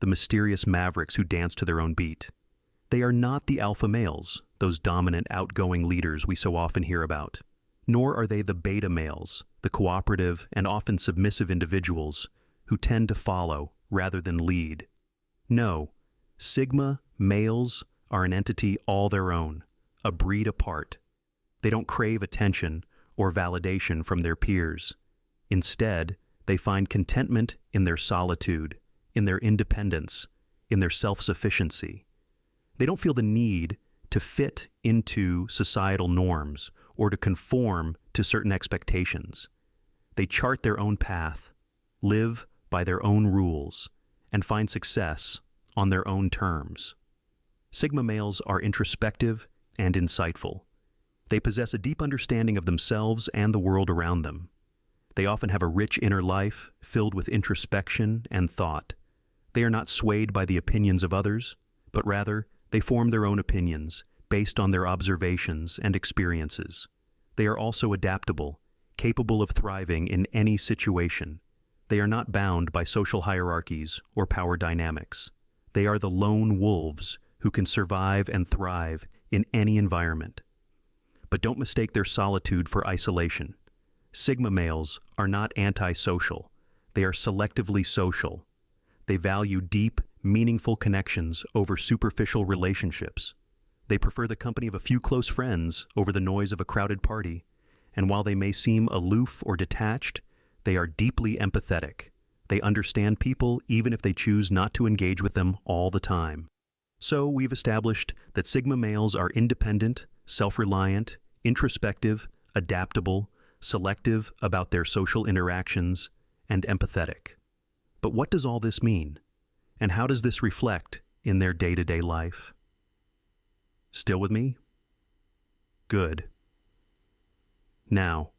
the mysterious mavericks who dance to their own beat. They are not the alpha males, those dominant, outgoing leaders we so often hear about. Nor are they the beta males, the cooperative and often submissive individuals who tend to follow rather than lead. No, Sigma males are an entity all their own, a breed apart. They don't crave attention or validation from their peers. Instead, they find contentment in their solitude, in their independence, in their self-sufficiency. They don't feel the need to fit into societal norms or to conform to certain expectations. They chart their own path, live by their own rules, and find success on their own terms. Sigma males are introspective and insightful. They possess a deep understanding of themselves and the world around them. They often have a rich inner life filled with introspection and thought. They are not swayed by the opinions of others, but rather they form their own opinions based on their observations and experiences. They are also adaptable, capable of thriving in any situation. They are not bound by social hierarchies or power dynamics. They are the lone wolves who can survive and thrive in any environment. But don't mistake their solitude for isolation. Sigma males are not antisocial. They are selectively social. They value deep, meaningful connections over superficial relationships. They prefer the company of a few close friends over the noise of a crowded party, and while they may seem aloof or detached, they are deeply empathetic. They understand people even if they choose not to engage with them all the time. So we've established that Sigma males are independent, self-reliant, introspective, adaptable, selective about their social interactions, and empathetic. But what does all this mean? And how does this reflect in their day-to-day life? Still with me? Good. Now,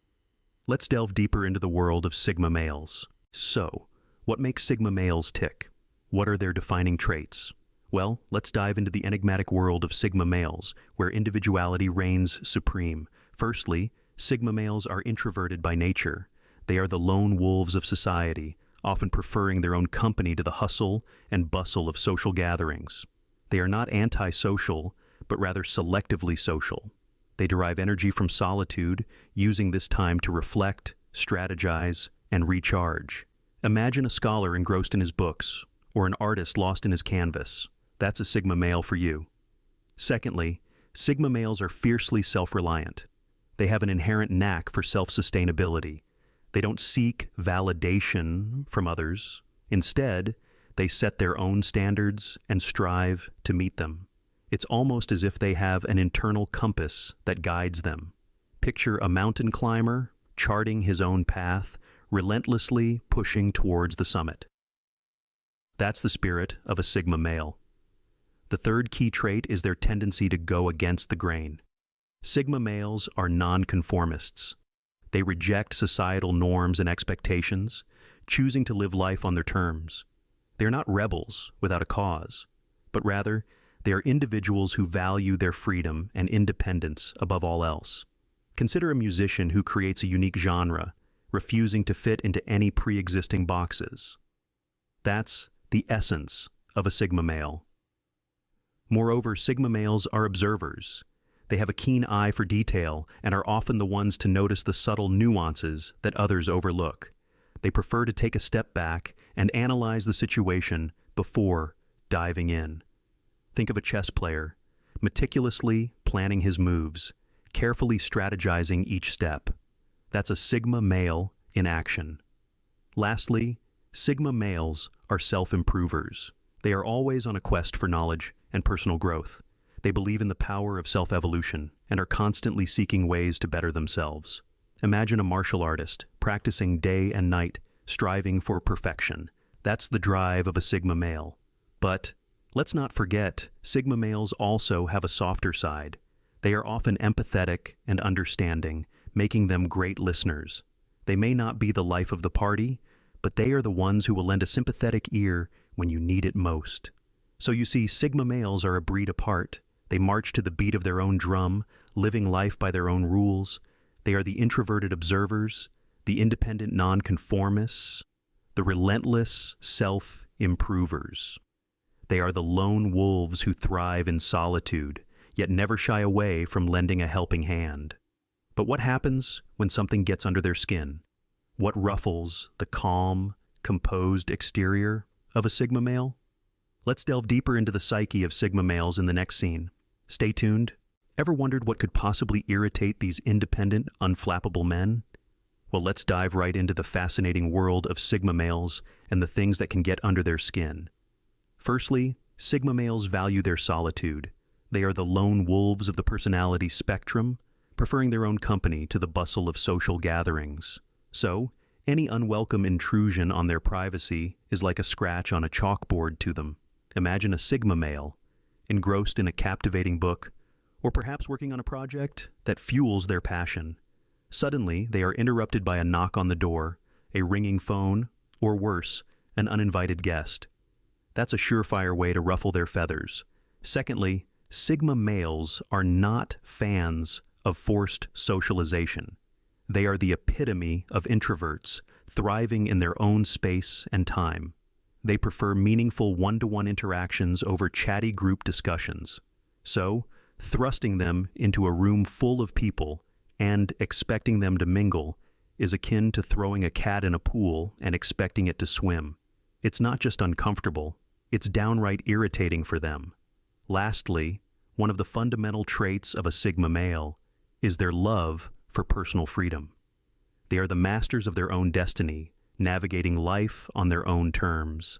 let's delve deeper into the world of Sigma males. So, what makes Sigma males tick? What are their defining traits? Well, let's dive into the enigmatic world of Sigma males, where individuality reigns supreme. Firstly, Sigma males are introverted by nature. They are the lone wolves of society, often preferring their own company to the hustle and bustle of social gatherings. They are not antisocial, but rather selectively social. They derive energy from solitude, using this time to reflect, strategize, and recharge. Imagine a scholar engrossed in his books, or an artist lost in his canvas. That's a Sigma male for you. Secondly, Sigma males are fiercely self-reliant. They have an inherent knack for self-sustainability. They don't seek validation from others. Instead, they set their own standards and strive to meet them. It's almost as if they have an internal compass that guides them. Picture a mountain climber charting his own path, relentlessly pushing towards the summit. That's the spirit of a Sigma male. The third key trait is their tendency to go against the grain. Sigma males are nonconformists. They reject societal norms and expectations, choosing to live life on their terms. They're not rebels without a cause, but rather, they are individuals who value their freedom and independence above all else. Consider a musician who creates a unique genre, refusing to fit into any pre-existing boxes. That's the essence of a Sigma male. Moreover, Sigma males are observers. They have a keen eye for detail and are often the ones to notice the subtle nuances that others overlook. They prefer to take a step back and analyze the situation before diving in. Think of a chess player, meticulously planning his moves, carefully strategizing each step. That's a Sigma male in action. Lastly, Sigma males are self-improvers. They are always on a quest for knowledge and personal growth. They believe in the power of self-evolution and are constantly seeking ways to better themselves. Imagine a martial artist practicing day and night, striving for perfection. That's the drive of a Sigma male. But let's not forget, Sigma males also have a softer side. They are often empathetic and understanding, making them great listeners. They may not be the life of the party, but they are the ones who will lend a sympathetic ear when you need it most. So you see, Sigma males are a breed apart. They march to the beat of their own drum, living life by their own rules. They are the introverted observers, the independent nonconformists, the relentless self-improvers. They are the lone wolves who thrive in solitude, yet never shy away from lending a helping hand. But what happens when something gets under their skin? What ruffles the calm, composed exterior of a Sigma male? Let's delve deeper into the psyche of Sigma males in the next scene. Stay tuned. Ever wondered what could possibly irritate these independent, unflappable men? Well, let's dive right into the fascinating world of Sigma males and the things that can get under their skin. Firstly, Sigma males value their solitude. They are the lone wolves of the personality spectrum, preferring their own company to the bustle of social gatherings. So, any unwelcome intrusion on their privacy is like a scratch on a chalkboard to them. Imagine a Sigma male, engrossed in a captivating book, or perhaps working on a project that fuels their passion. Suddenly, they are interrupted by a knock on the door, a ringing phone, or worse, an uninvited guest. That's a surefire way to ruffle their feathers. Secondly, Sigma males are not fans of forced socialization. They are the epitome of introverts, thriving in their own space and time. They prefer meaningful one-to-one interactions over chatty group discussions. So, thrusting them into a room full of people and expecting them to mingle is akin to throwing a cat in a pool and expecting it to swim. It's not just uncomfortable, it's downright irritating for them. Lastly, one of the fundamental traits of a Sigma male is their love for personal freedom. They are the masters of their own destiny, navigating life on their own terms.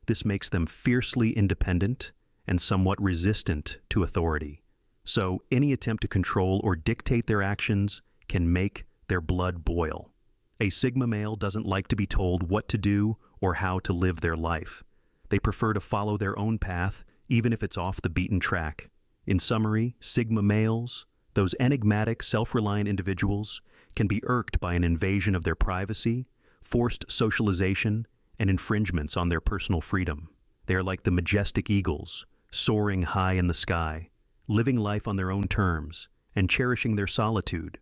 This makes them fiercely independent and somewhat resistant to authority. So, any attempt to control or dictate their actions can make their blood boil. A Sigma male doesn't like to be told what to do or how to live their life. They prefer to follow their own path, even if it's off the beaten track. In summary, Sigma males, those enigmatic, self-reliant individuals, can be irked by an invasion of their privacy, forced socialization, and infringements on their personal freedom. They are like the majestic eagles, soaring high in the sky, living life on their own terms, and cherishing their solitude.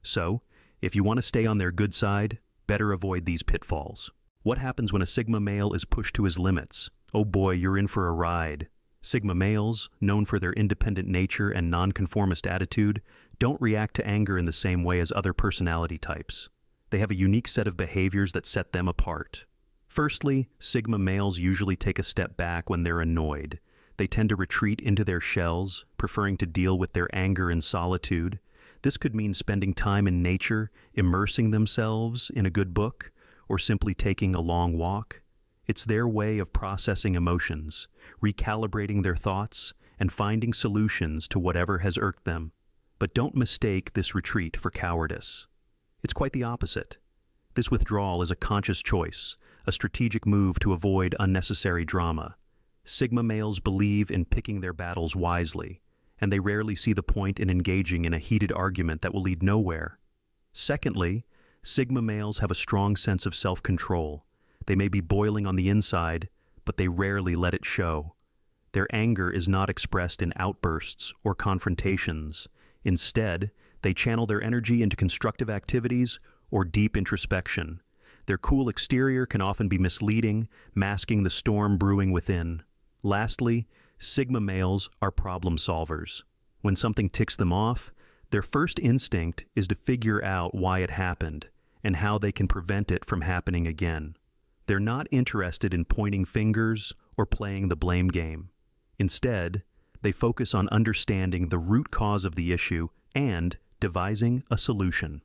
So, if you want to stay on their good side, better avoid these pitfalls. What happens when a Sigma male is pushed to his limits? Oh boy, you're in for a ride. Sigma males, known for their independent nature and nonconformist attitude, don't react to anger in the same way as other personality types. They have a unique set of behaviors that set them apart. Firstly, Sigma males usually take a step back when they're annoyed. They tend to retreat into their shells, preferring to deal with their anger in solitude. This could mean spending time in nature, immersing themselves in a good book, or simply taking a long walk. It's their way of processing emotions, recalibrating their thoughts, and finding solutions to whatever has irked them. But don't mistake this retreat for cowardice. It's quite the opposite. This withdrawal is a conscious choice, a strategic move to avoid unnecessary drama. Sigma males believe in picking their battles wisely, and they rarely see the point in engaging in a heated argument that will lead nowhere. Secondly, Sigma males have a strong sense of self-control. They may be boiling on the inside, but they rarely let it show. Their anger is not expressed in outbursts or confrontations. Instead, they channel their energy into constructive activities or deep introspection. Their cool exterior can often be misleading, masking the storm brewing within. Lastly, Sigma males are problem solvers. When something ticks them off, their first instinct is to figure out why it happened and how they can prevent it from happening again. They're not interested in pointing fingers or playing the blame game. Instead, they focus on understanding the root cause of the issue and devising a solution.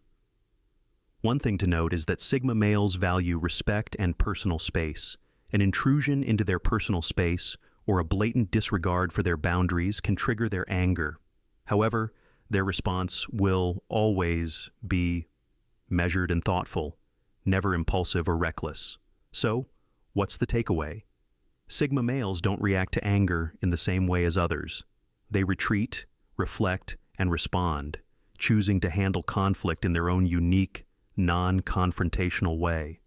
One thing to note is that Sigma males value respect and personal space. An intrusion into their personal space or a blatant disregard for their boundaries can trigger their anger. However, their response will always be measured and thoughtful, never impulsive or reckless. So, what's the takeaway? Sigma males don't react to anger in the same way as others. They retreat, reflect, and respond, choosing to handle conflict in their own unique, non-confrontational way.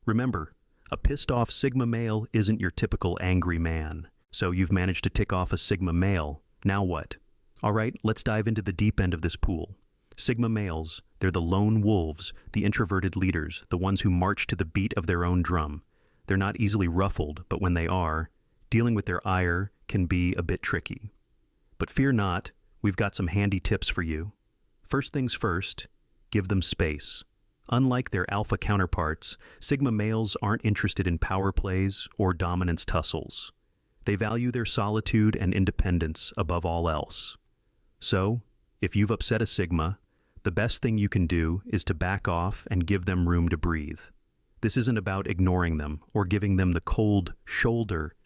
Remember, a pissed-off Sigma male isn't your typical angry man. So you've managed to tick off a Sigma male. Now what? All right, let's dive into the deep end of this pool. Sigma males, they're the lone wolves, the introverted leaders, the ones who march to the beat of their own drum. They're not easily ruffled, but when they are, Dealing with their ire can be a bit tricky. But fear not, we've got some handy tips for you. First things first, give them space. Unlike their alpha counterparts, Sigma males aren't interested in power plays or dominance tussles. They value their solitude and independence above all else. So, if you've upset a Sigma, the best thing you can do is to back off and give them room to breathe. This isn't about ignoring them or giving them the cold shoulder.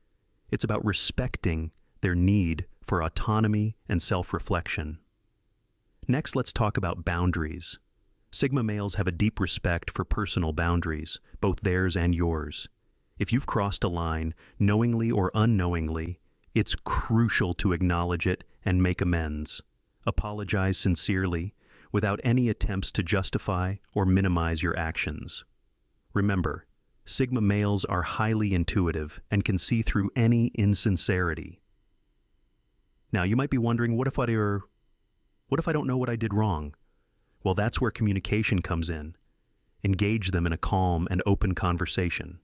It's about respecting their need for autonomy and self-reflection. Next, let's talk about boundaries. Sigma males have a deep respect for personal boundaries, both theirs and yours. If you've crossed a line, knowingly or unknowingly, it's crucial to acknowledge it and make amends. Apologize sincerely, without any attempts to justify or minimize your actions. Remember, Sigma males are highly intuitive and can see through any insincerity. Now, you might be wondering, what if I don't know what I did wrong? Well, that's where communication comes in. Engage them in a calm and open conversation.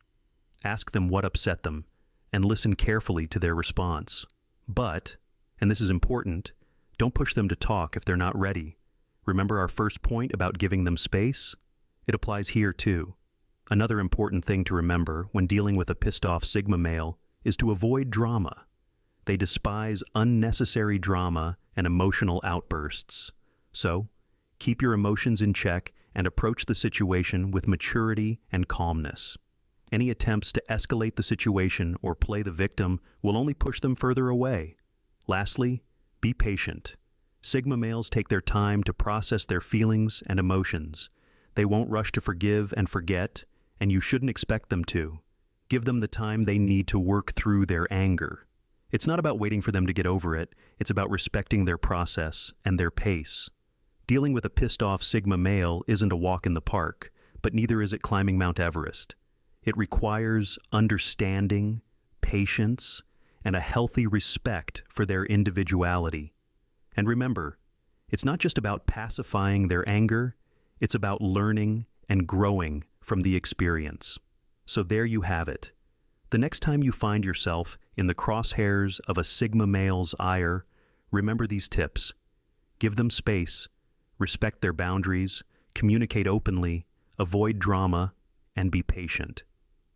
Ask them what upset them, and listen carefully to their response. But, and this is important, don't push them to talk if they're not ready. Remember our first point about giving them space? It applies here too. Another important thing to remember when dealing with a pissed-off Sigma male is to avoid drama. They despise unnecessary drama and emotional outbursts. So, keep your emotions in check and approach the situation with maturity and calmness. Any attempts to escalate the situation or play the victim will only push them further away. Lastly, be patient. Sigma males take their time to process their feelings and emotions. They won't rush to forgive and forget, and you shouldn't expect them to. Give them the time they need to work through their anger. It's not about waiting for them to get over it, it's about respecting their process and their pace. Dealing with a pissed-off Sigma male isn't a walk in the park, but neither is it climbing Mount Everest. It requires understanding, patience, and a healthy respect for their individuality. And remember, it's not just about pacifying their anger, it's about learning and growing from the experience. So there you have it. The next time you find yourself in the crosshairs of a Sigma male's ire, remember these tips. Give them space, respect their boundaries, communicate openly, avoid drama, and be patient.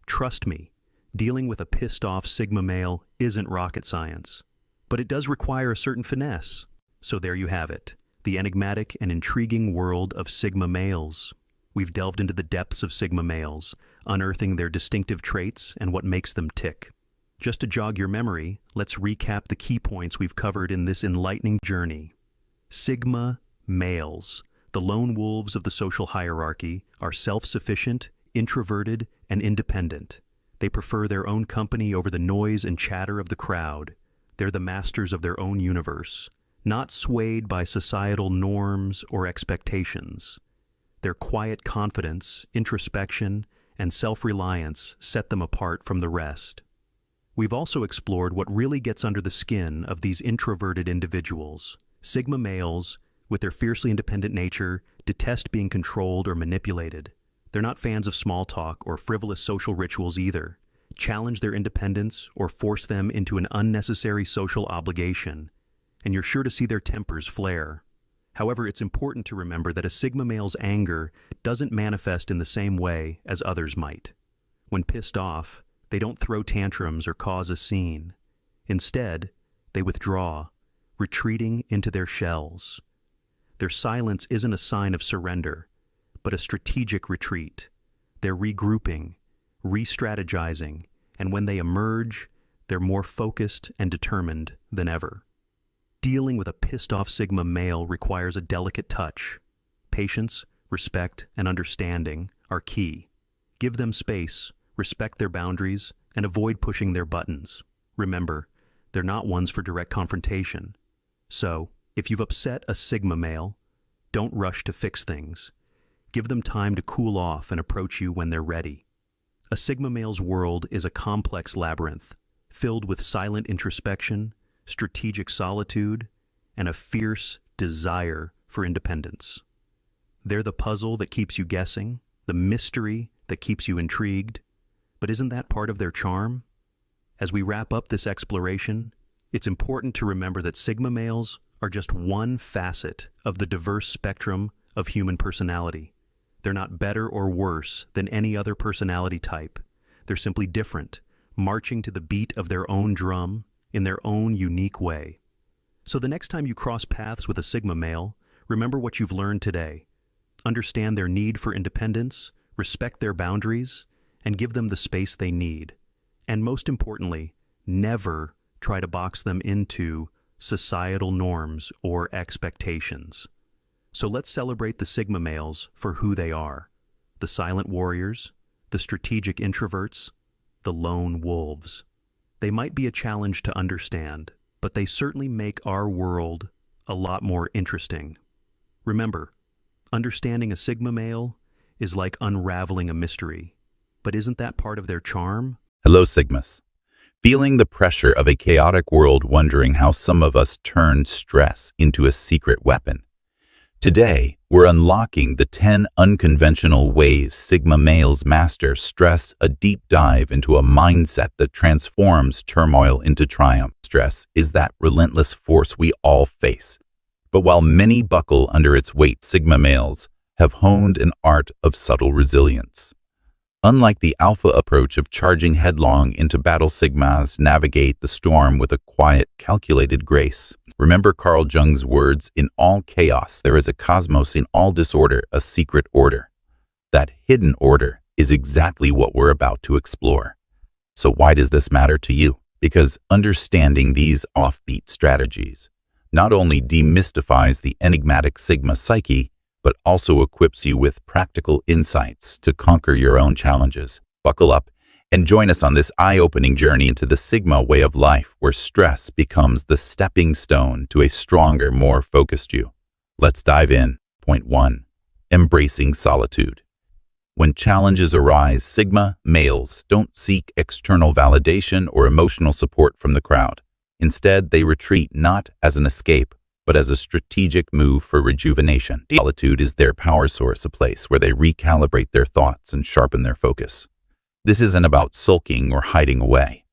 Trust me, dealing with a pissed-off Sigma male isn't rocket science, but it does require a certain finesse. So there you have it, the enigmatic and intriguing world of Sigma males. We've delved into the depths of Sigma males, unearthing their distinctive traits and what makes them tick. Just to jog your memory, let's recap the key points we've covered in this enlightening journey. Sigma males, the lone wolves of the social hierarchy, are self-sufficient, introverted, and independent. They prefer their own company over the noise and chatter of the crowd. They're the masters of their own universe, not swayed by societal norms or expectations. Their quiet confidence, introspection, and self-reliance set them apart from the rest. We've also explored what really gets under the skin of these introverted individuals. Sigma males, with their fiercely independent nature, detest being controlled or manipulated. They're not fans of small talk or frivolous social rituals either. Challenge their independence or force them into an unnecessary social obligation, and you're sure to see their tempers flare. However, it's important to remember that a Sigma male's anger doesn't manifest in the same way as others might. When pissed off, they don't throw tantrums or cause a scene. Instead, they withdraw, retreating into their shells. Their silence isn't a sign of surrender, but a strategic retreat. They're regrouping, re-strategizing, and when they emerge, they're more focused and determined than ever. Dealing with a pissed-off Sigma male requires a delicate touch. Patience, respect, and understanding are key. Give them space, respect their boundaries, and avoid pushing their buttons. Remember, they're not ones for direct confrontation. So, if you've upset a Sigma male, don't rush to fix things. Give them time to cool off and approach you when they're ready. A Sigma male's world is a complex labyrinth, filled with silent introspection, strategic solitude, and a fierce desire for independence. They're the puzzle that keeps you guessing, the mystery that keeps you intrigued. But isn't that part of their charm? As we wrap up this exploration, it's important to remember that Sigma males are just one facet of the diverse spectrum of human personality. They're not better or worse than any other personality type. They're simply different, marching to the beat of their own drum in their own unique way. So the next time you cross paths with a Sigma male, remember what you've learned today. Understand their need for independence, respect their boundaries, and give them the space they need. And most importantly, never try to box them into societal norms or expectations. So let's celebrate the Sigma males for who they are: the silent warriors, the strategic introverts, the lone wolves. They might be a challenge to understand, but they certainly make our world a lot more interesting. Remember, understanding a Sigma male is like unraveling a mystery. But isn't that part of their charm? Hello, Sigmas. Feeling the pressure of a chaotic world, wondering how some of us turn stress into a secret weapon. Today, we're unlocking the 10 unconventional ways Sigma males master stress, a deep dive into a mindset that transforms turmoil into triumph. Stress is that relentless force we all face. But while many buckle under its weight, Sigma males have honed an art of subtle resilience. Unlike the alpha approach of charging headlong into battle, Sigmas navigate the storm with a quiet, calculated grace. Remember Carl Jung's words, "In all chaos, there is a cosmos; in all disorder, a secret order." That hidden order is exactly what we're about to explore. So why does this matter to you? Because understanding these offbeat strategies not only demystifies the enigmatic Sigma psyche, but also equips you with practical insights to conquer your own challenges. Buckle up and join us on this eye-opening journey into the Sigma way of life, where stress becomes the stepping stone to a stronger, more focused you. Let's dive in. Point 1. Embracing solitude. When challenges arise, Sigma males don't seek external validation or emotional support from the crowd. Instead, they retreat not as an escape, but as a strategic move for rejuvenation. Solitude is their power source, a place where they recalibrate their thoughts and sharpen their focus. This isn't about sulking or hiding away.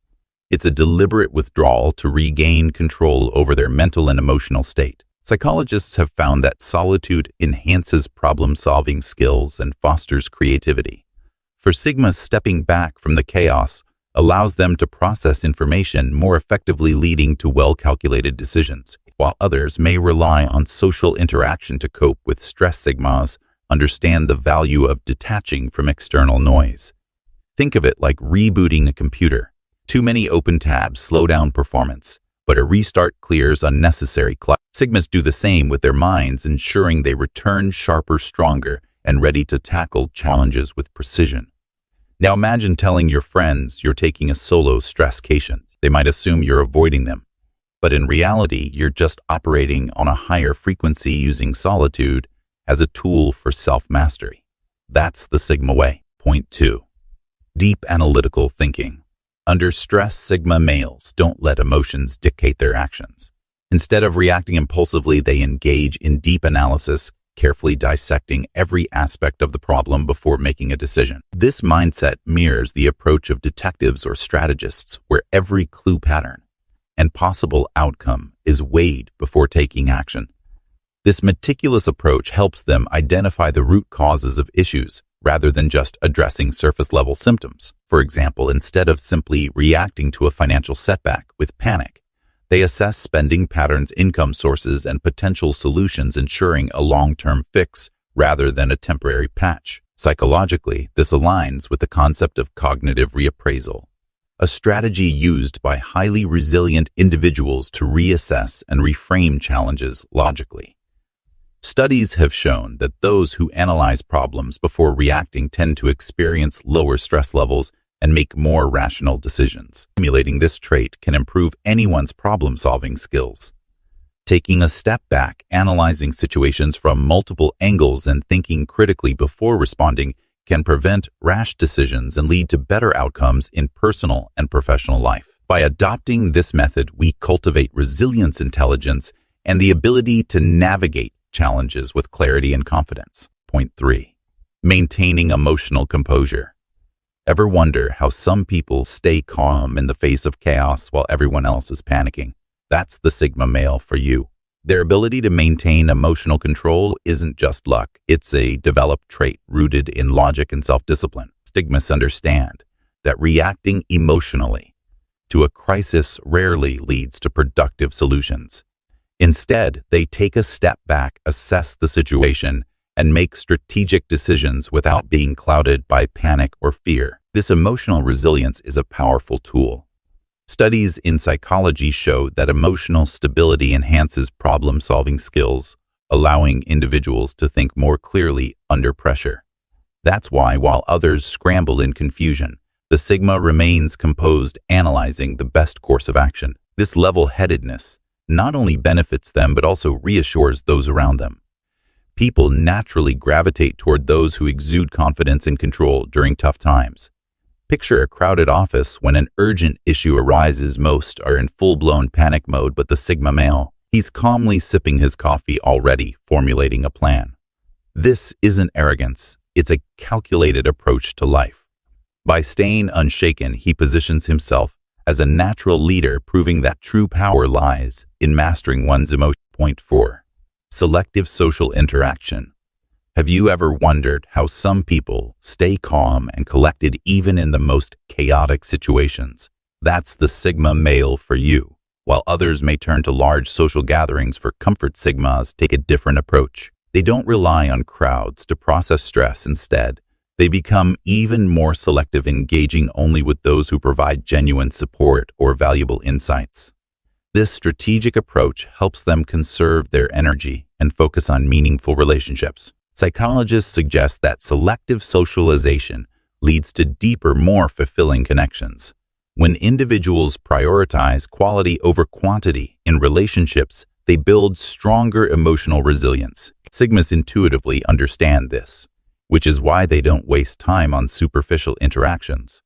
It's a deliberate withdrawal to regain control over their mental and emotional state. Psychologists have found that solitude enhances problem-solving skills and fosters creativity. For Sigma, stepping back from the chaos allows them to process information more effectively, leading to well-calculated decisions. While others may rely on social interaction to cope with stress, Sigmas understand the value of detaching from external noise. Think of it like rebooting a computer. Too many open tabs slow down performance, but a restart clears unnecessary clutter. Sigmas do the same with their minds, ensuring they return sharper, stronger, and ready to tackle challenges with precision. Now imagine telling your friends you're taking a solo stresscation. They might assume you're avoiding them. But in reality, you're just operating on a higher frequency, using solitude as a tool for self-mastery. That's the Sigma way. Point 2. Deep analytical thinking. Under stress, Sigma males don't let emotions dictate their actions. Instead of reacting impulsively, they engage in deep analysis, carefully dissecting every aspect of the problem before making a decision. This mindset mirrors the approach of detectives or strategists, where every clue, pattern, and possible outcome is weighed before taking action. This meticulous approach helps them identify the root causes of issues rather than just addressing surface-level symptoms. For example, instead of simply reacting to a financial setback with panic, they assess spending patterns, income sources, and potential solutions, ensuring a long-term fix rather than a temporary patch. Psychologically, this aligns with the concept of cognitive reappraisal, a strategy used by highly resilient individuals to reassess and reframe challenges logically. Studies have shown that those who analyze problems before reacting tend to experience lower stress levels and make more rational decisions. Emulating this trait can improve anyone's problem-solving skills. Taking a step back, analyzing situations from multiple angles, and thinking critically before responding can prevent rash decisions and lead to better outcomes in personal and professional life. By adopting this method, we cultivate resilience, intelligence, and the ability to navigate challenges with clarity and confidence. Point 3. Maintaining emotional composure. Ever wonder how some people stay calm in the face of chaos while everyone else is panicking? That's the Sigma male for you. Their ability to maintain emotional control isn't just luck. It's a developed trait rooted in logic and self-discipline. Sigmas understand that reacting emotionally to a crisis rarely leads to productive solutions. Instead, they take a step back, assess the situation, and make strategic decisions without being clouded by panic or fear. This emotional resilience is a powerful tool. Studies in psychology show that emotional stability enhances problem-solving skills, allowing individuals to think more clearly under pressure. That's why, while others scramble in confusion, the Sigma remains composed, analyzing the best course of action. This level-headedness not only benefits them but also reassures those around them. People naturally gravitate toward those who exude confidence and control during tough times. Picture a crowded office when an urgent issue arises. Most are in full-blown panic mode, but the Sigma male, he's calmly sipping his coffee, already formulating a plan. This isn't arrogance, it's a calculated approach to life. By staying unshaken, he positions himself as a natural leader, proving that true power lies in mastering one's emotion. Point 4. Selective social interaction. Have you ever wondered how some people stay calm and collected even in the most chaotic situations? That's the Sigma male for you. While others may turn to large social gatherings for comfort, Sigmas take a different approach. They don't rely on crowds to process stress. Instead, they become even more selective, engaging only with those who provide genuine support or valuable insights. This strategic approach helps them conserve their energy and focus on meaningful relationships. Psychologists suggest that selective socialization leads to deeper, more fulfilling connections. When individuals prioritize quality over quantity in relationships, they build stronger emotional resilience. Sigmas intuitively understand this, which is why they don't waste time on superficial interactions.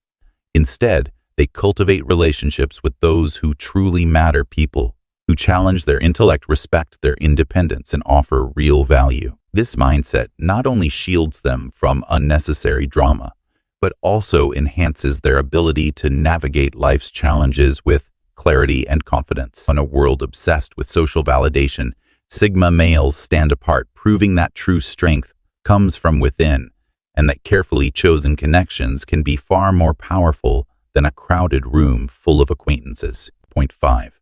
Instead, they cultivate relationships with those who truly matter, people who challenge their intellect, respect their independence, and offer real value. This mindset not only shields them from unnecessary drama, but also enhances their ability to navigate life's challenges with clarity and confidence. In a world obsessed with social validation, Sigma males stand apart, proving that true strength comes from within, and that carefully chosen connections can be far more powerful than a crowded room full of acquaintances. Point 5.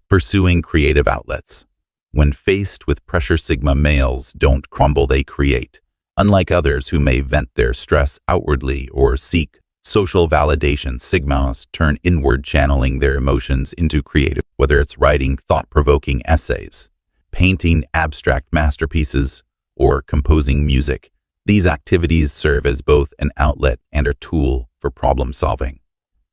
Pursuing creative outlets. When faced with pressure, Sigma males don't crumble, they create. Unlike others who may vent their stress outwardly or seek social validation, Sigmas turn inward, channeling their emotions into creative, whether it's writing thought-provoking essays, painting abstract masterpieces, or composing music. These activities serve as both an outlet and a tool for problem solving.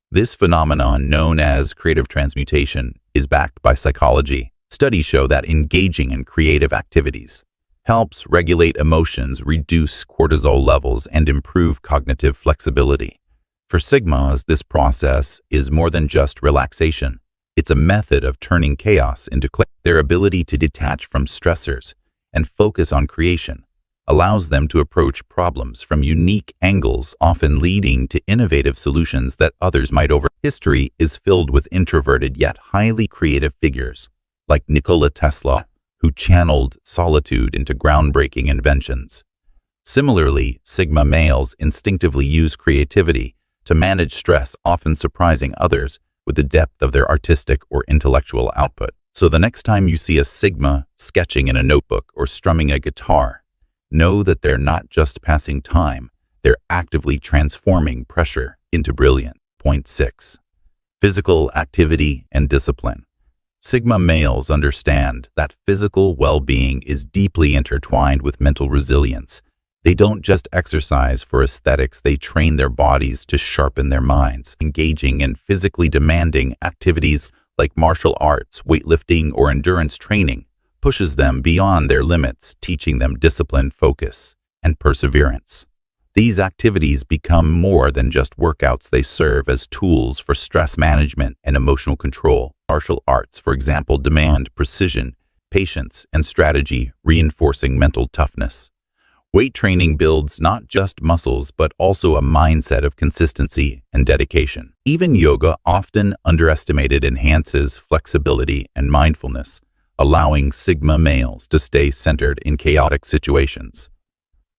This phenomenon, known as creative transmutation, is backed by psychology. Studies show that engaging in creative activities helps regulate emotions, reduce cortisol levels, and improve cognitive flexibility. For Sigmas, this process is more than just relaxation. It's a method of turning chaos into clarity. Their ability to detach from stressors and focus on creation allows them to approach problems from unique angles, often leading to innovative solutions that others might overlook. History is filled with introverted yet highly creative figures, like Nikola Tesla, who channeled solitude into groundbreaking inventions. Similarly, Sigma males instinctively use creativity to manage stress, often surprising others with the depth of their artistic or intellectual output. So the next time you see a Sigma sketching in a notebook or strumming a guitar, know that they're not just passing time, they're actively transforming pressure into brilliance. Point 6. Physical activity and discipline. Sigma males understand that physical well-being is deeply intertwined with mental resilience. They don't just exercise for aesthetics, they train their bodies to sharpen their minds. Engaging in physically demanding activities like martial arts, weightlifting, or endurance training pushes them beyond their limits, teaching them discipline, focus, and perseverance. These activities become more than just workouts. They serve as tools for stress management and emotional control. Martial arts, for example, demand precision, patience, and strategy, reinforcing mental toughness, Weight training builds not just muscles, but also a mindset of consistency and dedication. Even yoga, often underestimated, enhances flexibility and mindfulness, allowing Sigma males to stay centered in chaotic situations.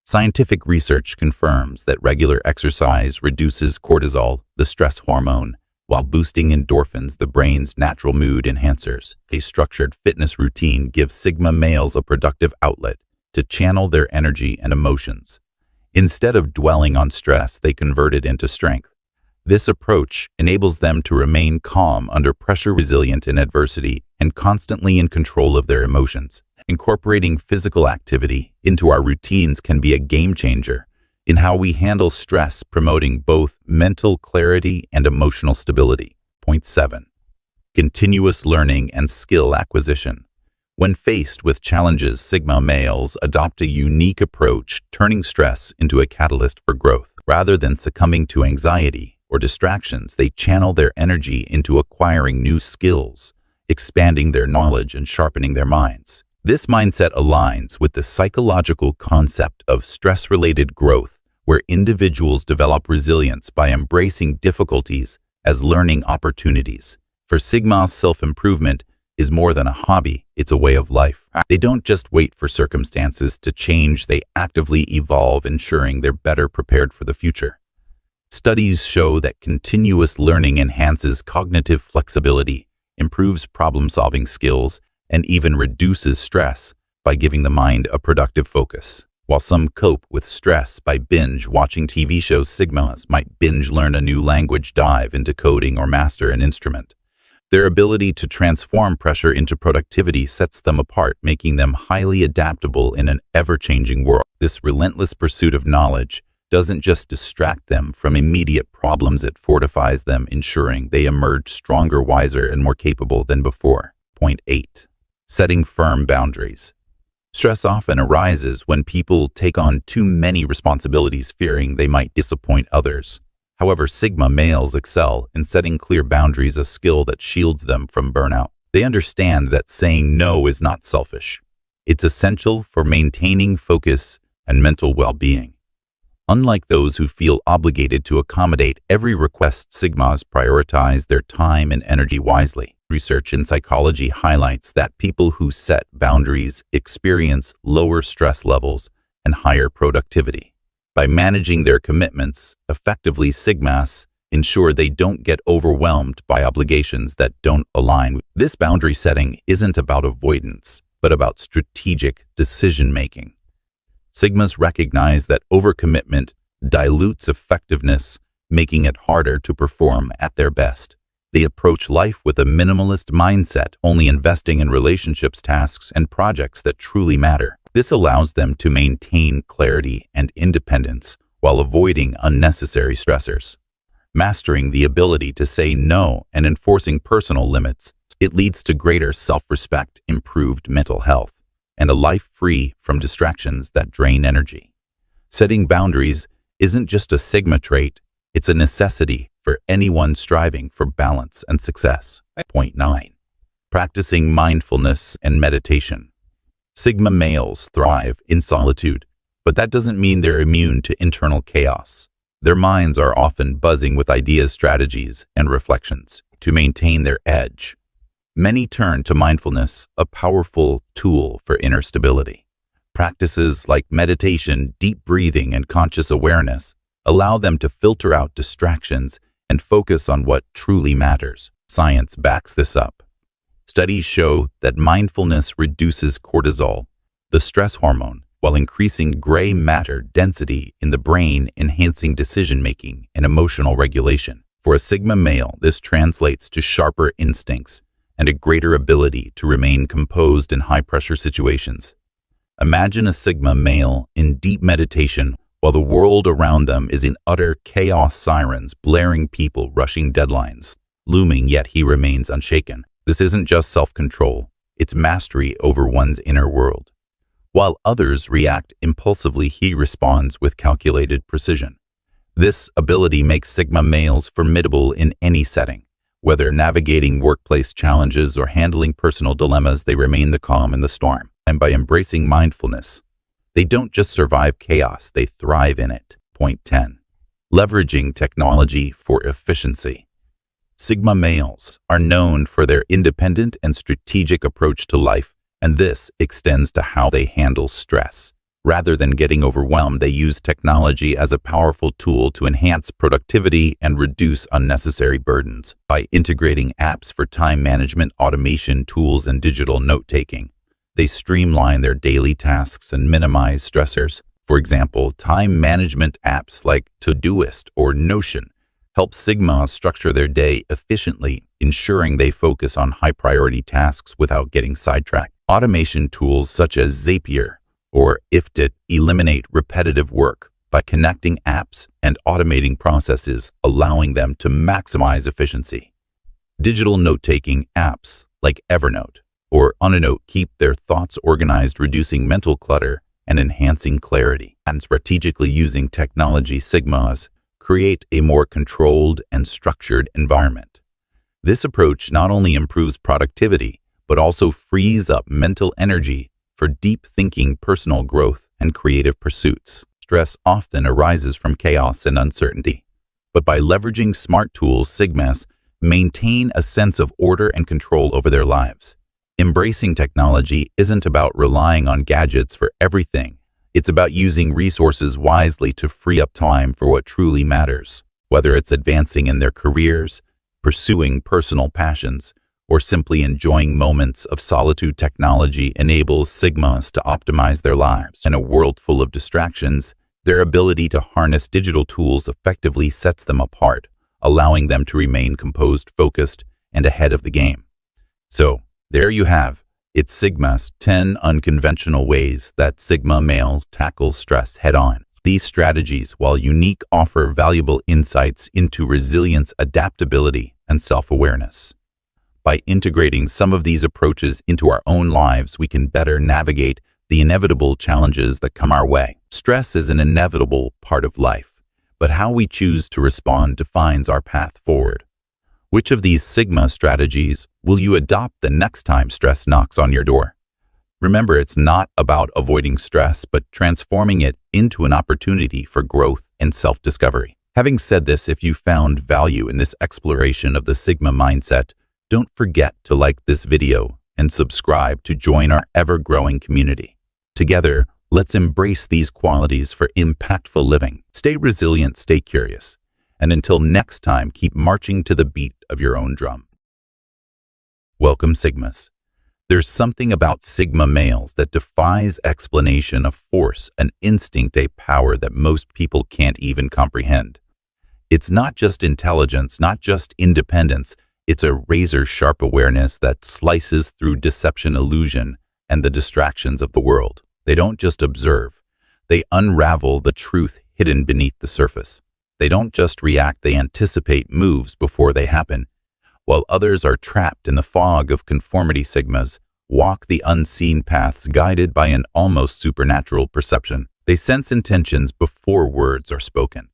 Scientific research confirms that regular exercise reduces cortisol, the stress hormone, while boosting endorphins, the brain's natural mood enhancers. A structured fitness routine gives Sigma males a productive outlet to channel their energy and emotions. Instead of dwelling on stress, they convert it into strength. This approach enables them to remain calm under pressure, resilient in adversity, and constantly in control of their emotions. Incorporating physical activity into our routines can be a game changer in how we handle stress, promoting both mental clarity and emotional stability. Point 7. Continuous learning and skill acquisition. When faced with challenges, Sigma males adopt a unique approach, turning stress into a catalyst for growth. Rather than succumbing to anxiety or distractions, they channel their energy into acquiring new skills, expanding their knowledge and sharpening their minds. This mindset aligns with the psychological concept of stress-related growth, where individuals develop resilience by embracing difficulties as learning opportunities. For Sigma, self-improvement is more than a hobby, it's a way of life. They don't just wait for circumstances to change, they actively evolve, ensuring they're better prepared for the future. Studies show that continuous learning enhances cognitive flexibility, improves problem-solving skills, and even reduces stress by giving the mind a productive focus. While some cope with stress by binge-watching TV shows, Sigmas might binge-learn a new language, dive into coding, or master an instrument. Their ability to transform pressure into productivity sets them apart, making them highly adaptable in an ever-changing world. This relentless pursuit of knowledge doesn't just distract them from immediate problems, it fortifies them, ensuring they emerge stronger, wiser, and more capable than before. Point 8. Setting firm boundaries. Stress often arises when people take on too many responsibilities, fearing they might disappoint others. However, Sigma males excel in setting clear boundaries, a skill that shields them from burnout. They understand that saying no is not selfish. It's essential for maintaining focus and mental well-being. Unlike those who feel obligated to accommodate every request, Sigmas prioritize their time and energy wisely. Research in psychology highlights that people who set boundaries experience lower stress levels and higher productivity. By managing their commitments effectively, Sigmas ensure they don't get overwhelmed by obligations that don't align. This boundary setting isn't about avoidance, but about strategic decision-making. Sigmas recognize that overcommitment dilutes effectiveness, making it harder to perform at their best. They approach life with a minimalist mindset, only investing in relationships, tasks, and projects that truly matter. This allows them to maintain clarity and independence while avoiding unnecessary stressors. Mastering the ability to say no and enforcing personal limits, it leads to greater self-respect, improved mental health, and a life free from distractions that drain energy. Setting boundaries isn't just a Sigma trait, it's a necessity for anyone striving for balance and success. Point 9. Practicing mindfulness and meditation. Sigma males thrive in solitude, but that doesn't mean they're immune to internal chaos. Their minds are often buzzing with ideas, strategies, and reflections. To maintain their edge, many turn to mindfulness, a powerful tool for inner stability. Practices like meditation, deep breathing, and conscious awareness allow them to filter out distractions and focus on what truly matters. Science backs this up. Studies show that mindfulness reduces cortisol, the stress hormone, while increasing gray matter density in the brain, enhancing decision-making and emotional regulation. For a Sigma male, this translates to sharper instincts and a greater ability to remain composed in high-pressure situations. Imagine a Sigma male in deep meditation while the world around them is in utter chaos, sirens blaring, people rushing, deadlines looming, yet he remains unshaken. This isn't just self-control, it's mastery over one's inner world. While others react impulsively, he responds with calculated precision. This ability makes Sigma males formidable in any setting. Whether navigating workplace challenges or handling personal dilemmas, they remain the calm in the storm. And by embracing mindfulness, They don't just survive chaos, they thrive in it. Point 10. Leveraging technology for efficiency. Sigma males are known for their independent and strategic approach to life, and this extends to how they handle stress. Rather than getting overwhelmed, they use technology as a powerful tool to enhance productivity and reduce unnecessary burdens. By integrating apps for time management, automation tools, and digital note-taking, they streamline their daily tasks and minimize stressors. For example, time management apps like Todoist or Notion help Sigma structure their day efficiently, ensuring they focus on high-priority tasks without getting sidetracked. Automation tools such as Zapier or Iftit eliminate repetitive work by connecting apps and automating processes, allowing them to maximize efficiency. Digital note-taking apps like Evernote or Unnote keep their thoughts organized, reducing mental clutter and enhancing clarity. And strategically using technology, Sigmas create a more controlled and structured environment. This approach not only improves productivity, but also frees up mental energy for deep thinking, personal growth, and creative pursuits. Stress often arises from chaos and uncertainty, but by leveraging smart tools, Sigmas maintain a sense of order and control over their lives. Embracing technology isn't about relying on gadgets for everything. It's about using resources wisely to free up time for what truly matters. Whether it's advancing in their careers, pursuing personal passions, or simply enjoying moments of solitude, technology enables Sigmas to optimize their lives. In a world full of distractions, their ability to harness digital tools effectively sets them apart, allowing them to remain composed, focused, and ahead of the game. So, there you have. It's Sigma's 10 unconventional ways that Sigma males tackle stress head-on. These strategies, while unique, offer valuable insights into resilience, adaptability, and self-awareness. By integrating some of these approaches into our own lives, we can better navigate the inevitable challenges that come our way. Stress is an inevitable part of life, but how we choose to respond defines our path forward. Which of these Sigma strategies will you adopt the next time stress knocks on your door? Remember, it's not about avoiding stress, but transforming it into an opportunity for growth and self-discovery. Having said this, if you found value in this exploration of the Sigma mindset, don't forget to like this video and subscribe to join our ever-growing community. Together, let's embrace these qualities for impactful living. Stay resilient, stay curious, and until next time, keep marching to the beat of your own drum. Welcome, Sigmas. There's something about Sigma males that defies explanation, a force, an instinct, a power that most people can't even comprehend. It's not just intelligence, not just independence, it's a razor-sharp awareness that slices through deception, illusion, and the distractions of the world. They don't just observe, they unravel the truth hidden beneath the surface. They don't just react, they anticipate moves before they happen. While others are trapped in the fog of conformity, Sigmas walk the unseen paths guided by an almost supernatural perception. They sense intentions before words are spoken.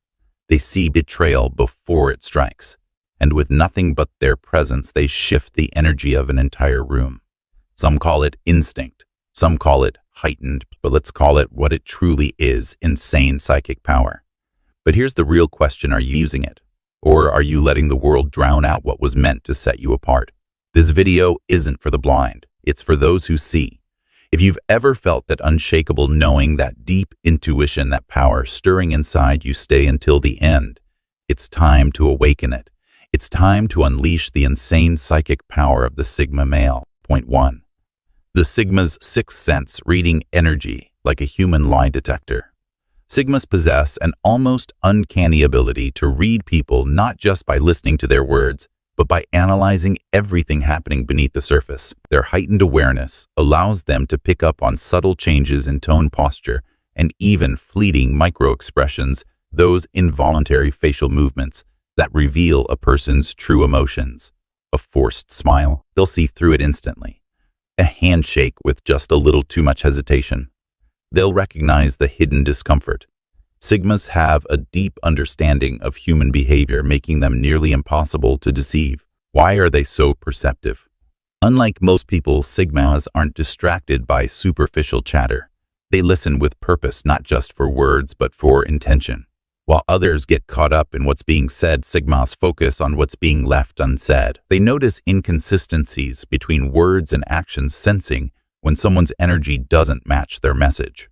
They see betrayal before it strikes. And with nothing but their presence, they shift the energy of an entire room. Some call it instinct. Some call it heightened, but let's call it what it truly is, insane psychic power. But here's the real question, are you using it? Or are you letting the world drown out what was meant to set you apart? This video isn't for the blind. It's for those who see. If you've ever felt that unshakable knowing, that deep intuition, that power stirring inside you, stay until the end. It's time to awaken it. It's time to unleash the insane psychic power of the Sigma male. Point 1. The Sigma's sixth sense, reading energy like a human lie detector. Sigmas possess an almost uncanny ability to read people not just by listening to their words, but by analyzing everything happening beneath the surface. Their heightened awareness allows them to pick up on subtle changes in tone, posture, and even fleeting micro-expressions, those involuntary facial movements that reveal a person's true emotions. A forced smile, they'll see through it instantly. A handshake with just a little too much hesitation, they'll recognize the hidden discomfort. Sigmas have a deep understanding of human behavior, making them nearly impossible to deceive. Why are they so perceptive? Unlike most people, Sigmas aren't distracted by superficial chatter. They listen with purpose, not just for words, but for intention. While others get caught up in what's being said, Sigmas focus on what's being left unsaid. They notice inconsistencies between words and actions, sensing when someone's energy doesn't match their message.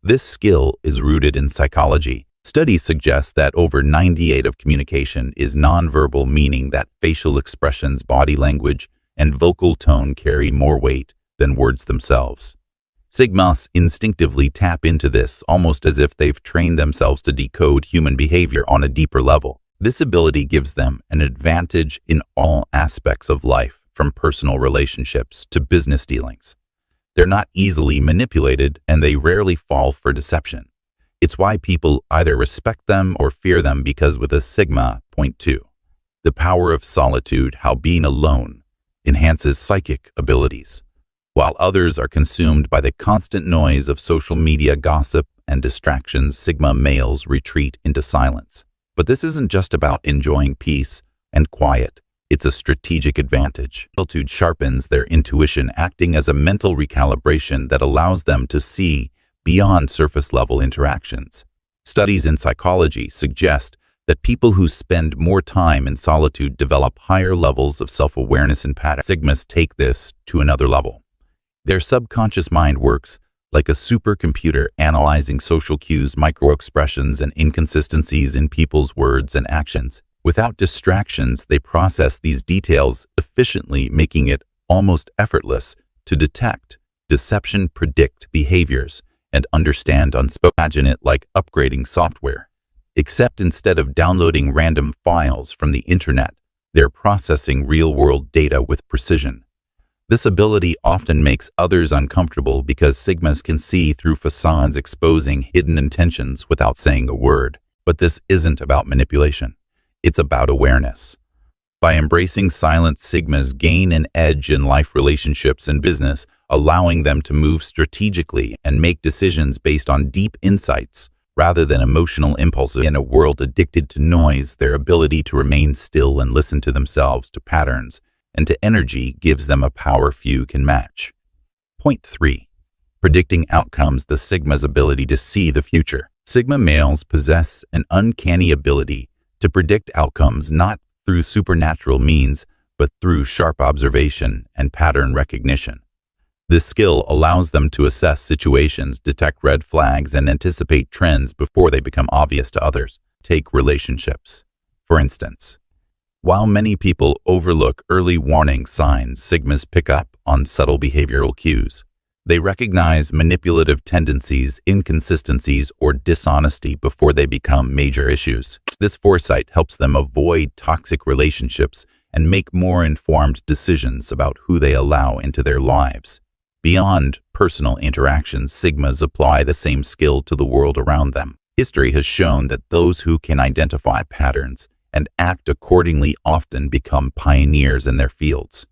This skill is rooted in psychology. Studies suggest that over 98% of communication is nonverbal, meaning that facial expressions, body language, and vocal tone carry more weight than words themselves. Sigmas instinctively tap into this, almost as if they've trained themselves to decode human behavior on a deeper level. This ability gives them an advantage in all aspects of life, from personal relationships to business dealings. They're not easily manipulated, and they rarely fall for deception. It's why people either respect them or fear them, because with a Sigma. Point 2. The power of solitude, how being alone enhances psychic abilities. While others are consumed by the constant noise of social media, gossip, and distractions, Sigma males retreat into silence. But this isn't just about enjoying peace and quiet. It's a strategic advantage. Solitude sharpens their intuition, acting as a mental recalibration that allows them to see beyond surface-level interactions. Studies in psychology suggest that people who spend more time in solitude develop higher levels of self-awareness and patterns. Sigmas take this to another level. Their subconscious mind works like a supercomputer, analyzing social cues, microexpressions, and inconsistencies in people's words and actions. Without distractions, they process these details efficiently, making it almost effortless to detect deception, predict behaviors, and understand unspoken. Imagine it like upgrading software. Except instead of downloading random files from the internet, they're processing real-world data with precision. This ability often makes others uncomfortable because Sigmas can see through facades, exposing hidden intentions without saying a word. But this isn't about manipulation. It's about awareness. By embracing silence, Sigmas gain an edge in life, relationships, and business, allowing them to move strategically and make decisions based on deep insights rather than emotional impulses. In a world addicted to noise, their ability to remain still and listen to themselves, to patterns, and to energy gives them a power few can match. Point 3. Predicting outcomes. The Sigma's ability to see the future. Sigma males possess an uncanny ability to predict outcomes, not through supernatural means, but through sharp observation and pattern recognition. This skill allows them to assess situations, detect red flags, and anticipate trends before they become obvious to others. Take relationships, for instance. While many people overlook early warning signs, Sigmas pick up on subtle behavioral cues. They recognize manipulative tendencies, inconsistencies, or dishonesty before they become major issues. This foresight helps them avoid toxic relationships and make more informed decisions about who they allow into their lives. Beyond personal interactions, Sigmas apply the same skill to the world around them. History has shown that those who can identify patterns and act accordingly often become pioneers in their fields.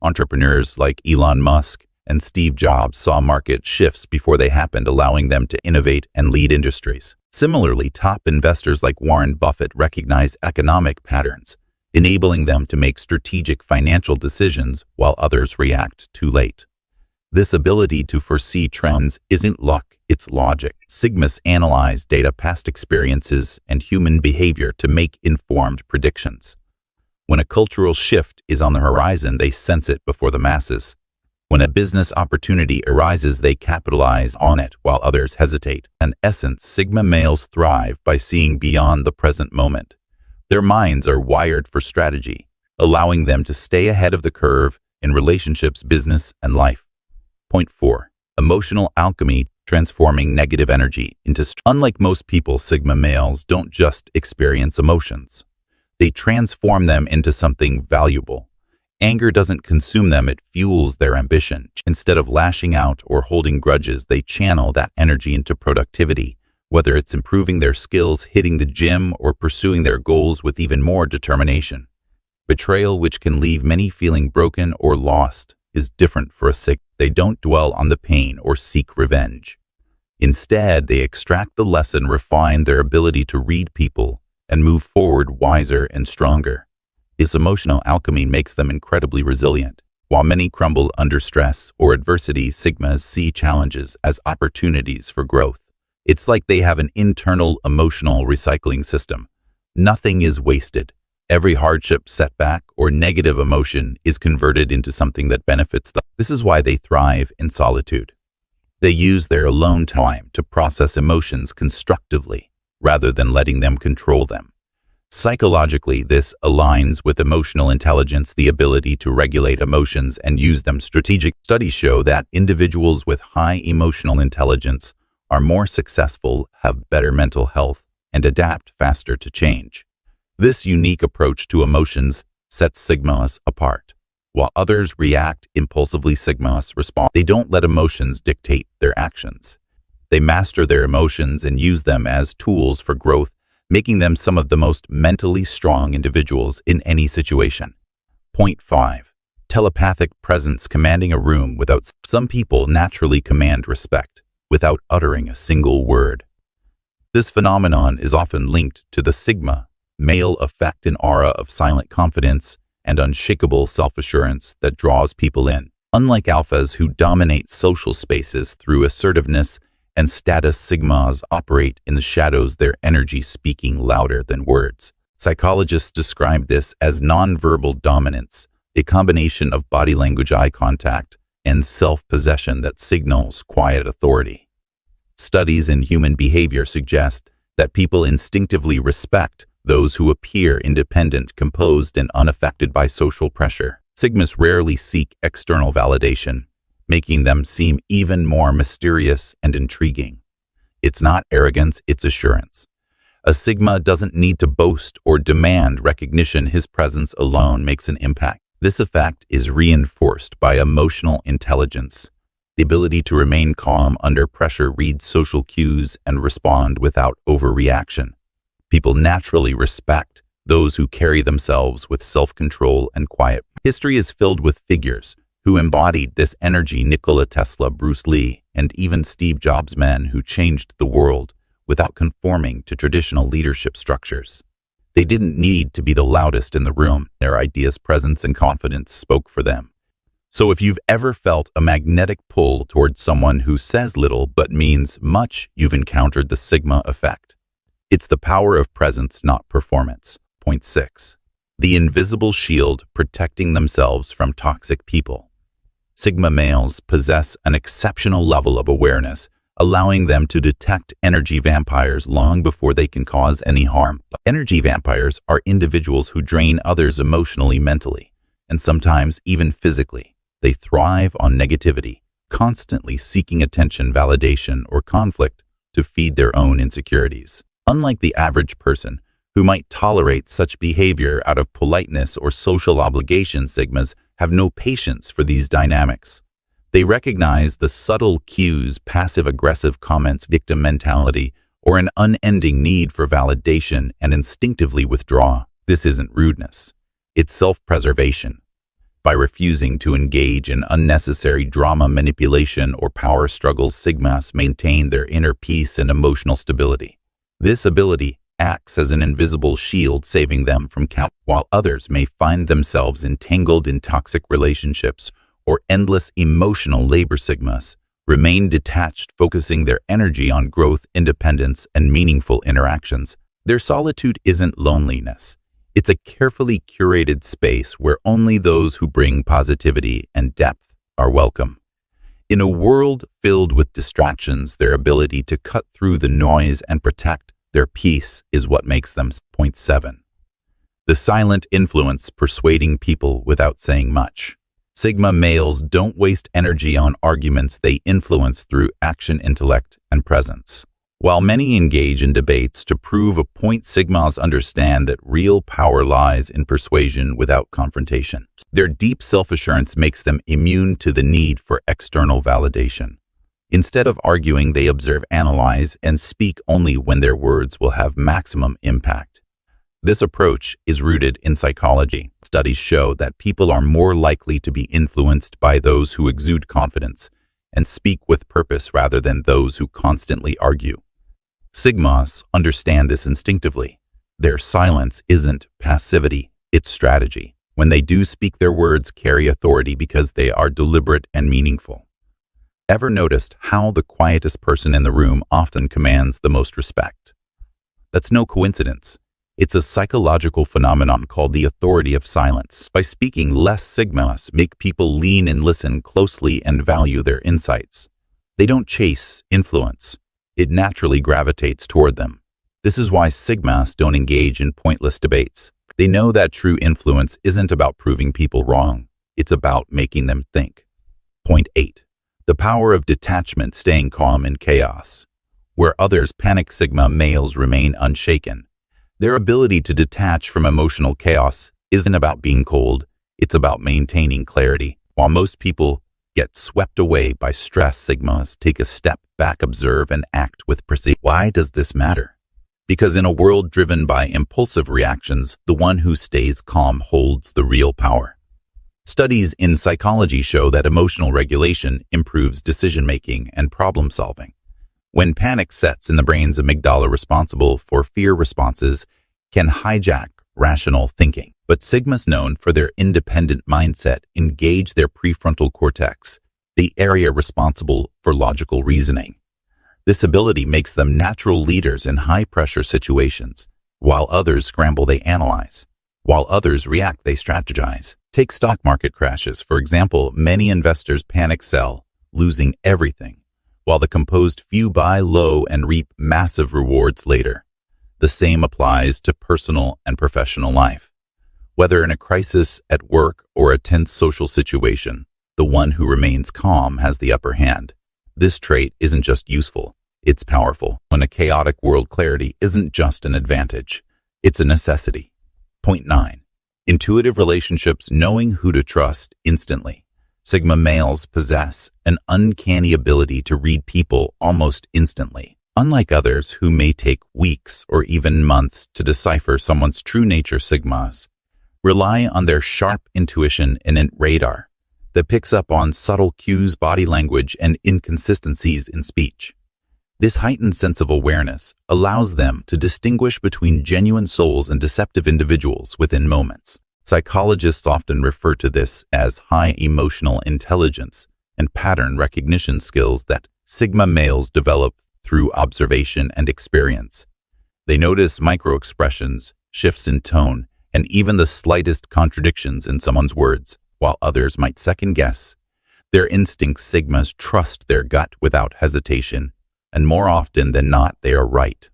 Entrepreneurs like Elon Musk and Steve Jobs saw market shifts before they happened, allowing them to innovate and lead industries. Similarly, top investors like Warren Buffett recognize economic patterns, enabling them to make strategic financial decisions while others react too late. This ability to foresee trends isn't luck, it's logic. Sigmas analyze data, past experiences, and human behavior to make informed predictions. When a cultural shift is on the horizon, they sense it before the masses. When a business opportunity arises, they capitalize on it while others hesitate. In essence, Sigma males thrive by seeing beyond the present moment. Their minds are wired for strategy, allowing them to stay ahead of the curve in relationships, business, and life. Point 4. Emotional alchemy, transforming negative energy into strength. Unlike most people, Sigma males don't just experience emotions. They transform them into something valuable. Anger doesn't consume them, it fuels their ambition. Instead of lashing out or holding grudges, they channel that energy into productivity, whether it's improving their skills, hitting the gym, or pursuing their goals with even more determination. Betrayal, which can leave many feeling broken or lost, is different for a Sigma. They don't dwell on the pain or seek revenge. Instead, they extract the lesson, refine their ability to read people, and move forward wiser and stronger. This emotional alchemy makes them incredibly resilient. While many crumble under stress or adversity, sigmas see challenges as opportunities for growth. It's like they have an internal emotional recycling system. Nothing is wasted. Every hardship, setback, or negative emotion is converted into something that benefits them. This is why they thrive in solitude. They use their alone time to process emotions constructively, rather than letting them control them. Psychologically, this aligns with emotional intelligence, the ability to regulate emotions and use them strategically. Studies show that individuals with high emotional intelligence are more successful, have better mental health, and adapt faster to change. This unique approach to emotions sets sigmas apart. While others react impulsively, sigmas respond. They don't let emotions dictate their actions. They master their emotions and use them as tools for growth, making them some of the most mentally strong individuals in any situation. Point 5. Telepathic presence, commanding a room without. Some people naturally command respect without uttering a single word. This phenomenon is often linked to the sigma male effect, an aura of silent confidence and unshakable self-assurance that draws people in. Unlike alphas who dominate social spaces through assertiveness and status, sigmas operate in the shadows, their energy speaking louder than words. Psychologists describe this as nonverbal dominance, a combination of body language, eye contact, and self-possession that signals quiet authority. Studies in human behavior suggest that people instinctively respect those who appear independent, composed, and unaffected by social pressure. Sigmas rarely seek external validation, making them seem even more mysterious and intriguing. It's not arrogance, it's assurance. A sigma doesn't need to boast or demand recognition. His presence alone makes an impact. This effect is reinforced by emotional intelligence, the ability to remain calm under pressure, read social cues, and respond without overreaction. People naturally respect those who carry themselves with self-control and quiet. History is filled with figures who embodied this energy: Nikola Tesla, Bruce Lee, and even Steve Jobs, men who changed the world without conforming to traditional leadership structures. They didn't need to be the loudest in the room. Their ideas, presence, and confidence spoke for them. So if you've ever felt a magnetic pull towards someone who says little but means much, you've encountered the sigma effect. It's the power of presence, not performance. Point 6. The invisible shield, protecting themselves from toxic people. Sigma males possess an exceptional level of awareness, allowing them to detect energy vampires long before they can cause any harm. Energy vampires are individuals who drain others emotionally, mentally, and sometimes even physically. They thrive on negativity, constantly seeking attention, validation, or conflict to feed their own insecurities. Unlike the average person, who might tolerate such behavior out of politeness or social obligation, sigmas have no patience for these dynamics. They recognize the subtle cues, passive-aggressive comments, victim mentality, or an unending need for validation, and instinctively withdraw. This isn't rudeness. It's self-preservation. By refusing to engage in unnecessary drama, manipulation, or power struggles, sigmas maintain their inner peace and emotional stability. This ability acts as an invisible shield, saving them from while others may find themselves entangled in toxic relationships or endless emotional labor. Sigmas remain detached, focusing their energy on growth, independence, and meaningful interactions. Their solitude isn't loneliness. It's a carefully curated space where only those who bring positivity and depth are welcome. In a world filled with distractions, their ability to cut through the noise and protect their peace is what makes them. Point 7. The silent influence, persuading people without saying much. Sigma males don't waste energy on arguments. They influence through action, intellect, and presence. While many engage in debates to prove a point, sigmas understand that real power lies in persuasion without confrontation. Their deep self-assurance makes them immune to the need for external validation. Instead of arguing, they observe, analyze, and speak only when their words will have maximum impact. This approach is rooted in psychology. Studies show that people are more likely to be influenced by those who exude confidence and speak with purpose rather than those who constantly argue. Sigmas understand this instinctively. Their silence isn't passivity, it's strategy. When they do speak, their words carry authority because they are deliberate and meaningful. Ever noticed how the quietest person in the room often commands the most respect? That's no coincidence. It's a psychological phenomenon called the authority of silence. By speaking less, sigmas make people lean and listen closely and value their insights. They don't chase influence. It naturally gravitates toward them. This is why sigmas don't engage in pointless debates. They know that true influence isn't about proving people wrong. It's about making them think. Point 8. The power of detachment, staying calm in chaos. Where others panic, sigma males remain unshaken. Their ability to detach from emotional chaos isn't about being cold, it's about maintaining clarity. While most people get swept away by stress, sigmas take a step back, observe, and act with precision. Why does this matter? Because in a world driven by impulsive reactions, the one who stays calm holds the real power. Studies in psychology show that emotional regulation improves decision-making and problem-solving. When panic sets in, the brain's amygdala, responsible for fear responses, can hijack rational thinking. But sigmas, known for their independent mindset, engage their prefrontal cortex, the area responsible for logical reasoning. This ability makes them natural leaders in high-pressure situations. While others scramble, they analyze. While others react, they strategize. Take stock market crashes, for example. Many investors panic sell, losing everything, while the composed few buy low and reap massive rewards later. The same applies to personal and professional life. Whether in a crisis at work or a tense social situation, the one who remains calm has the upper hand. This trait isn't just useful, it's powerful. In a chaotic world, clarity isn't just an advantage, it's a necessity. Point 9. Intuitive relationships, knowing who to trust instantly. Sigma males possess an uncanny ability to read people almost instantly. Unlike others who may take weeks or even months to decipher someone's true nature, sigmas rely on their sharp intuition and a radar that picks up on subtle cues, body language, and inconsistencies in speech. This heightened sense of awareness allows them to distinguish between genuine souls and deceptive individuals within moments. Psychologists often refer to this as high emotional intelligence and pattern recognition skills that sigma males develop through observation and experience. They notice micro-expressions, shifts in tone, and even the slightest contradictions in someone's words, while others might second-guess. Their instincts, sigmas trust their gut without hesitation, and more often than not, they are right.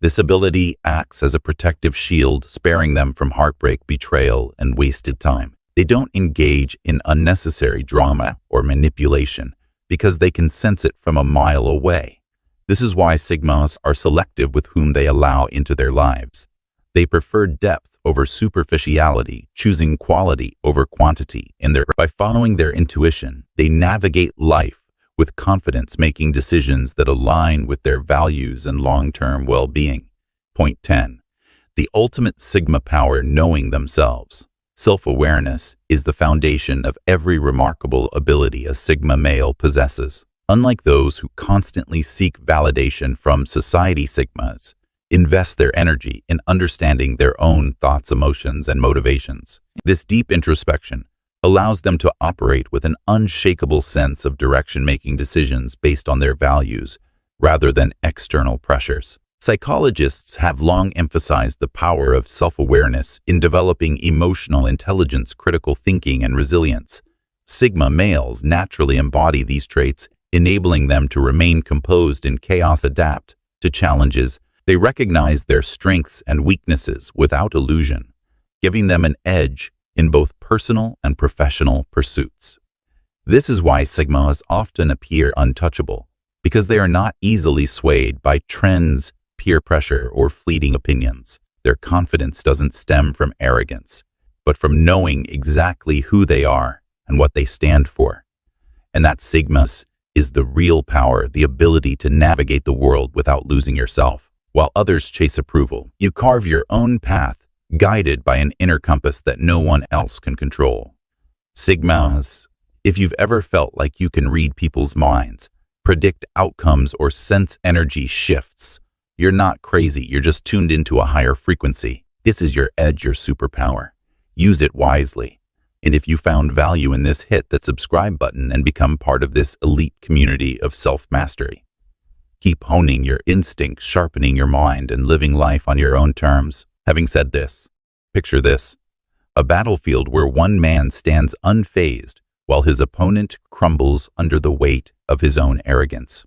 This ability acts as a protective shield, sparing them from heartbreak, betrayal, and wasted time. They don't engage in unnecessary drama or manipulation because they can sense it from a mile away. This is why sigmas are selective with whom they allow into their lives. They prefer depth over superficiality, choosing quality over quantity. By following their intuition, they navigate life with confidence, making decisions that align with their values and long-term well-being. Point 10. The ultimate sigma power, knowing themselves. Self-awareness is the foundation of every remarkable ability a sigma male possesses. Unlike those who constantly seek validation from society, sigmas invest their energy in understanding their own thoughts, emotions, and motivations. This deep introspection allows them to operate with an unshakable sense of direction, making decisions based on their values rather than external pressures. Psychologists have long emphasized the power of self-awareness in developing emotional intelligence, critical thinking, and resilience. Sigma males naturally embody these traits, enabling them to remain composed in chaos, adapt to challenges. They recognize their strengths and weaknesses without illusion, giving them an edge in both personal and professional pursuits. This is why sigmas often appear untouchable, because they are not easily swayed by trends, peer pressure, or fleeting opinions. Their confidence doesn't stem from arrogance, but from knowing exactly who they are and what they stand for. And that sigmas is the real power, the ability to navigate the world without losing yourself. While others chase approval, you carve your own path, guided by an inner compass that no one else can control. Sigmas, if you've ever felt like you can read people's minds, predict outcomes, or sense energy shifts, you're not crazy, you're just tuned into a higher frequency. This is your edge, your superpower. Use it wisely. And if you found value in this, hit that subscribe button and become part of this elite community of self-mastery. Keep honing your instincts, sharpening your mind, and living life on your own terms. Having said this, picture this: a battlefield where one man stands unfazed while his opponent crumbles under the weight of his own arrogance.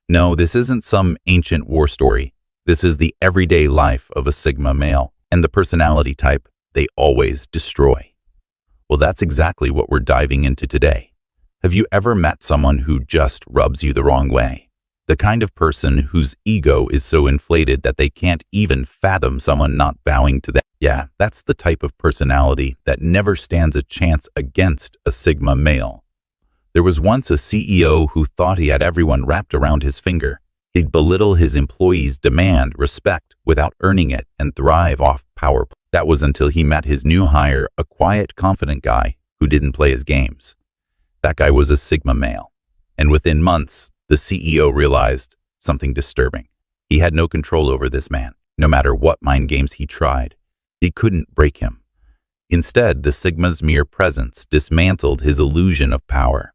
No, this isn't some ancient war story. This is the everyday life of a Sigma male and the personality type they always destroy. Well, that's exactly what we're diving into today. Have you ever met someone who just rubs you the wrong way? The kind of person whose ego is so inflated that they can't even fathom someone not bowing to them. Yeah, that's the type of personality that never stands a chance against a Sigma male. There was once a CEO who thought he had everyone wrapped around his finger. He'd belittle his employees, demand respect without earning it, and thrive off power. That was until he met his new hire, a quiet, confident guy who didn't play his games. That guy was a Sigma male. And within months, the CEO realized something disturbing. He had no control over this man. No matter what mind games he tried, he couldn't break him. Instead, the Sigma's mere presence dismantled his illusion of power.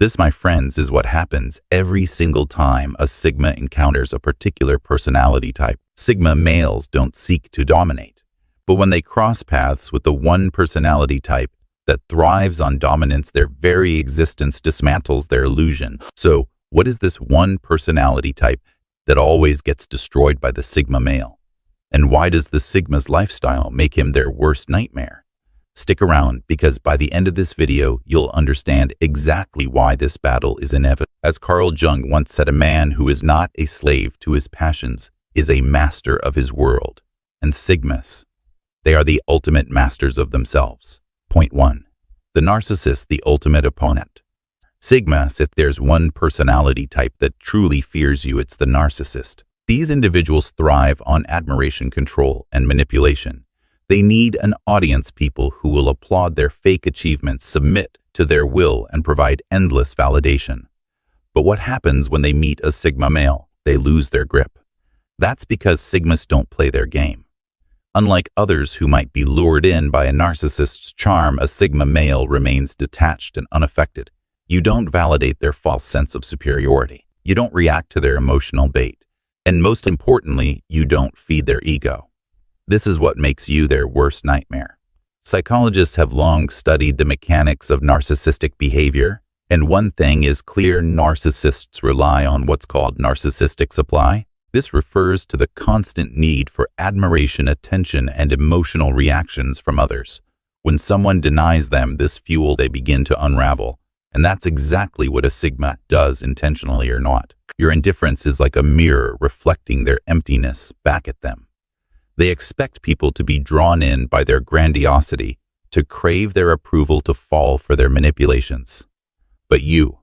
This, my friends, is what happens every single time a Sigma encounters a particular personality type. Sigma males don't seek to dominate, but when they cross paths with the one personality type that thrives on dominance, their very existence dismantles their illusion. So, what is this one personality type that always gets destroyed by the Sigma male? And why does the Sigma's lifestyle make him their worst nightmare? Stick around, because by the end of this video, you'll understand exactly why this battle is inevitable. As Carl Jung once said, a man who is not a slave to his passions is a master of his world. And Sigmas, they are the ultimate masters of themselves. Point 1. The narcissist, the ultimate opponent. Sigmas, if there's one personality type that truly fears you, it's the narcissist. These individuals thrive on admiration, control, and manipulation. They need an audience, people who will applaud their fake achievements, submit to their will, and provide endless validation. But what happens when they meet a Sigma male? They lose their grip. That's because Sigmas don't play their game. Unlike others who might be lured in by a narcissist's charm, a Sigma male remains detached and unaffected. You don't validate their false sense of superiority. You don't react to their emotional bait. And most importantly, you don't feed their ego. This is what makes you their worst nightmare. Psychologists have long studied the mechanics of narcissistic behavior, and one thing is clear: narcissists rely on what's called narcissistic supply. This refers to the constant need for admiration, attention, and emotional reactions from others. When someone denies them this fuel, they begin to unravel. And that's exactly what a Sigma does, intentionally or not. Your indifference is like a mirror reflecting their emptiness back at them. They expect people to be drawn in by their grandiosity, to crave their approval, to fall for their manipulations. But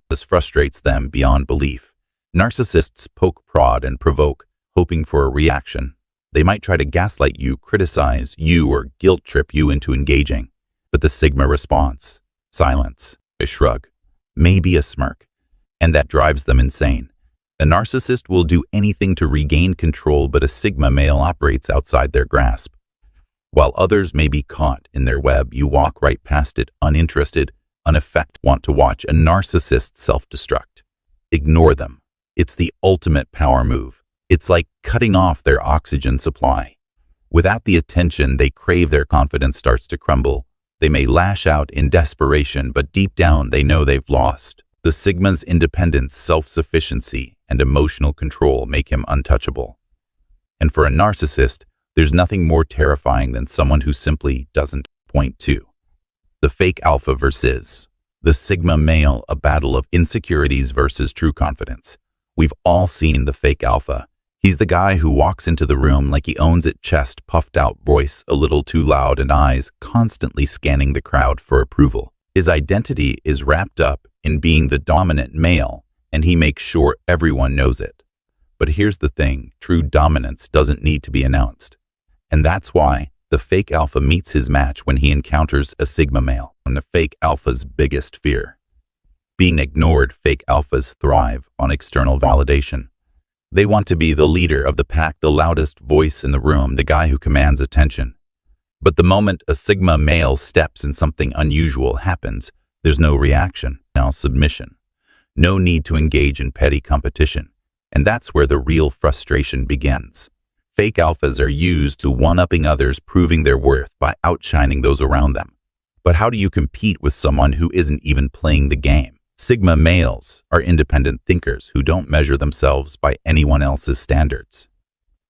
this frustrates them beyond belief. Narcissists poke, prod, and provoke, hoping for a reaction. They might try to gaslight you, criticize you, or guilt trip you into engaging. But the Sigma response: silence, a shrug, maybe a smirk, and that drives them insane. A narcissist will do anything to regain control, but a Sigma male operates outside their grasp. While others may be caught in their web, you walk right past it, uninterested, unaffected. Want to watch a narcissist self-destruct? Ignore them. It's the ultimate power move. It's like cutting off their oxygen supply. Without the attention they crave, their confidence starts to crumble. They may lash out in desperation, but deep down they know they've lost. The Sigma's independence, self-sufficiency, and emotional control make him untouchable. And for a narcissist, there's nothing more terrifying than someone who simply doesn't. Point 2. The fake alpha versus the Sigma male, a battle of insecurities versus true confidence. We've all seen the fake alpha. He's the guy who walks into the room like he owns it, chest puffed out, voice a little too loud, and eyes constantly scanning the crowd for approval. His identity is wrapped up in being the dominant male, and he makes sure everyone knows it. But here's the thing: true dominance doesn't need to be announced. And that's why the fake alpha meets his match when he encounters a Sigma male. And the fake alpha's biggest fear: being ignored. Fake alphas thrive on external validation. They want to be the leader of the pack, the loudest voice in the room, the guy who commands attention. But the moment a sigma male steps in something unusual happens, there's no reaction, now submission. No need to engage in petty competition. And that's where the real frustration begins. Fake alphas are used to one-upping others, proving their worth by outshining those around them. But how do you compete with someone who isn't even playing the game? Sigma males are independent thinkers who don't measure themselves by anyone else's standards.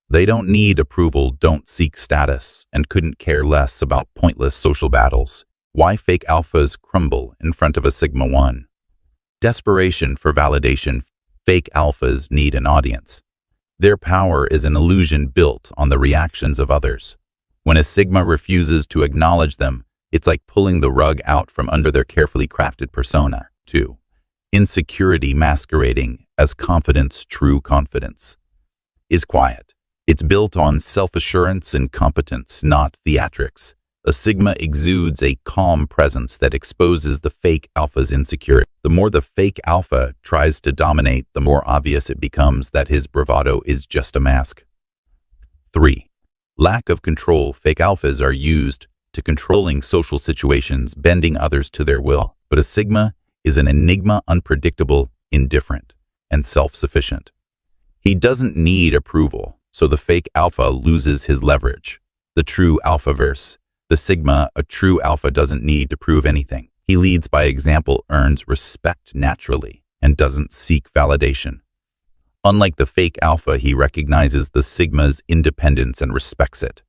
They don't need approval, don't seek status, and couldn't care less about pointless social battles. Why fake alphas crumble in front of a Sigma 1? Desperation for validation. Fake alphas need an audience. Their power is an illusion built on the reactions of others. When a Sigma refuses to acknowledge them, it's like pulling the rug out from under their carefully crafted persona. 2. Insecurity masquerading as confidence. True confidence is quiet. It's built on self-assurance and competence, not theatrics. A Sigma exudes a calm presence that exposes the fake alpha's insecurity. The more the fake alpha tries to dominate, the more obvious it becomes that his bravado is just a mask. 3. Lack of control. Fake alphas are used to controlling social situations, bending others to their will. But a Sigma is an enigma, unpredictable, indifferent, and self-sufficient. He doesn't need approval, so the fake alpha loses his leverage. The true alphaverse. The Sigma, a true alpha, doesn't need to prove anything. He leads by example, earns respect naturally, and doesn't seek validation. Unlike the fake alpha, he recognizes the Sigma's independence and respects it.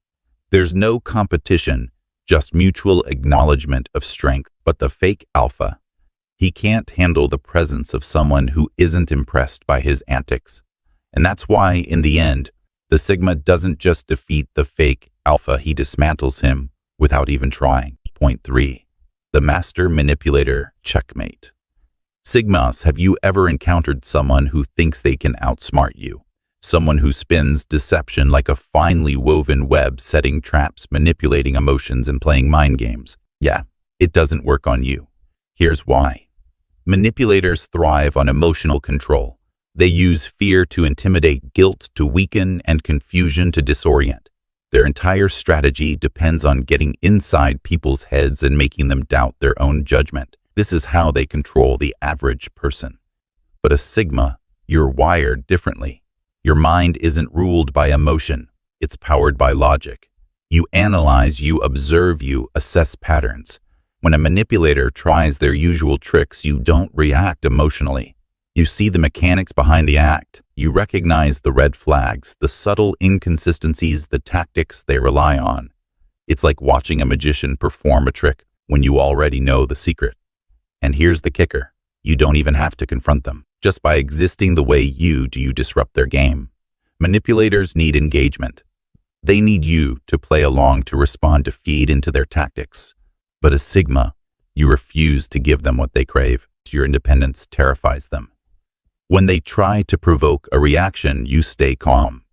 There's no competition, just mutual acknowledgement of strength. But the fake alpha, he can't handle the presence of someone who isn't impressed by his antics. And that's why, in the end, the Sigma doesn't just defeat the fake alpha, he dismantles him without even trying. Point 3. The master manipulator. Checkmate. Sigmas, have you ever encountered someone who thinks they can outsmart you? Someone who spins deception like a finely woven web, setting traps, manipulating emotions, and playing mind games. Yeah, it doesn't work on you. Here's why. Manipulators thrive on emotional control. They use fear to intimidate, guilt to weaken, and confusion to disorient. Their entire strategy depends on getting inside people's heads and making them doubt their own judgment. This is how they control the average person. But a Sigma, you're wired differently. Your mind isn't ruled by emotion. It's powered by logic. You analyze, you observe, you assess patterns. When a manipulator tries their usual tricks, you don't react emotionally. You see the mechanics behind the act. You recognize the red flags, the subtle inconsistencies, the tactics they rely on. It's like watching a magician perform a trick when you already know the secret. And here's the kicker. You don't even have to confront them. Just by existing the way you do, you disrupt their game. Manipulators need engagement. They need you to play along, to respond, to feed into their tactics. But as Sigma, you refuse to give them what they crave. Your independence terrifies them. When they try to provoke a reaction, you stay calm.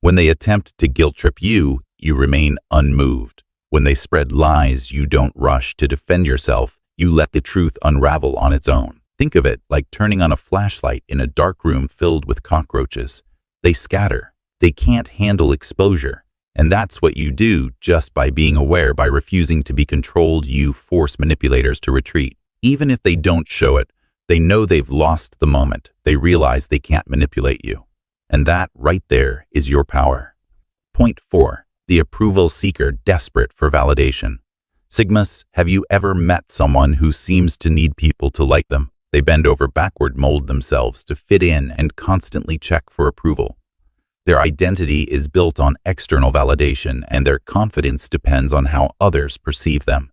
When they attempt to guilt-trip you, you remain unmoved. When they spread lies, you don't rush to defend yourself. You let the truth unravel on its own. Think of it like turning on a flashlight in a dark room filled with cockroaches. They scatter. They can't handle exposure. And that's what you do just by being aware. By refusing to be controlled, you force manipulators to retreat. Even if they don't show it, they know they've lost the moment. They realize they can't manipulate you. And that right there is your power. Point 4. The approval seeker, desperate for validation. Sigmas, have you ever met someone who seems to need people to like them? They bend over backward, mold themselves to fit in, and constantly check for approval. Their identity is built on external validation, and their confidence depends on how others perceive them.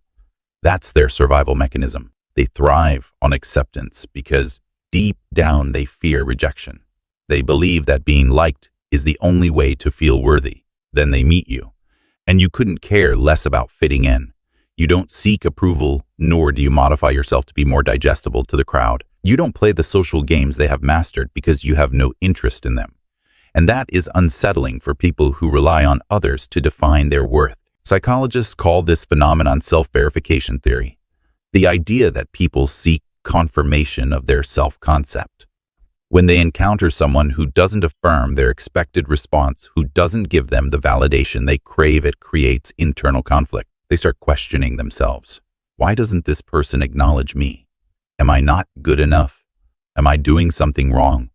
That's their survival mechanism. They thrive on acceptance because deep down they fear rejection. They believe that being liked is the only way to feel worthy. Then they meet you, and you couldn't care less about fitting in. You don't seek approval, nor do you modify yourself to be more digestible to the crowd. You don't play the social games they have mastered because you have no interest in them. And that is unsettling for people who rely on others to define their worth. Psychologists call this phenomenon self-verification theory. The idea that people seek confirmation of their self-concept. When they encounter someone who doesn't affirm their expected response, who doesn't give them the validation they crave, it creates internal conflict. They start questioning themselves. Why doesn't this person acknowledge me? Am I not good enough? Am I doing something wrong?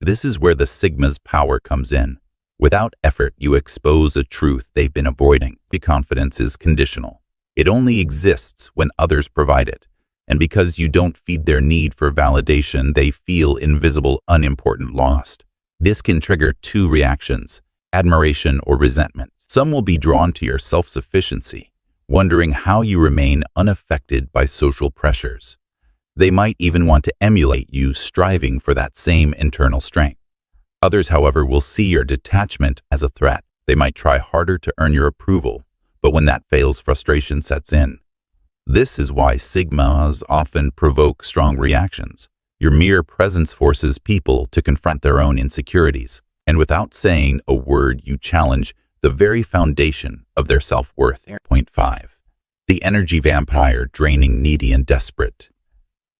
This is where the Sigma's power comes in. Without effort, you expose a truth they've been avoiding. The confidence is conditional. It only exists when others provide it. And because you don't feed their need for validation, they feel invisible, unimportant, lost. This can trigger two reactions, admiration or resentment. Some will be drawn to your self-sufficiency, wondering how you remain unaffected by social pressures. They might even want to emulate you, striving for that same internal strength. Others, however, will see your detachment as a threat. They might try harder to earn your approval, but when that fails, frustration sets in. This is why Sigmas often provoke strong reactions. Your mere presence forces people to confront their own insecurities, and without saying a word, you challenge the very foundation of their self-worth. Point 5. The energy vampire, draining, needy, and desperate.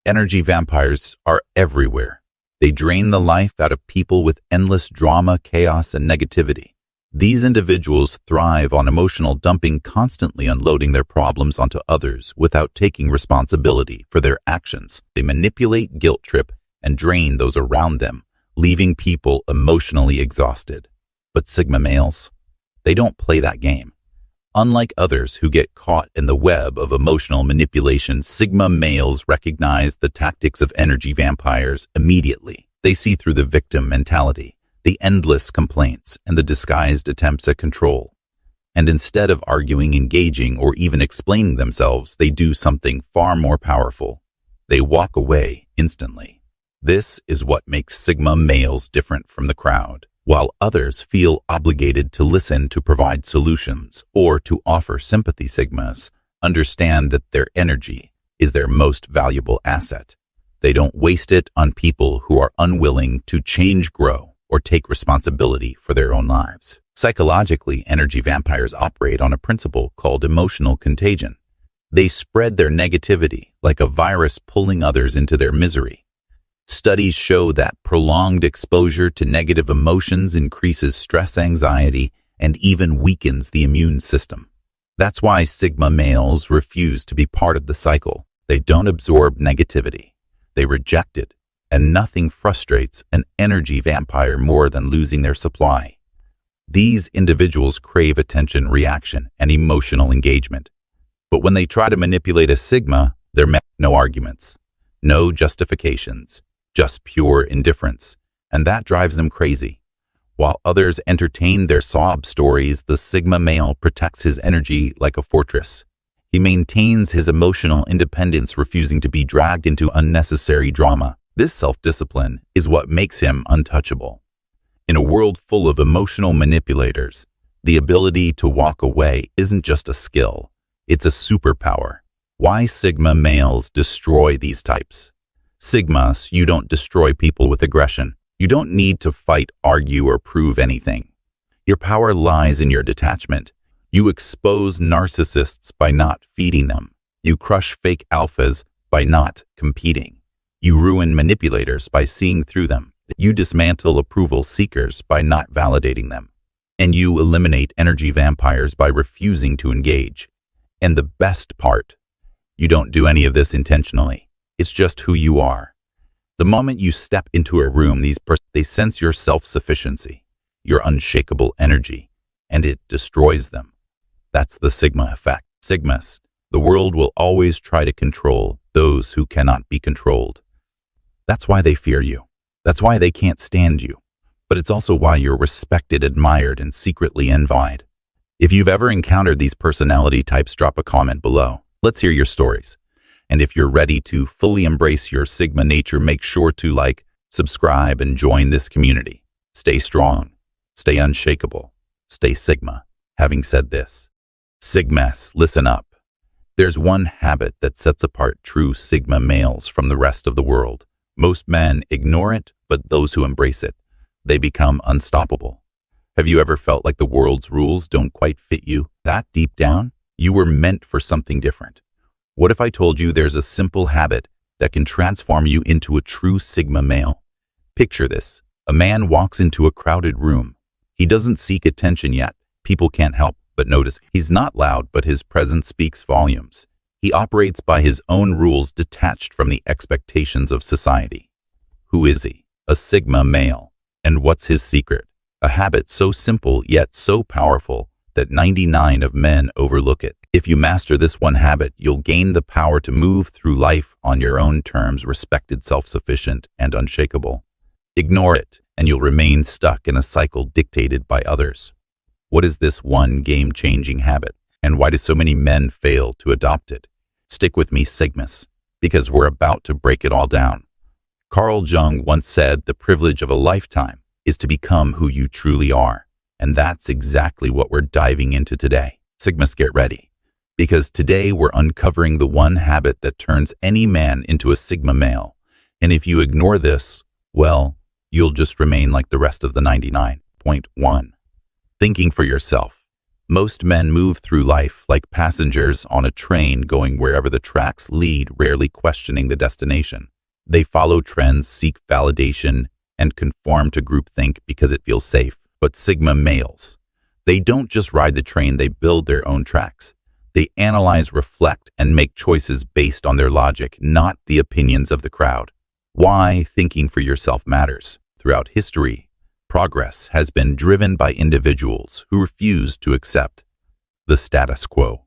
Energy vampires are everywhere. They drain the life out of people with endless drama, chaos, and negativity. These individuals thrive on emotional dumping, constantly unloading their problems onto others without taking responsibility for their actions. They manipulate, guilt trip, and drain those around them, leaving people emotionally exhausted. But Sigma males, they don't play that game. Unlike others who get caught in the web of emotional manipulation, Sigma males recognize the tactics of energy vampires immediately. They see through the victim mentality, the endless complaints, and the disguised attempts at control. And instead of arguing, engaging, or even explaining themselves, they do something far more powerful. They walk away instantly. This is what makes Sigma males different from the crowd. While others feel obligated to listen, to provide solutions, or to offer sympathy, Sigmas understand that their energy is their most valuable asset. They don't waste it on people who are unwilling to change, grow, or take responsibility for their own lives. Psychologically, energy vampires operate on a principle called emotional contagion. They spread their negativity like a virus, pulling others into their misery. Studies show that prolonged exposure to negative emotions increases stress, anxiety, and even weakens the immune system. That's why Sigma males refuse to be part of the cycle. They don't absorb negativity. They reject it. And nothing frustrates an energy vampire more than losing their supply. These individuals crave attention, reaction, and emotional engagement. But when they try to manipulate a Sigma, they're met with no arguments, no justifications, just pure indifference. And that drives them crazy. While others entertain their sob stories, the Sigma male protects his energy like a fortress. He maintains his emotional independence, refusing to be dragged into unnecessary drama. This self-discipline is what makes him untouchable. In a world full of emotional manipulators, the ability to walk away isn't just a skill, it's a superpower. Why Sigma males destroy these types? Sigmas, you don't destroy people with aggression. You don't need to fight, argue, or prove anything. Your power lies in your detachment. You expose narcissists by not feeding them. You crush fake alphas by not competing. You ruin manipulators by seeing through them. You dismantle approval seekers by not validating them. And you eliminate energy vampires by refusing to engage. And the best part, you don't do any of this intentionally. It's just who you are. The moment you step into a room, they sense your self-sufficiency, your unshakable energy, and it destroys them. That's the Sigma effect. Sigmas, the world will always try to control those who cannot be controlled. That's why they fear you. That's why they can't stand you. But it's also why you're respected, admired, and secretly envied. If you've ever encountered these personality types, drop a comment below. Let's hear your stories. And if you're ready to fully embrace your Sigma nature, make sure to like, subscribe, and join this community. Stay strong, stay unshakable, stay Sigma. Having said this, Sigmas, listen up. There's one habit that sets apart true Sigma males from the rest of the world. Most men ignore it, but those who embrace it, they become unstoppable. Have you ever felt like the world's rules don't quite fit you? That deep down, you were meant for something different. What if I told you there's a simple habit that can transform you into a true Sigma male? Picture this. A man walks into a crowded room. He doesn't seek attention yet. People can't help but notice. He's not loud, but his presence speaks volumes. He operates by his own rules, detached from the expectations of society. Who is he? A Sigma male. And what's his secret? A habit so simple yet so powerful that 99 of men overlook it. If you master this one habit, you'll gain the power to move through life on your own terms, respected, self-sufficient, and unshakable. Ignore it, and you'll remain stuck in a cycle dictated by others. What is this one game-changing habit, and why do so many men fail to adopt it? Stick with me, Sigmas, because we're about to break it all down. Carl Jung once said, "The privilege of a lifetime is to become who you truly are." And that's exactly what we're diving into today. Sigmas, get ready, because today we're uncovering the one habit that turns any man into a Sigma male. And if you ignore this, well, you'll just remain like the rest of the 99. Point 1. Thinking for yourself. Most men move through life like passengers on a train, going wherever the tracks lead, rarely questioning the destination. They follow trends, seek validation, and conform to groupthink because it feels safe. But Sigma males, they don't just ride the train, they build their own tracks. They analyze, reflect, and make choices based on their logic, not the opinions of the crowd. Why thinking for yourself matters. Throughout history, progress has been driven by individuals who refuse to accept the status quo.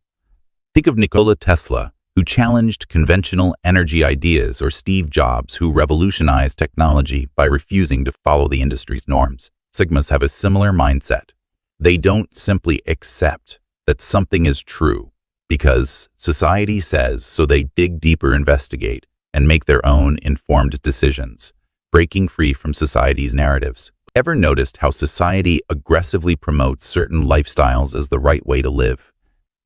Think of Nikola Tesla, who challenged conventional energy ideas, or Steve Jobs, who revolutionized technology by refusing to follow the industry's norms. Sigmas have a similar mindset. They don't simply accept that something is true because society says so. They dig deeper, investigate, and make their own informed decisions, breaking free from society's narratives. Ever noticed how society aggressively promotes certain lifestyles as the right way to live?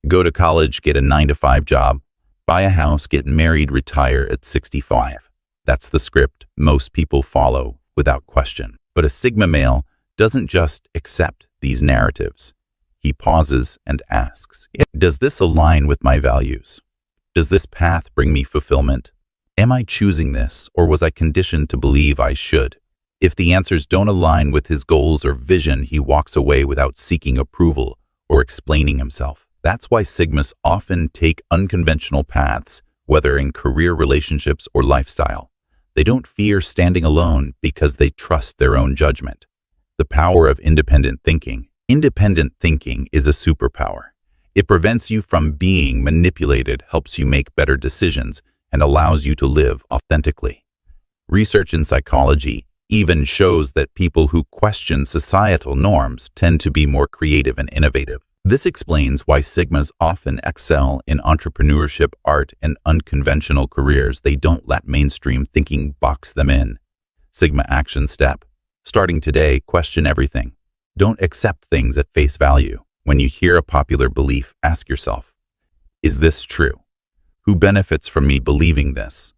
Go to college, get a 9-to-5 job, buy a house, get married, retire at 65. That's the script most people follow without question. But a Sigma male doesn't just accept these narratives. He pauses and asks, does this align with my values? Does this path bring me fulfillment? Am I choosing this, or was I conditioned to believe I should? If the answers don't align with his goals or vision, he walks away without seeking approval or explaining himself. That's why Sigmas often take unconventional paths, whether in career, relationships, or lifestyle. They don't fear standing alone because they trust their own judgment. The power of independent thinking. Independent thinking is a superpower. It prevents you from being manipulated, helps you make better decisions, and allows you to live authentically. Research in psychology even shows that people who question societal norms tend to be more creative and innovative. This explains why Sigmas often excel in entrepreneurship, art, and unconventional careers. They don't let mainstream thinking box them in. Sigma action step. Starting today, question everything. Don't accept things at face value. When you hear a popular belief, ask yourself, is this true? Who benefits from me believing this?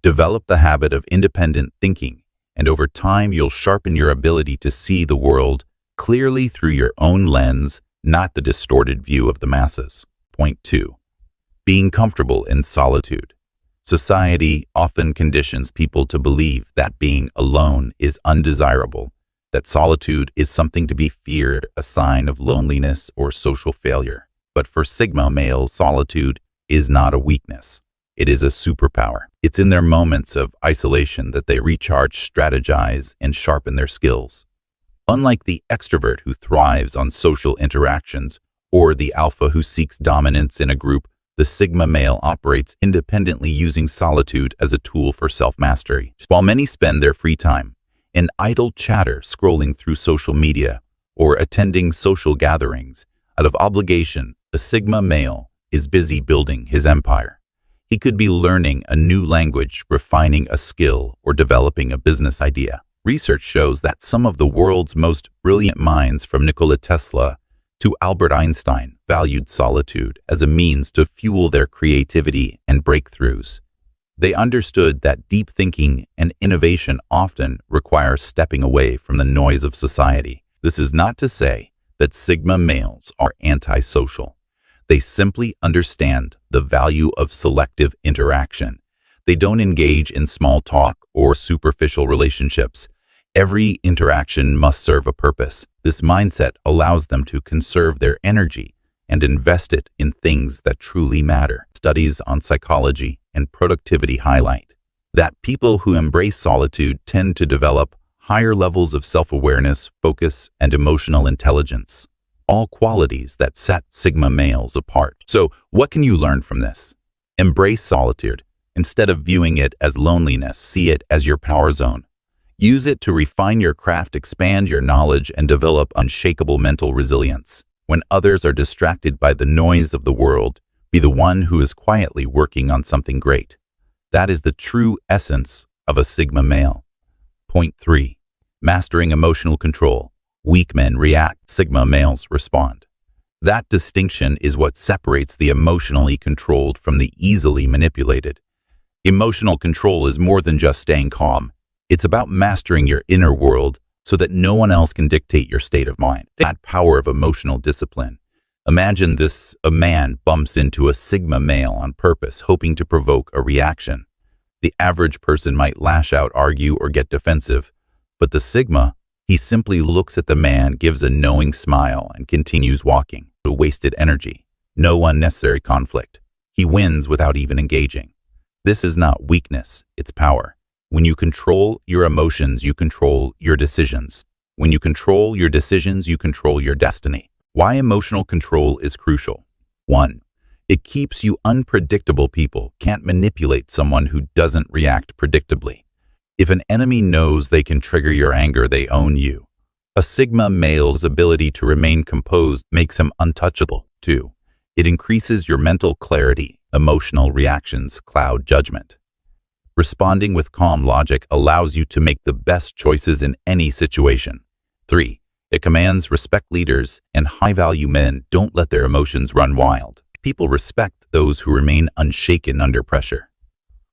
Develop the habit of independent thinking, and over time you'll sharpen your ability to see the world clearly through your own lens, not the distorted view of the masses. Point 2. Being comfortable in solitude. Society often conditions people to believe that being alone is undesirable, that solitude is something to be feared, a sign of loneliness or social failure. But for Sigma males, solitude is not a weakness. It is a superpower. It's in their moments of isolation that they recharge, strategize, and sharpen their skills. Unlike the extrovert who thrives on social interactions or the alpha who seeks dominance in a group, the Sigma male operates independently, using solitude as a tool for self-mastery. While many spend their free time in idle chatter, scrolling through social media, or attending social gatherings out of obligation, a Sigma male is busy building his empire. He could be learning a new language, refining a skill, or developing a business idea. Research shows that some of the world's most brilliant minds, from Nikola Tesla to Albert Einstein, valued solitude as a means to fuel their creativity and breakthroughs. They understood that deep thinking and innovation often require stepping away from the noise of society. This is not to say that Sigma males are antisocial. They simply understand the value of selective interaction. They don't engage in small talk or superficial relationships. Every interaction must serve a purpose. This mindset allows them to conserve their energy and invest it in things that truly matter. Studies on psychology and productivity highlight that people who embrace solitude tend to develop higher levels of self-awareness, focus, and emotional intelligence, all qualities that set Sigma males apart. So, what can you learn from this? Embrace solitude. Instead of viewing it as loneliness, see it as your power zone. Use it to refine your craft, expand your knowledge, and develop unshakable mental resilience. When others are distracted by the noise of the world, be the one who is quietly working on something great. That is the true essence of a Sigma male. Point 3. Mastering emotional control. Weak men react, Sigma males respond. That distinction is what separates the emotionally controlled from the easily manipulated. Emotional control is more than just staying calm. It's about mastering your inner world so that no one else can dictate your state of mind. That power of emotional discipline. Imagine this: a man bumps into a Sigma male on purpose, hoping to provoke a reaction. The average person might lash out, argue, or get defensive. But the Sigma, he simply looks at the man, gives a knowing smile, and continues walking. No wasted energy. No unnecessary conflict. He wins without even engaging. This is not weakness, it's power. When you control your emotions, you control your decisions. When you control your decisions, you control your destiny. Why emotional control is crucial. 1. It keeps you unpredictable. People can't manipulate someone who doesn't react predictably. If an enemy knows they can trigger your anger, they own you. A Sigma male's ability to remain composed makes him untouchable. 2. It increases your mental clarity. Emotional reactions cloud judgment. Responding with calm logic allows you to make the best choices in any situation. 3. It commands respect. Leaders and high-value men don't let their emotions run wild. People respect those who remain unshaken under pressure.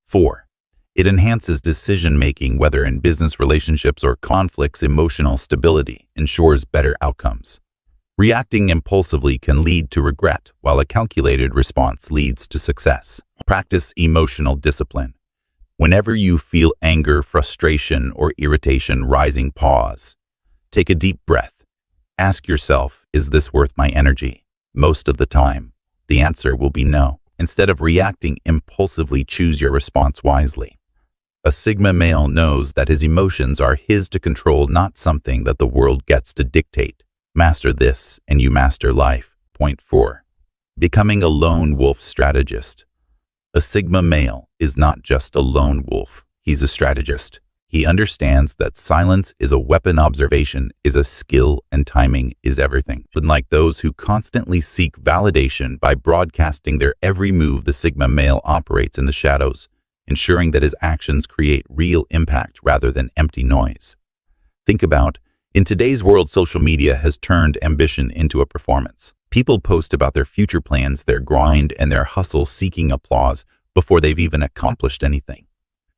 4. It enhances decision-making, whether in business relationships or conflicts. Emotional stability ensures better outcomes. Reacting impulsively can lead to regret, while a calculated response leads to success. Practice emotional discipline. Whenever you feel anger, frustration, or irritation rising, pause. Take a deep breath. Ask yourself, is this worth my energy? Most of the time, the answer will be no. Instead of reacting impulsively, choose your response wisely. A Sigma male knows that his emotions are his to control, not something that the world gets to dictate. Master this, and you master life. Point 4. Becoming a lone wolf strategist. A Sigma male is not just a lone wolf. He's a strategist. He understands that silence is a weapon, observation is a skill, and timing is everything. Unlike those who constantly seek validation by broadcasting their every move, the Sigma male operates in the shadows, ensuring that his actions create real impact rather than empty noise. Think about, in today's world, social media has turned ambition into a performance. People post about their future plans, their grind, and their hustle, seeking applause before they've even accomplished anything.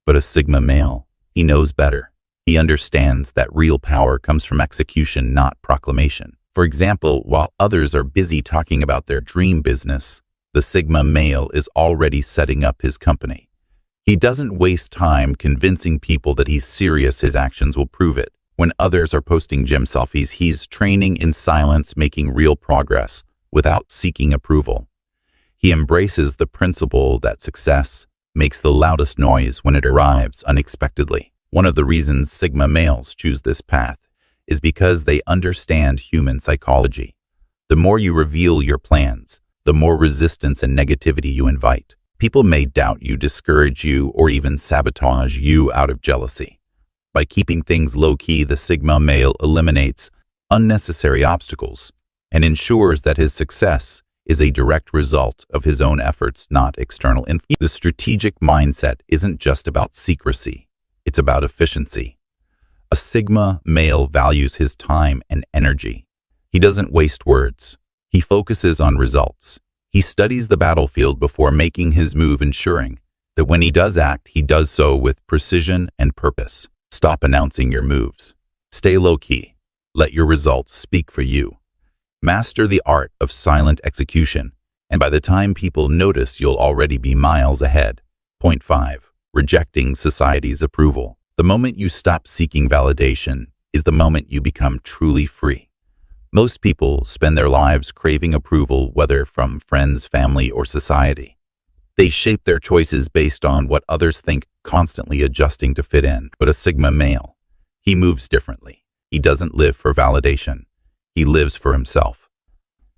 But a Sigma male, he knows better. He understands that real power comes from execution, not proclamation. For example, while others are busy talking about their dream business, the Sigma male is already setting up his company. He doesn't waste time convincing people that he's serious. His actions will prove it. When others are posting gym selfies, he's training in silence, making real progress without seeking approval. He embraces the principle that success makes the loudest noise when it arrives unexpectedly. One of the reasons Sigma males choose this path is because they understand human psychology. The more you reveal your plans, the more resistance and negativity you invite. People may doubt you, discourage you, or even sabotage you out of jealousy. By keeping things low-key, the Sigma male eliminates unnecessary obstacles and ensures that his success is a direct result of his own efforts, not external influence. The strategic mindset isn't just about secrecy, it's about efficiency. A Sigma male values his time and energy. He doesn't waste words. He focuses on results. He studies the battlefield before making his move, ensuring that when he does act, he does so with precision and purpose. Stop announcing your moves. Stay low-key. Let your results speak for you. Master the art of silent execution, and by the time people notice, you'll already be miles ahead. Point 5. Rejecting society's approval. The moment you stop seeking validation is the moment you become truly free. Most people spend their lives craving approval, whether from friends, family, or society. They shape their choices based on what others think, constantly adjusting to fit in. But a Sigma male, he moves differently. He doesn't live for validation. He lives for himself.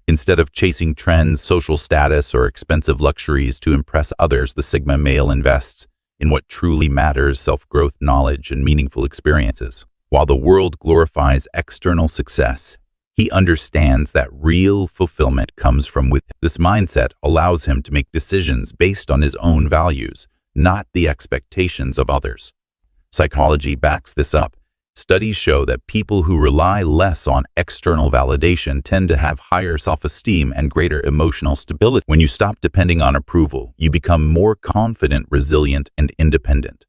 Instead of chasing trends, social status, or expensive luxuries to impress others, the Sigma male invests in what truly matters: self-growth, knowledge, and meaningful experiences. While the world glorifies external success, he understands that real fulfillment comes from within. This mindset allows him to make decisions based on his own values, not the expectations of others. Psychology backs this up. Studies show that people who rely less on external validation tend to have higher self-esteem and greater emotional stability. When you stop depending on approval, you become more confident, resilient, and independent.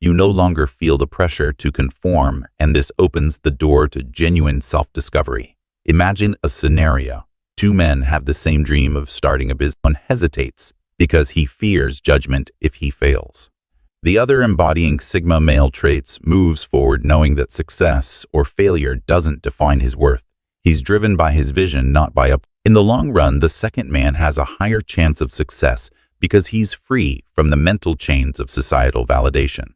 You no longer feel the pressure to conform, and this opens the door to genuine self-discovery. Imagine a scenario. Two men have the same dream of starting a business. One hesitates because he fears judgment if he fails. The other, embodying Sigma male traits, moves forward knowing that success or failure doesn't define his worth. He's driven by his vision, not by In the long run, the second man has a higher chance of success because he's free from the mental chains of societal validation.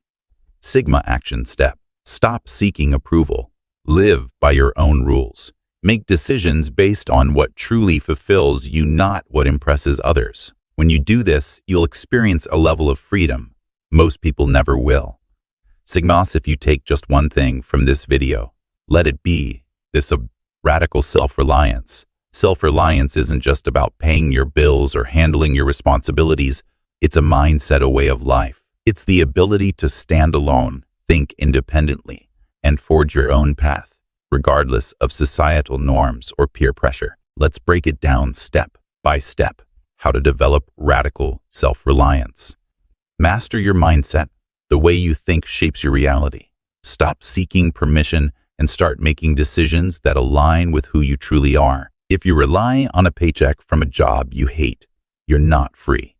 Sigma action step. Stop seeking approval. Live by your own rules. Make decisions based on what truly fulfills you, not what impresses others. When you do this, you'll experience a level of freedom most people never will. Sigmas, if you take just one thing from this video, let it be this: a radical self-reliance. Self-reliance isn't just about paying your bills or handling your responsibilities. It's a mindset, a way of life. It's the ability to stand alone, think independently, and forge your own path, regardless of societal norms or peer pressure. Let's break it down step by step. How to develop radical self-reliance. Master your mindset. The way you think shapes your reality. Stop seeking permission and start making decisions that align with who you truly are. If you rely on a paycheck from a job you hate, you're not free.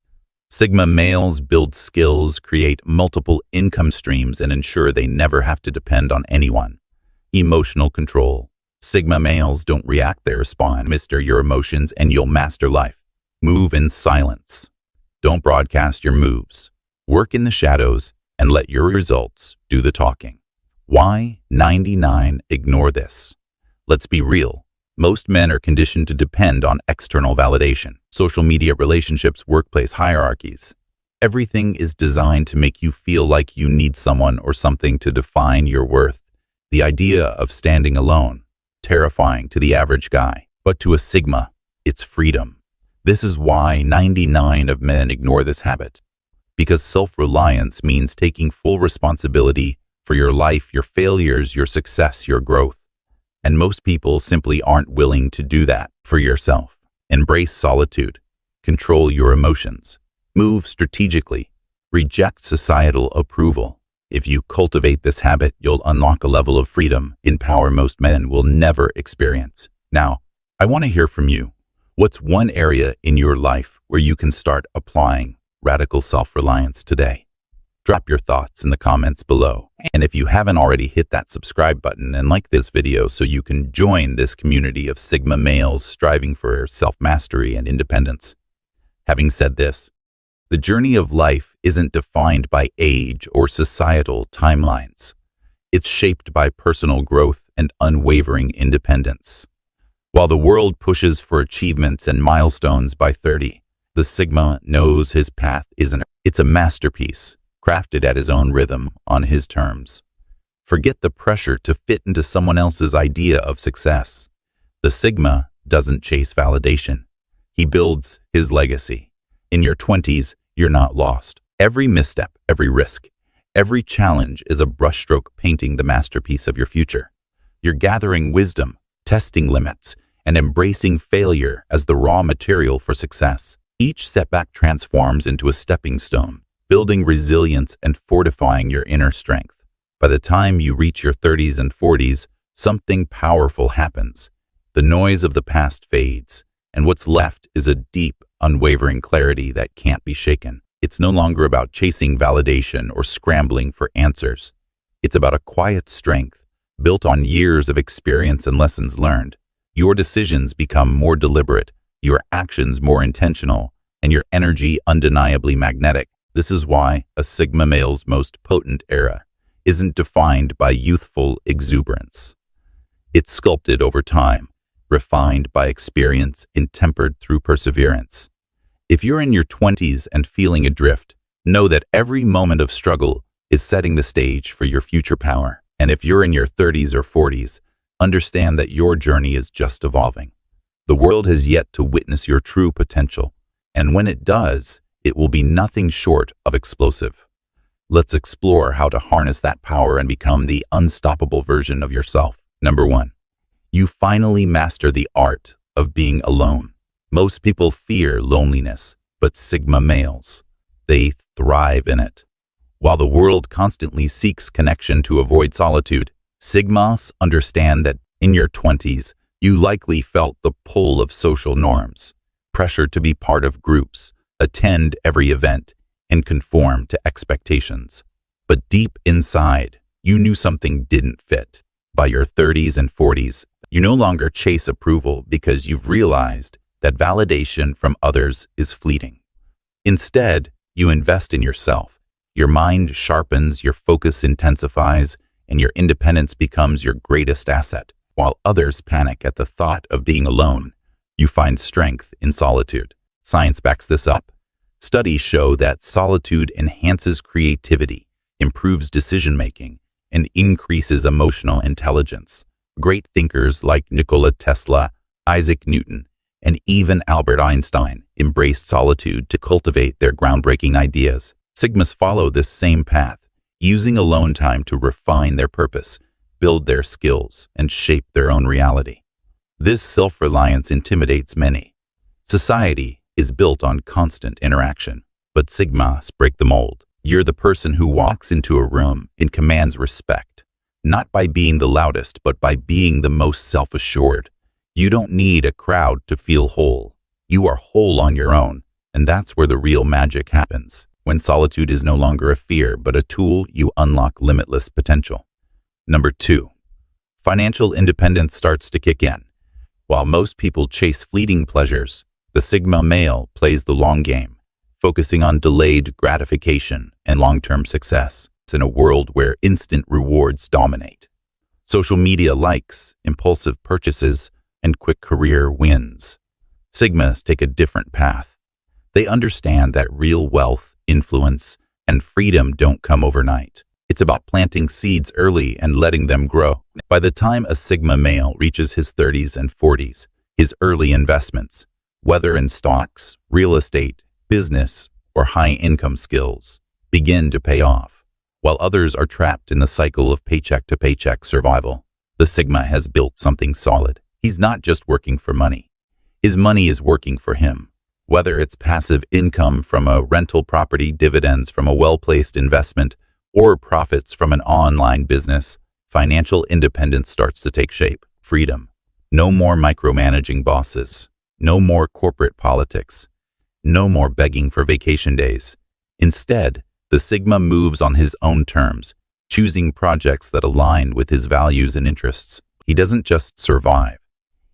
Sigma males build skills, create multiple income streams, and ensure they never have to depend on anyone. Emotional control. Sigma males don't react, they respond. Master your emotions and you'll master life. Move in silence. Don't broadcast your moves. Work in the shadows and let your results do the talking. Why 99 ignore this? Let's be real. Most men are conditioned to depend on external validation. Social media, relationships, workplace hierarchies. Everything is designed to make you feel like you need someone or something to define your worth. The idea of standing alone, terrifying to the average guy. But to a Sigma, it's freedom. This is why 99 of men ignore this habit. Because self-reliance means taking full responsibility for your life, your failures, your success, your growth. And most people simply aren't willing to do that for yourself. Embrace solitude. Control your emotions. Move strategically. Reject societal approval. If you cultivate this habit, you'll unlock a level of freedom and power most men will never experience. Now, I want to hear from you. What's one area in your life where you can start applying radical self-reliance today? Drop your thoughts in the comments below. And if you haven't already, hit that subscribe button and like this video so you can join this community of Sigma males striving for self-mastery and independence. Having said this, the journey of life isn't defined by age or societal timelines. It's shaped by personal growth and unwavering independence. While the world pushes for achievements and milestones by 30, the Sigma knows his path it's a masterpiece, crafted at his own rhythm, on his terms. Forget the pressure to fit into someone else's idea of success. The Sigma doesn't chase validation. He builds his legacy. In your 20s, you're not lost. Every misstep, every risk, every challenge is a brushstroke painting the masterpiece of your future. You're gathering wisdom, testing limits, and embracing failure as the raw material for success. Each setback transforms into a stepping stone, building resilience and fortifying your inner strength. By the time you reach your 30s and 40s, something powerful happens. The noise of the past fades, and what's left is a deep, unwavering clarity that can't be shaken. It's no longer about chasing validation or scrambling for answers. It's about a quiet strength built on years of experience and lessons learned. Your decisions become more deliberate, your actions more intentional, and your energy undeniably magnetic. This is why a Sigma male's most potent era isn't defined by youthful exuberance. It's sculpted over time, refined by experience and tempered through perseverance. If you're in your 20s and feeling adrift, know that every moment of struggle is setting the stage for your future power. And if you're in your 30s or 40s, understand that your journey is just evolving. The world has yet to witness your true potential, and when it does, it will be nothing short of explosive. Let's explore how to harness that power and become the unstoppable version of yourself. Number 1. You finally master the art of being alone. Most people fear loneliness, but Sigma males, they thrive in it. While the world constantly seeks connection to avoid solitude, Sigmas understand that in your 20s, you likely felt the pull of social norms, pressure to be part of groups, attend every event, and conform to expectations. But deep inside, you knew something didn't fit. By your 30s and 40s, you no longer chase approval because you've realized that validation from others is fleeting. Instead, you invest in yourself. Your mind sharpens, your focus intensifies, and your independence becomes your greatest asset. While others panic at the thought of being alone, you find strength in solitude. Science backs this up. Studies show that solitude enhances creativity, improves decision-making, and increases emotional intelligence. Great thinkers like Nikola Tesla, Isaac Newton, and even Albert Einstein embraced solitude to cultivate their groundbreaking ideas. Sigmas follow this same path, using alone time to refine their purpose, build their skills, and shape their own reality. This self-reliance intimidates many. Society is built on constant interaction, but Sigmas break the mold. You're the person who walks into a room and commands respect, not by being the loudest, but by being the most self-assured. You don't need a crowd to feel whole. You are whole on your own, and that's where the real magic happens. When solitude is no longer a fear, but a tool, you unlock limitless potential. Number 2. Financial independence starts to kick in. While most people chase fleeting pleasures, the Sigma male plays the long game, focusing on delayed gratification and long-term success. It's in a world where instant rewards dominate. Social media likes, impulsive purchases, and quick career wins. Sigmas take a different path. They understand that real wealth, influence, and freedom don't come overnight. It's about planting seeds early and letting them grow. By the time a Sigma male reaches his 30s and 40s, his early investments, whether in stocks, real estate, business, or high-income skills, begin to pay off. While others are trapped in the cycle of paycheck-to-paycheck survival, the Sigma has built something solid. He's not just working for money. His money is working for him. Whether it's passive income from a rental property, dividends from a well-placed investment, or profits from an online business, financial independence starts to take shape. Freedom. No more micromanaging bosses. No more corporate politics. No more begging for vacation days. Instead, the Sigma moves on his own terms, choosing projects that align with his values and interests. He doesn't just survive.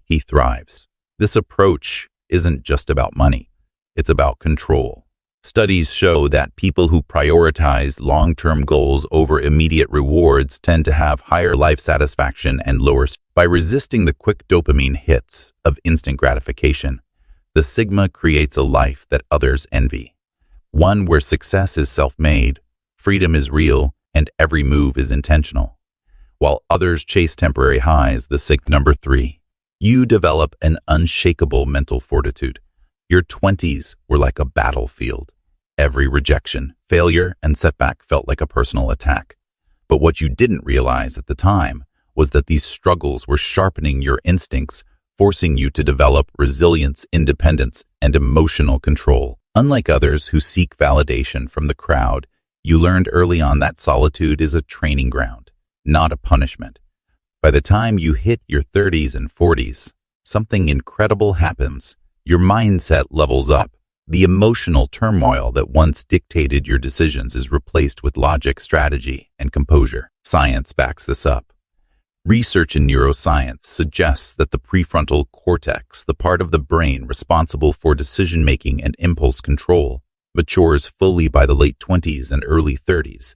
He thrives. This approach isn't just about money. It's about control. Studies show that people who prioritize long-term goals over immediate rewards tend to have higher life satisfaction and lower stress. By resisting the quick dopamine hits of instant gratification, the Sigma creates a life that others envy. One where success is self-made, freedom is real, and every move is intentional. While others chase temporary highs, the Sigma. Number 3. You develop an unshakable mental fortitude. Your 20s were like a battlefield. Every rejection, failure, and setback felt like a personal attack. But what you didn't realize at the time was that these struggles were sharpening your instincts, forcing you to develop resilience, independence, and emotional control. Unlike others who seek validation from the crowd, you learned early on that solitude is a training ground, not a punishment. By the time you hit your 30s and 40s, something incredible happens. Your mindset levels up. The emotional turmoil that once dictated your decisions is replaced with logic, strategy, and composure. Science backs this up. Research in neuroscience suggests that the prefrontal cortex, the part of the brain responsible for decision-making and impulse control, matures fully by the late 20s and early 30s.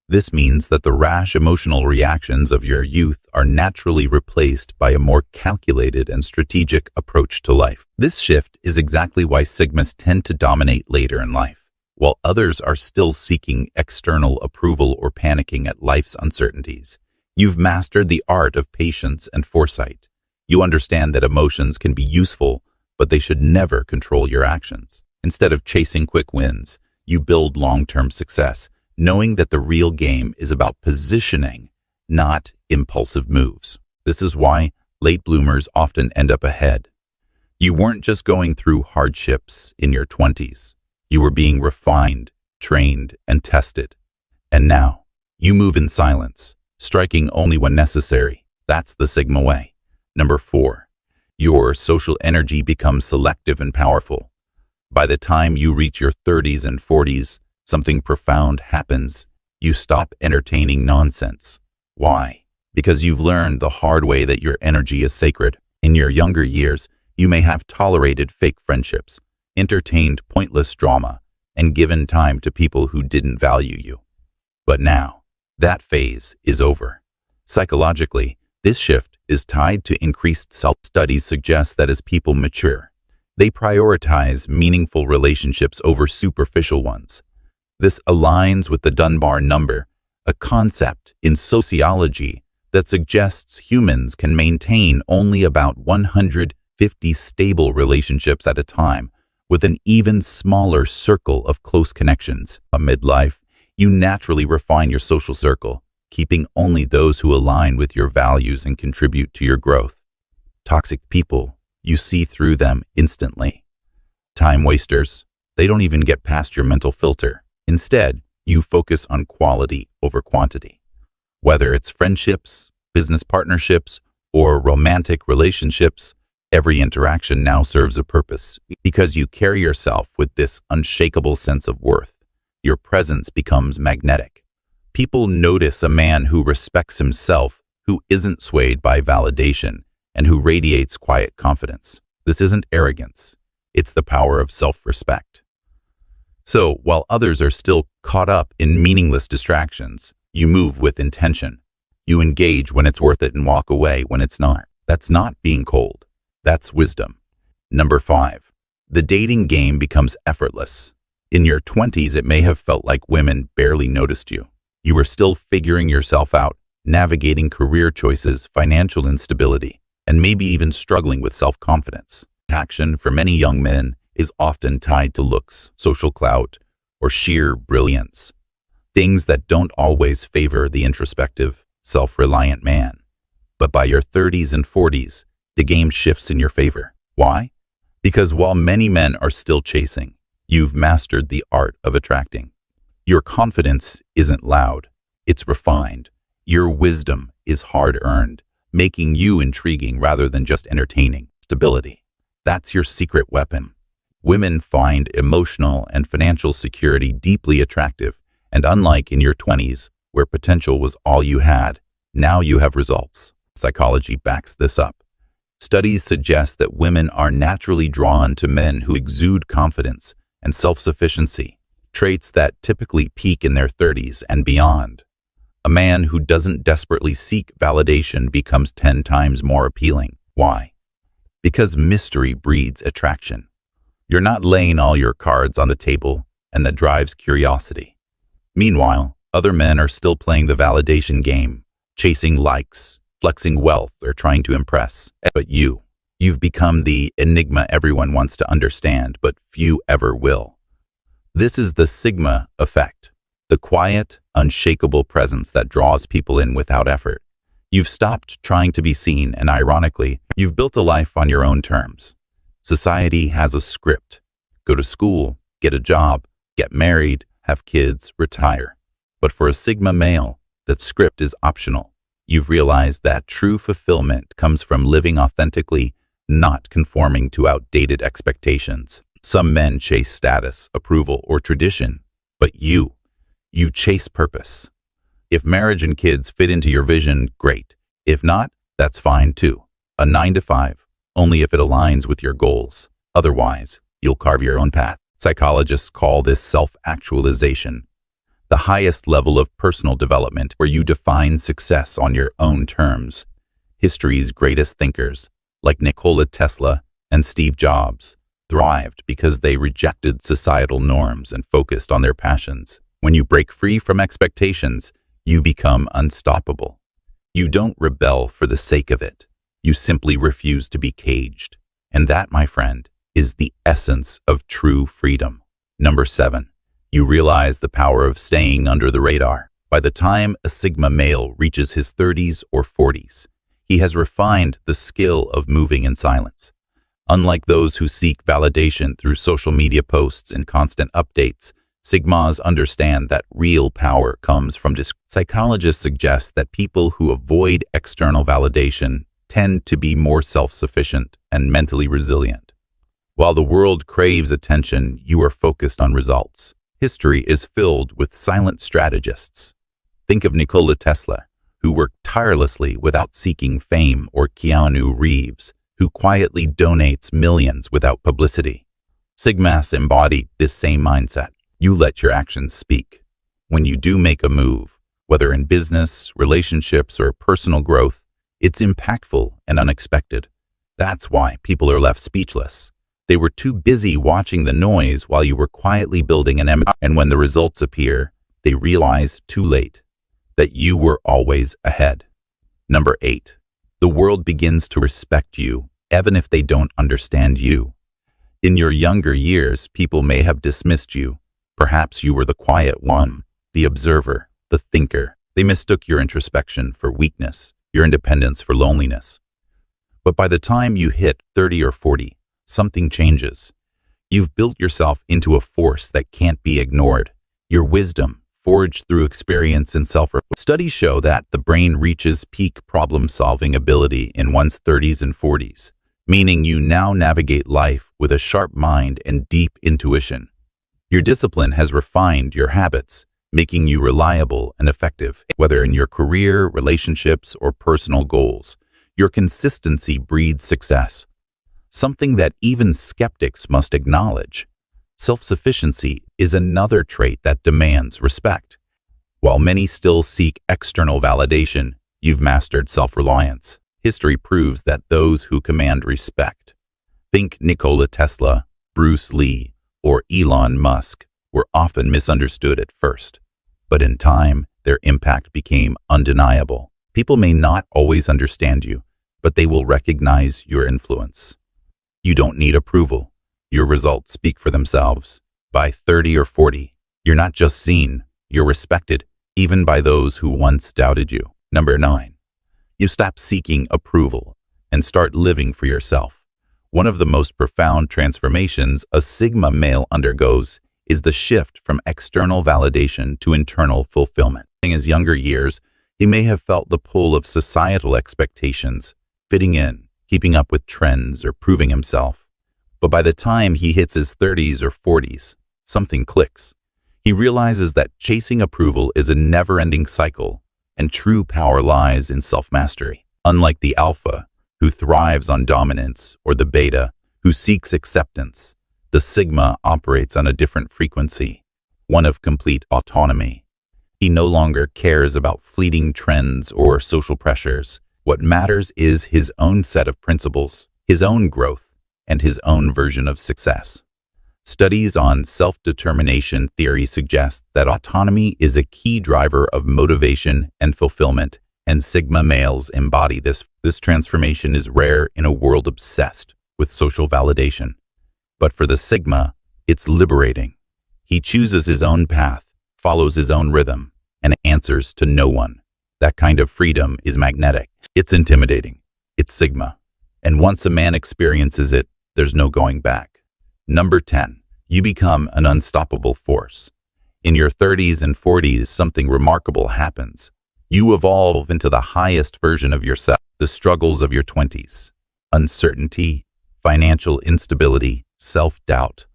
This means that the rash emotional reactions of your youth are naturally replaced by a more calculated and strategic approach to life. This shift is exactly why Sigmas tend to dominate later in life, while others are still seeking external approval or panicking at life's uncertainties. You've mastered the art of patience and foresight. You understand that emotions can be useful, but they should never control your actions. Instead of chasing quick wins, you build long-term success, knowing that the real game is about positioning, not impulsive moves. This is why late bloomers often end up ahead. You weren't just going through hardships in your 20s. You were being refined, trained, and tested. And now, you move in silence, striking only when necessary. That's the Sigma way. Number 4, your social energy becomes selective and powerful. By the time you reach your 30s and 40s, something profound happens. You stop entertaining nonsense. Why? Because you've learned the hard way that your energy is sacred. In your younger years, you may have tolerated fake friendships, entertained pointless drama, and given time to people who didn't value you. But now, that phase is over. Psychologically, this shift is tied to increased self-studies suggest that as people mature, they prioritize meaningful relationships over superficial ones. This aligns with the Dunbar number, a concept in sociology that suggests humans can maintain only about 150 stable relationships at a time, with an even smaller circle of close connections. Midlife, you naturally refine your social circle, keeping only those who align with your values and contribute to your growth. Toxic people, you see through them instantly. Time wasters, they don't even get past your mental filter. Instead, you focus on quality over quantity. Whether it's friendships, business partnerships, or romantic relationships, every interaction now serves a purpose because you carry yourself with this unshakable sense of worth. Your presence becomes magnetic. People notice a man who respects himself, who isn't swayed by validation, and who radiates quiet confidence. This isn't arrogance. It's the power of self-respect. So, while others are still caught up in meaningless distractions, you move with intention. You engage when it's worth it and walk away when it's not. That's not being cold. That's wisdom. Number 5, the dating game becomes effortless. In your 20s, it may have felt like women barely noticed you. You were still figuring yourself out, navigating career choices, financial instability, and maybe even struggling with self-confidence. Action for many young men is often tied to looks, social clout, or sheer brilliance, things that don't always favor the introspective, self-reliant man. But by your 30s and 40s, the game shifts in your favor. Why? Because while many men are still chasing, you've mastered the art of attracting. Your confidence isn't loud, it's refined. Your wisdom is hard-earned, making you intriguing rather than just entertaining. Stability. That's your secret weapon. Women find emotional and financial security deeply attractive, and unlike in your 20s, where potential was all you had, now you have results. Psychology backs this up. Studies suggest that women are naturally drawn to men who exude confidence and self-sufficiency, traits that typically peak in their 30s and beyond. A man who doesn't desperately seek validation becomes 10 times more appealing. Why? Because mystery breeds attraction. You're not laying all your cards on the table, and that drives curiosity. Meanwhile, other men are still playing the validation game, chasing likes, flexing wealth, or trying to impress. But you've become the enigma everyone wants to understand, but few ever will. This is the Sigma effect, the quiet, unshakable presence that draws people in without effort. You've stopped trying to be seen, and ironically, you've built a life on your own terms. Society has a script. Go to school, get a job, get married, have kids, retire. But for a Sigma male, that script is optional. You've realized that true fulfillment comes from living authentically, not conforming to outdated expectations. Some men chase status, approval, or tradition, but you chase purpose. If marriage and kids fit into your vision, great. If not, that's fine too. A 9 to 5, only if it aligns with your goals. Otherwise, you'll carve your own path. Psychologists call this self-actualization, the highest level of personal development where you define success on your own terms. History's greatest thinkers, like Nikola Tesla and Steve Jobs, thrived because they rejected societal norms and focused on their passions. When you break free from expectations, you become unstoppable. You don't rebel for the sake of it. You simply refuse to be caged. And that, my friend, is the essence of true freedom. Number 7, you realize the power of staying under the radar. By the time a Sigma male reaches his 30s or 40s, he has refined the skill of moving in silence. Unlike those who seek validation through social media posts and constant updates, Sigmas understand that real power comes from Psychologists suggest that people who avoid external validation tend to be more self-sufficient and mentally resilient. While the world craves attention, you are focused on results. History is filled with silent strategists. Think of Nikola Tesla, who worked tirelessly without seeking fame, or Keanu Reeves, who quietly donates millions without publicity. Sigmas embody this same mindset. You let your actions speak. When you do make a move, whether in business, relationships, or personal growth, it's impactful and unexpected. That's why people are left speechless. They were too busy watching the noise while you were quietly building an empire, and when the results appear, they realize too late that you were always ahead. Number 8, the world begins to respect you, even if they don't understand you. In your younger years, people may have dismissed you. Perhaps you were the quiet one, the observer, the thinker. They mistook your introspection for weakness, your independence for loneliness. But by the time you hit 30 or 40, something changes. You've built yourself into a force that can't be ignored. Your wisdom, forged through experience and self-reflection. Studies show that the brain reaches peak problem-solving ability in one's 30s and 40s, meaning you now navigate life with a sharp mind and deep intuition. Your discipline has refined your habits, making you reliable and effective. Whether in your career, relationships, or personal goals, your consistency breeds success. Something that even skeptics must acknowledge. Self-sufficiency is another trait that demands respect. While many still seek external validation, you've mastered self-reliance. History proves that those who command respect, think Nikola Tesla, Bruce Lee, or Elon Musk, were often misunderstood at first. But in time, their impact became undeniable. People may not always understand you, but they will recognize your influence. You don't need approval. Your results speak for themselves. By 30 or 40, you're not just seen, you're respected, even by those who once doubted you. Number 9, you stop seeking approval and start living for yourself. One of the most profound transformations a Sigma male undergoes is the shift from external validation to internal fulfillment. In his younger years, he may have felt the pull of societal expectations, fitting in, keeping up with trends, or proving himself. But by the time he hits his 30s or 40s, something clicks. He realizes that chasing approval is a never-ending cycle, and true power lies in self-mastery. Unlike the alpha, who thrives on dominance, or the beta, who seeks acceptance, the Sigma operates on a different frequency, one of complete autonomy. He no longer cares about fleeting trends or social pressures. What matters is his own set of principles, his own growth, and his own version of success. Studies on self-determination theory suggest that autonomy is a key driver of motivation and fulfillment, and Sigma males embody this. This transformation is rare in a world obsessed with social validation. But for the Sigma, it's liberating. He chooses his own path, follows his own rhythm, and answers to no one. That kind of freedom is magnetic. It's intimidating. It's Sigma. And once a man experiences it, there's no going back. Number 10, you become an unstoppable force. In your 30s and 40s, something remarkable happens. You evolve into the highest version of yourself. The struggles of your 20s, uncertainty, financial instability, self-doubt,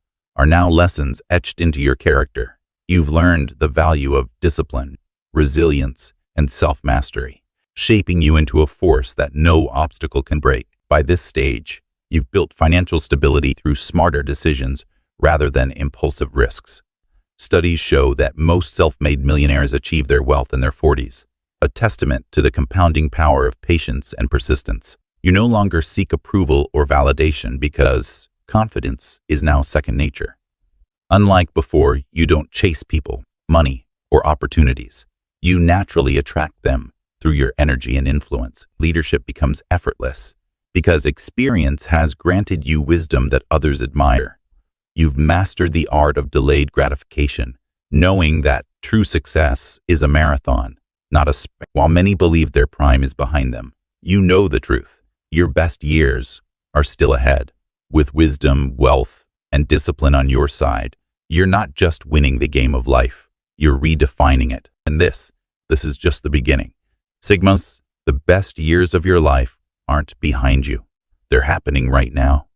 are now lessons etched into your character. You've learned the value of discipline, resilience, and self-mastery, shaping you into a force that no obstacle can break. By this stage, you've built financial stability through smarter decisions rather than impulsive risks. Studies show that most self-made millionaires achieve their wealth in their 40s, a testament to the compounding power of patience and persistence. You no longer seek approval or validation because confidence is now second nature. Unlike before, you don't chase people, money, or opportunities. You naturally attract them through your energy and influence. Leadership becomes effortless because experience has granted you wisdom that others admire. You've mastered the art of delayed gratification, knowing that true success is a marathon, not a sprint. While many believe their prime is behind them, you know the truth. Your best years are still ahead. With wisdom, wealth, and discipline on your side, you're not just winning the game of life, you're redefining it. And this is just the beginning. Sigmas, the best years of your life aren't behind you. They're happening right now.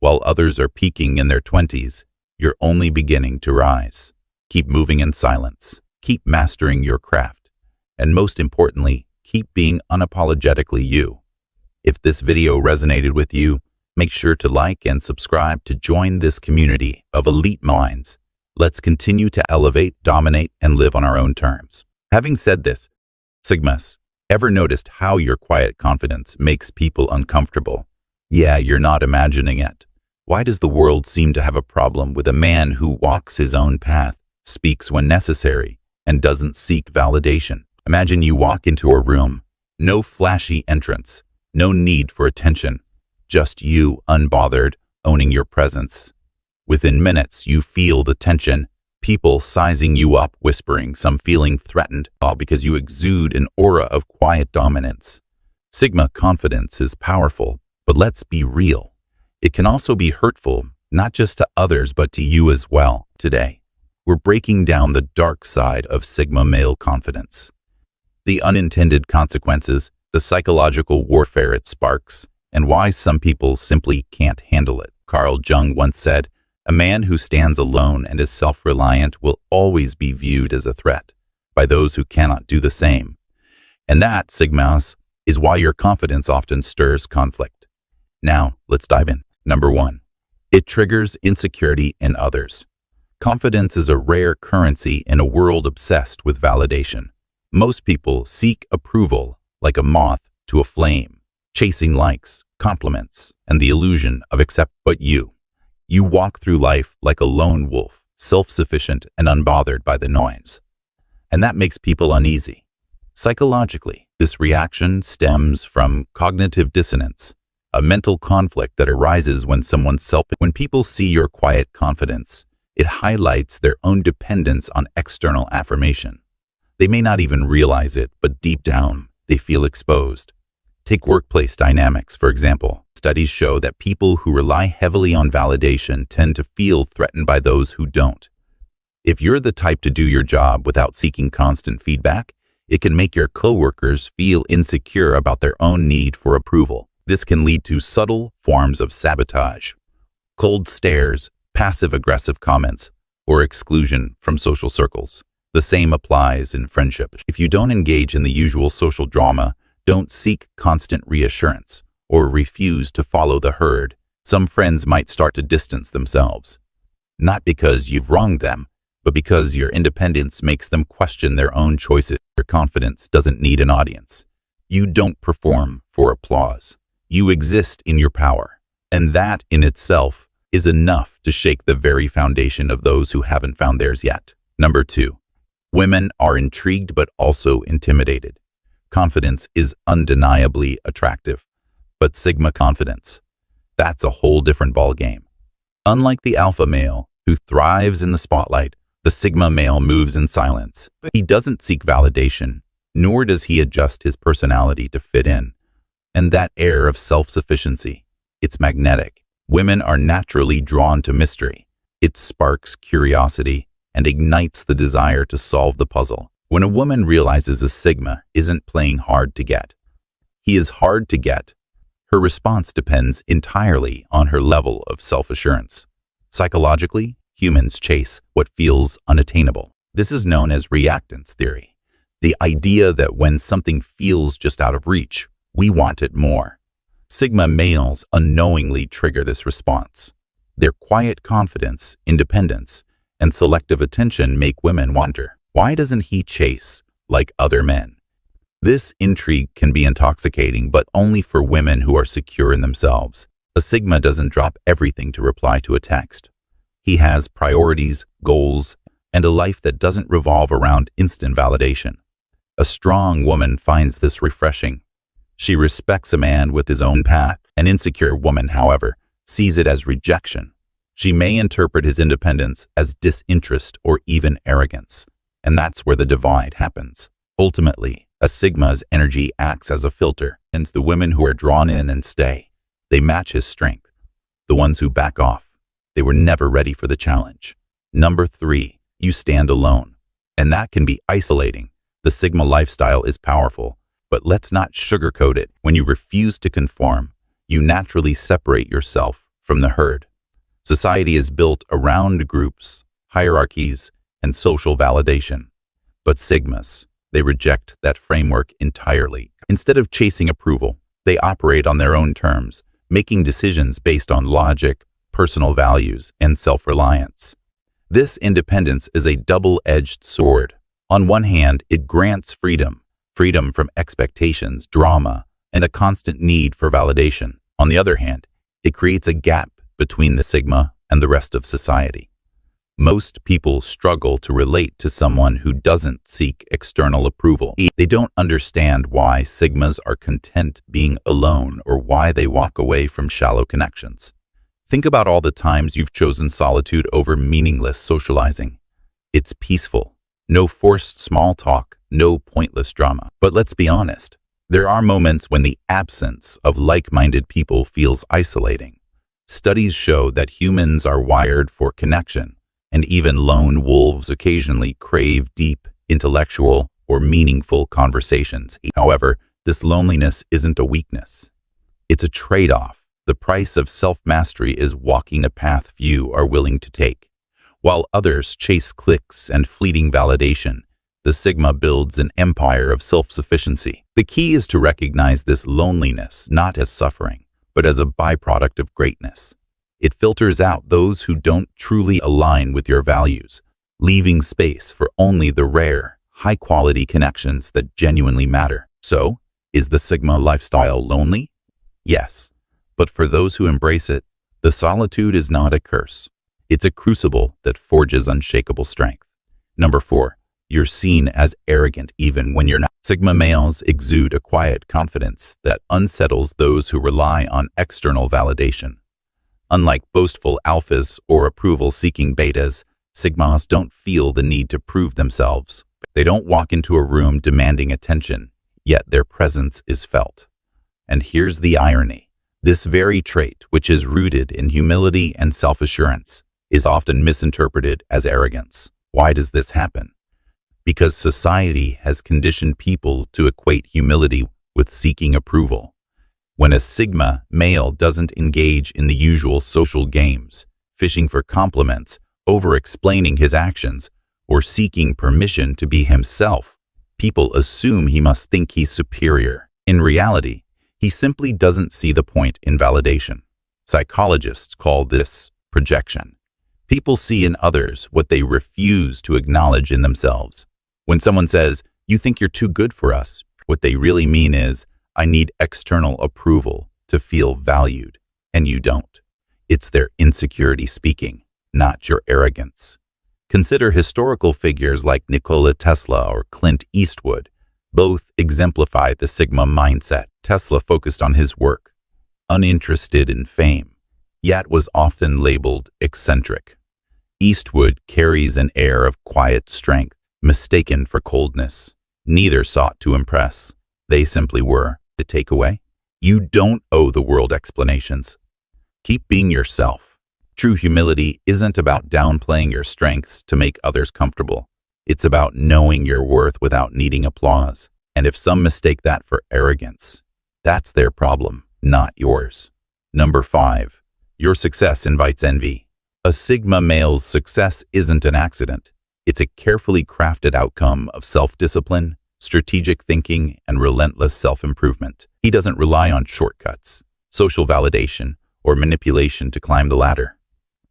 While others are peaking in their 20s, you're only beginning to rise. Keep moving in silence. Keep mastering your craft. And most importantly, keep being unapologetically you. If this video resonated with you, make sure to like and subscribe to join this community of elite minds. Let's continue to elevate, dominate, and live on our own terms. Having said this, Sigmas, ever noticed how your quiet confidence makes people uncomfortable? Yeah, you're not imagining it. Why does the world seem to have a problem with a man who walks his own path, speaks when necessary, and doesn't seek validation? Imagine you walk into a room, no flashy entrance, no need for attention, just you, unbothered, owning your presence. Within minutes, you feel the tension, people sizing you up, whispering, some feeling threatened, all because you exude an aura of quiet dominance. Sigma confidence is powerful, but let's be real. It can also be hurtful, not just to others, but to you as well. Today, we're breaking down the dark side of Sigma male confidence. The unintended consequences, the psychological warfare it sparks, and why some people simply can't handle it. Carl Jung once said, "A man who stands alone and is self-reliant will always be viewed as a threat by those who cannot do the same." And that, Sigmas, is why your confidence often stirs conflict. Now, let's dive in. Number 1. It triggers insecurity in others. Confidence is a rare currency in a world obsessed with validation. Most people seek approval like a moth to a flame, chasing likes, compliments, and the illusion of acceptance. But you walk through life like a lone wolf, self-sufficient and unbothered by the noise. And that makes people uneasy. Psychologically, this reaction stems from cognitive dissonance, a mental conflict that arises when people see your quiet confidence, it highlights their own dependence on external affirmation. They may not even realize it, but deep down, they feel exposed. Take workplace dynamics, for example. Studies show that people who rely heavily on validation tend to feel threatened by those who don't. If you're the type to do your job without seeking constant feedback, it can make your coworkers feel insecure about their own need for approval. This can lead to subtle forms of sabotage, cold stares, passive-aggressive comments, or exclusion from social circles. The same applies in friendship. If you don't engage in the usual social drama, don't seek constant reassurance, or refuse to follow the herd, some friends might start to distance themselves. Not because you've wronged them, but because your independence makes them question their own choices. Your confidence doesn't need an audience. You don't perform for applause. You exist in your power, and that in itself is enough to shake the very foundation of those who haven't found theirs yet. Number 2. Women are intrigued but also intimidated. Confidence is undeniably attractive, but Sigma confidence, that's a whole different ballgame. Unlike the alpha male, who thrives in the spotlight, the Sigma male moves in silence. He doesn't seek validation, nor does he adjust his personality to fit in. And that air of self-sufficiency, it's magnetic. Women are naturally drawn to mystery. It sparks curiosity and ignites the desire to solve the puzzle. When a woman realizes a Sigma isn't playing hard to get, he is hard to get, her response depends entirely on her level of self-assurance. Psychologically, Humans chase what feels unattainable. This is known as reactance theory, the idea that when something feels just out of reach, we want it more. Sigma males unknowingly trigger this response. Their quiet confidence, independence, and selective attention make women wonder, why doesn't he chase like other men? This intrigue can be intoxicating, but only for women who are secure in themselves. A Sigma doesn't drop everything to reply to a text. He has priorities, goals, and a life that doesn't revolve around instant validation. A strong woman finds this refreshing. She respects a man with his own path. An insecure woman, however, sees it as rejection. She may interpret his independence as disinterest or even arrogance, and that's where the divide happens. Ultimately, a Sigma's energy acts as a filter, and the women who are drawn in and stay, they match his strength. The ones who back off, they were never ready for the challenge. Number 3, you stand alone, and that can be isolating. The Sigma lifestyle is powerful, but let's not sugarcoat it. When you refuse to conform, you naturally separate yourself from the herd. Society is built around groups, hierarchies, and social validation. But Sigmas, they reject that framework entirely. Instead of chasing approval, they operate on their own terms, making decisions based on logic, personal values, and self-reliance. This independence is a double-edged sword. On one hand, it grants freedom from expectations, drama, and a constant need for validation. On the other hand, it creates a gap between the Sigma and the rest of society. Most people struggle to relate to someone who doesn't seek external approval. They don't understand why Sigmas are content being alone or why they walk away from shallow connections. Think about all the times you've chosen solitude over meaningless socializing. It's peaceful. No forced small talk, no pointless drama. But let's be honest, there are moments when the absence of like-minded people feels isolating. Studies show that humans are wired for connection, and even lone wolves occasionally crave deep, intellectual, or meaningful conversations. However, this loneliness isn't a weakness. It's a trade-off. The price of self-mastery is walking a path few are willing to take. While others chase clicks and fleeting validation, the Sigma builds an empire of self-sufficiency. The key is to recognize this loneliness not as suffering, but as a byproduct of greatness. It filters out those who don't truly align with your values, leaving space for only the rare, high-quality connections that genuinely matter. So, is the Sigma lifestyle lonely? Yes, but for those who embrace it, the solitude is not a curse. It's a crucible that forges unshakable strength. Number 4, you're seen as arrogant even when you're not. Sigma males exude a quiet confidence that unsettles those who rely on external validation. Unlike boastful alphas or approval-seeking betas, Sigmas don't feel the need to prove themselves. They don't walk into a room demanding attention, yet their presence is felt. And here's the irony. This very trait, which is rooted in humility and self-assurance, is often misinterpreted as arrogance. Why does this happen? Because society has conditioned people to equate humility with seeking approval. When a Sigma male doesn't engage in the usual social games, fishing for compliments, over-explaining his actions, or seeking permission to be himself, people assume he must think he's superior. In reality, he simply doesn't see the point in validation. Psychologists call this projection. People see in others what they refuse to acknowledge in themselves. When someone says, "You think you're too good for us," what they really mean is, "I need external approval to feel valued," and you don't. It's their insecurity speaking, not your arrogance. Consider historical figures like Nikola Tesla or Clint Eastwood. Both exemplify the Sigma mindset. Tesla focused on his work, uninterested in fame, yet was often labeled eccentric. Eastwood carries an air of quiet strength, mistaken for coldness. Neither sought to impress. They simply were. The takeaway? You don't owe the world explanations. Keep being yourself. True humility isn't about downplaying your strengths to make others comfortable. It's about knowing your worth without needing applause. And if some mistake that for arrogance, that's their problem, not yours. Number 5, your success invites envy. A Sigma male's success isn't an accident. It's a carefully crafted outcome of self-discipline, strategic thinking, and relentless self-improvement. He doesn't rely on shortcuts, social validation, or manipulation to climb the ladder.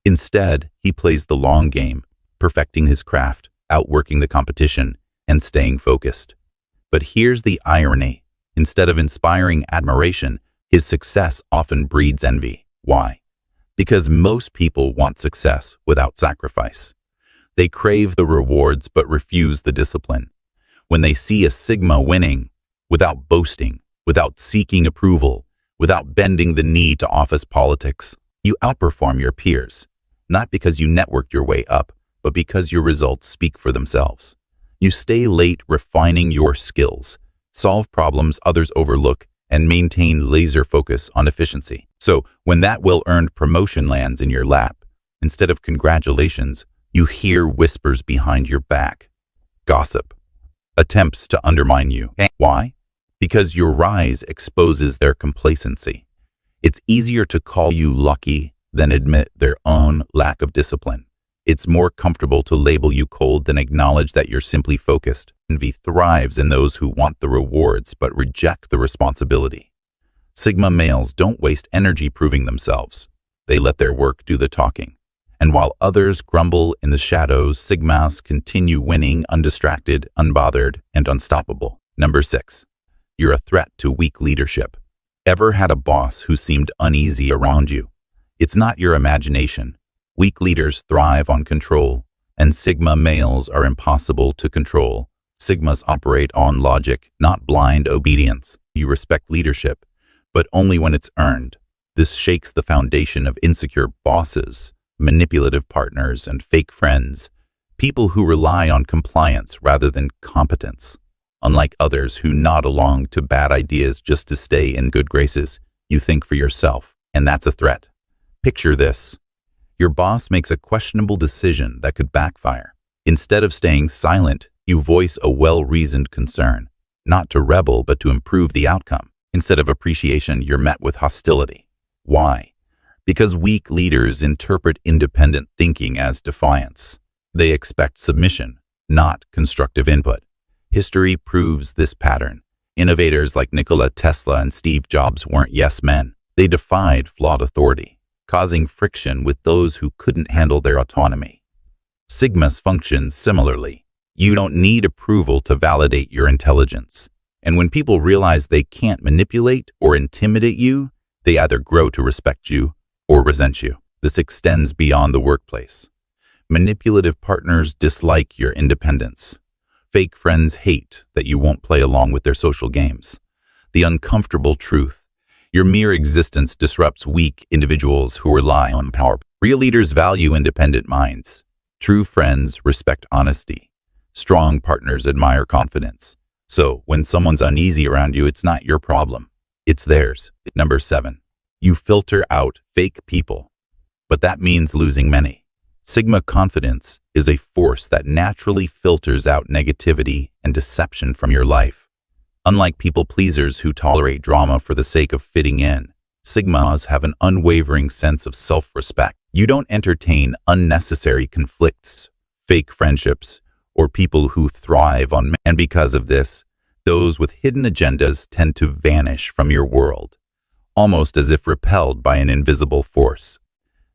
Instead, he plays the long game, perfecting his craft, outworking the competition, and staying focused. But here's the irony. Instead of inspiring admiration, his success often breeds envy. Why? Because most people want success without sacrifice. They crave the rewards but refuse the discipline. When they see a Sigma winning, without boasting, without seeking approval, without bending the knee to office politics, you outperform your peers, not because you networked your way up, but because your results speak for themselves. You stay late refining your skills, solve problems others overlook, and maintain laser focus on efficiency. So when that well-earned promotion lands in your lap, instead of congratulations, you hear whispers behind your back. Gossip. Attempts to undermine you. Why? Because your rise exposes their complacency. It's easier to call you lucky than admit their own lack of discipline. It's more comfortable to label you cold than acknowledge that you're simply focused. Envy thrives in those who want the rewards but reject the responsibility. Sigma males don't waste energy proving themselves. They let their work do the talking. And while others grumble in the shadows, Sigmas continue winning undistracted, unbothered, and unstoppable. Number 6. You're a threat to weak leadership. Ever had a boss who seemed uneasy around you? It's not your imagination. Weak leaders thrive on control, and Sigma males are impossible to control. Sigmas operate on logic, not blind obedience. You respect leadership, but only when it's earned. This shakes the foundation of insecure bosses, manipulative partners, and fake friends, people who rely on compliance rather than competence. Unlike others who nod along to bad ideas just to stay in good graces, you think for yourself, and that's a threat. Picture this. Your boss makes a questionable decision that could backfire. Instead of staying silent, you voice a well-reasoned concern, not to rebel but to improve the outcome. Instead of appreciation, you're met with hostility. Why? Because weak leaders interpret independent thinking as defiance. They expect submission, not constructive input. History proves this pattern. Innovators like Nikola Tesla and Steve Jobs weren't yes men. They defied flawed authority, causing friction with those who couldn't handle their autonomy. Sigmas function similarly. You don't need approval to validate your intelligence. And when people realize they can't manipulate or intimidate you, they either grow to respect you or resent you. This extends beyond the workplace. Manipulative partners dislike your independence. Fake friends hate that you won't play along with their social games. The uncomfortable truth. Your mere existence disrupts weak individuals who rely on power. Real leaders value independent minds. True friends respect honesty. Strong partners admire confidence. So, when someone's uneasy around you, it's not your problem. It's theirs. Number 7. You filter out fake people. But that means losing many. Sigma confidence is a force that naturally filters out negativity and deception from your life. Unlike people pleasers who tolerate drama for the sake of fitting in, Sigmas have an unwavering sense of self-respect. You don't entertain unnecessary conflicts, fake friendships, or people who thrive on. And because of this, those with hidden agendas tend to vanish from your world, almost as if repelled by an invisible force.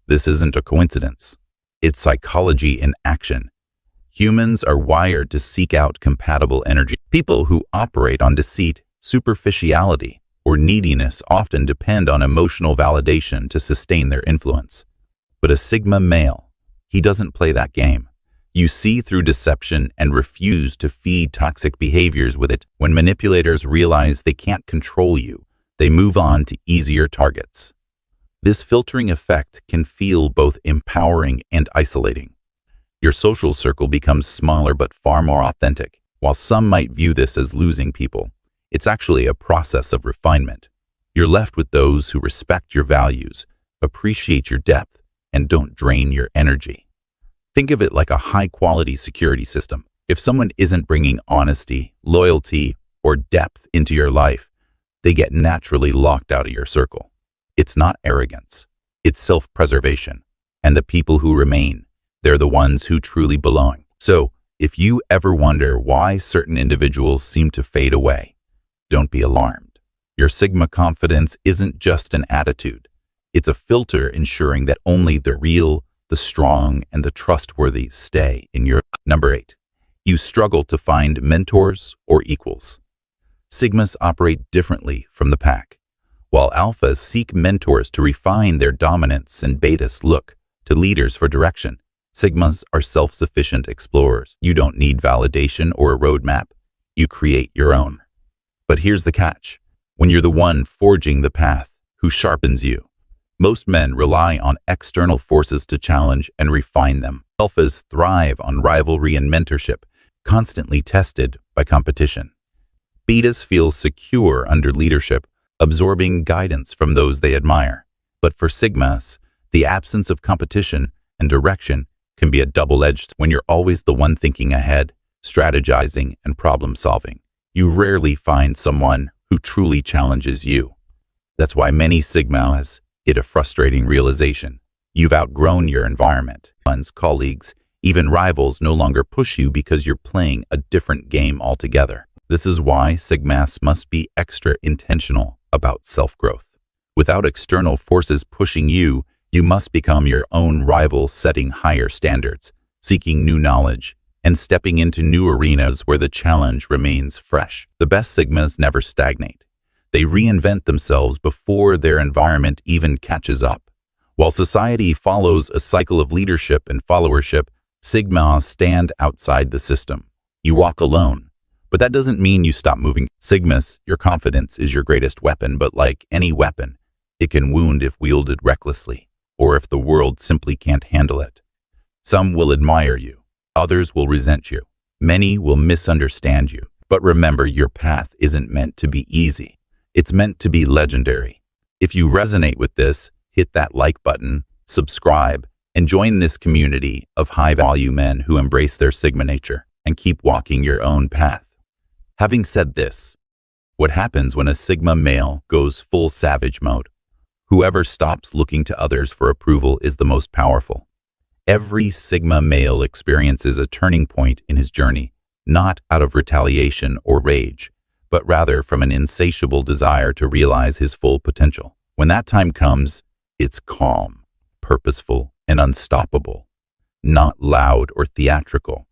This isn't a coincidence. It's psychology in action. Humans are wired to seek out compatible energy. People who operate on deceit, superficiality, or neediness often depend on emotional validation to sustain their influence. But a Sigma male, he doesn't play that game. You see through deception and refuse to feed toxic behaviors with it. When manipulators realize they can't control you, they move on to easier targets. This filtering effect can feel both empowering and isolating. Your social circle becomes smaller but far more authentic. While some might view this as losing people, it's actually a process of refinement. You're left with those who respect your values, appreciate your depth, and don't drain your energy. Think of it like a high-quality security system. If someone isn't bringing honesty, loyalty, or depth into your life, they get naturally locked out of your circle. It's not arrogance. It's self-preservation. And the people who remain, they're the ones who truly belong. So, if you ever wonder why certain individuals seem to fade away, don't be alarmed. Your Sigma confidence isn't just an attitude. It's a filter ensuring that only the real, the strong, and the trustworthy stay in your... Number 8. You struggle to find mentors or equals. Sigmas operate differently from the pack. While alphas seek mentors to refine their dominance and betas look to leaders for direction, Sigmas are self-sufficient explorers. You don't need validation or a roadmap. You create your own. But here's the catch. When you're the one forging the path, who sharpens you? Most men rely on external forces to challenge and refine them. Alphas thrive on rivalry and mentorship, constantly tested by competition. Betas feel secure under leadership, absorbing guidance from those they admire. But for Sigmas, the absence of competition and direction can be a double-edged. When you're always the one thinking ahead, strategizing, and problem-solving, you rarely find someone who truly challenges you. That's why many Sigmas hit a frustrating realization. You've outgrown your environment. Friends, colleagues, even rivals no longer push you because you're playing a different game altogether. This is why Sigmas must be extra intentional about self-growth. Without external forces pushing you, you must become your own rival, setting higher standards, seeking new knowledge, and stepping into new arenas where the challenge remains fresh. The best Sigmas never stagnate. They reinvent themselves before their environment even catches up. While society follows a cycle of leadership and followership, Sigmas stand outside the system. You walk alone. But that doesn't mean you stop moving. Sigmas, your confidence is your greatest weapon, but like any weapon, it can wound if wielded recklessly, or if the world simply can't handle it. Some will admire you. Others will resent you. Many will misunderstand you. But remember, your path isn't meant to be easy. It's meant to be legendary. If you resonate with this, hit that like button, subscribe, and join this community of high-value men who embrace their Sigma nature and keep walking your own path. Having said this, what happens when a Sigma male goes full savage mode? Whoever stops looking to others for approval is the most powerful. Every Sigma male experiences a turning point in his journey, not out of retaliation or rage, but rather from an insatiable desire to realize his full potential. When that time comes, it's calm, purposeful, and unstoppable, not loud or theatrical.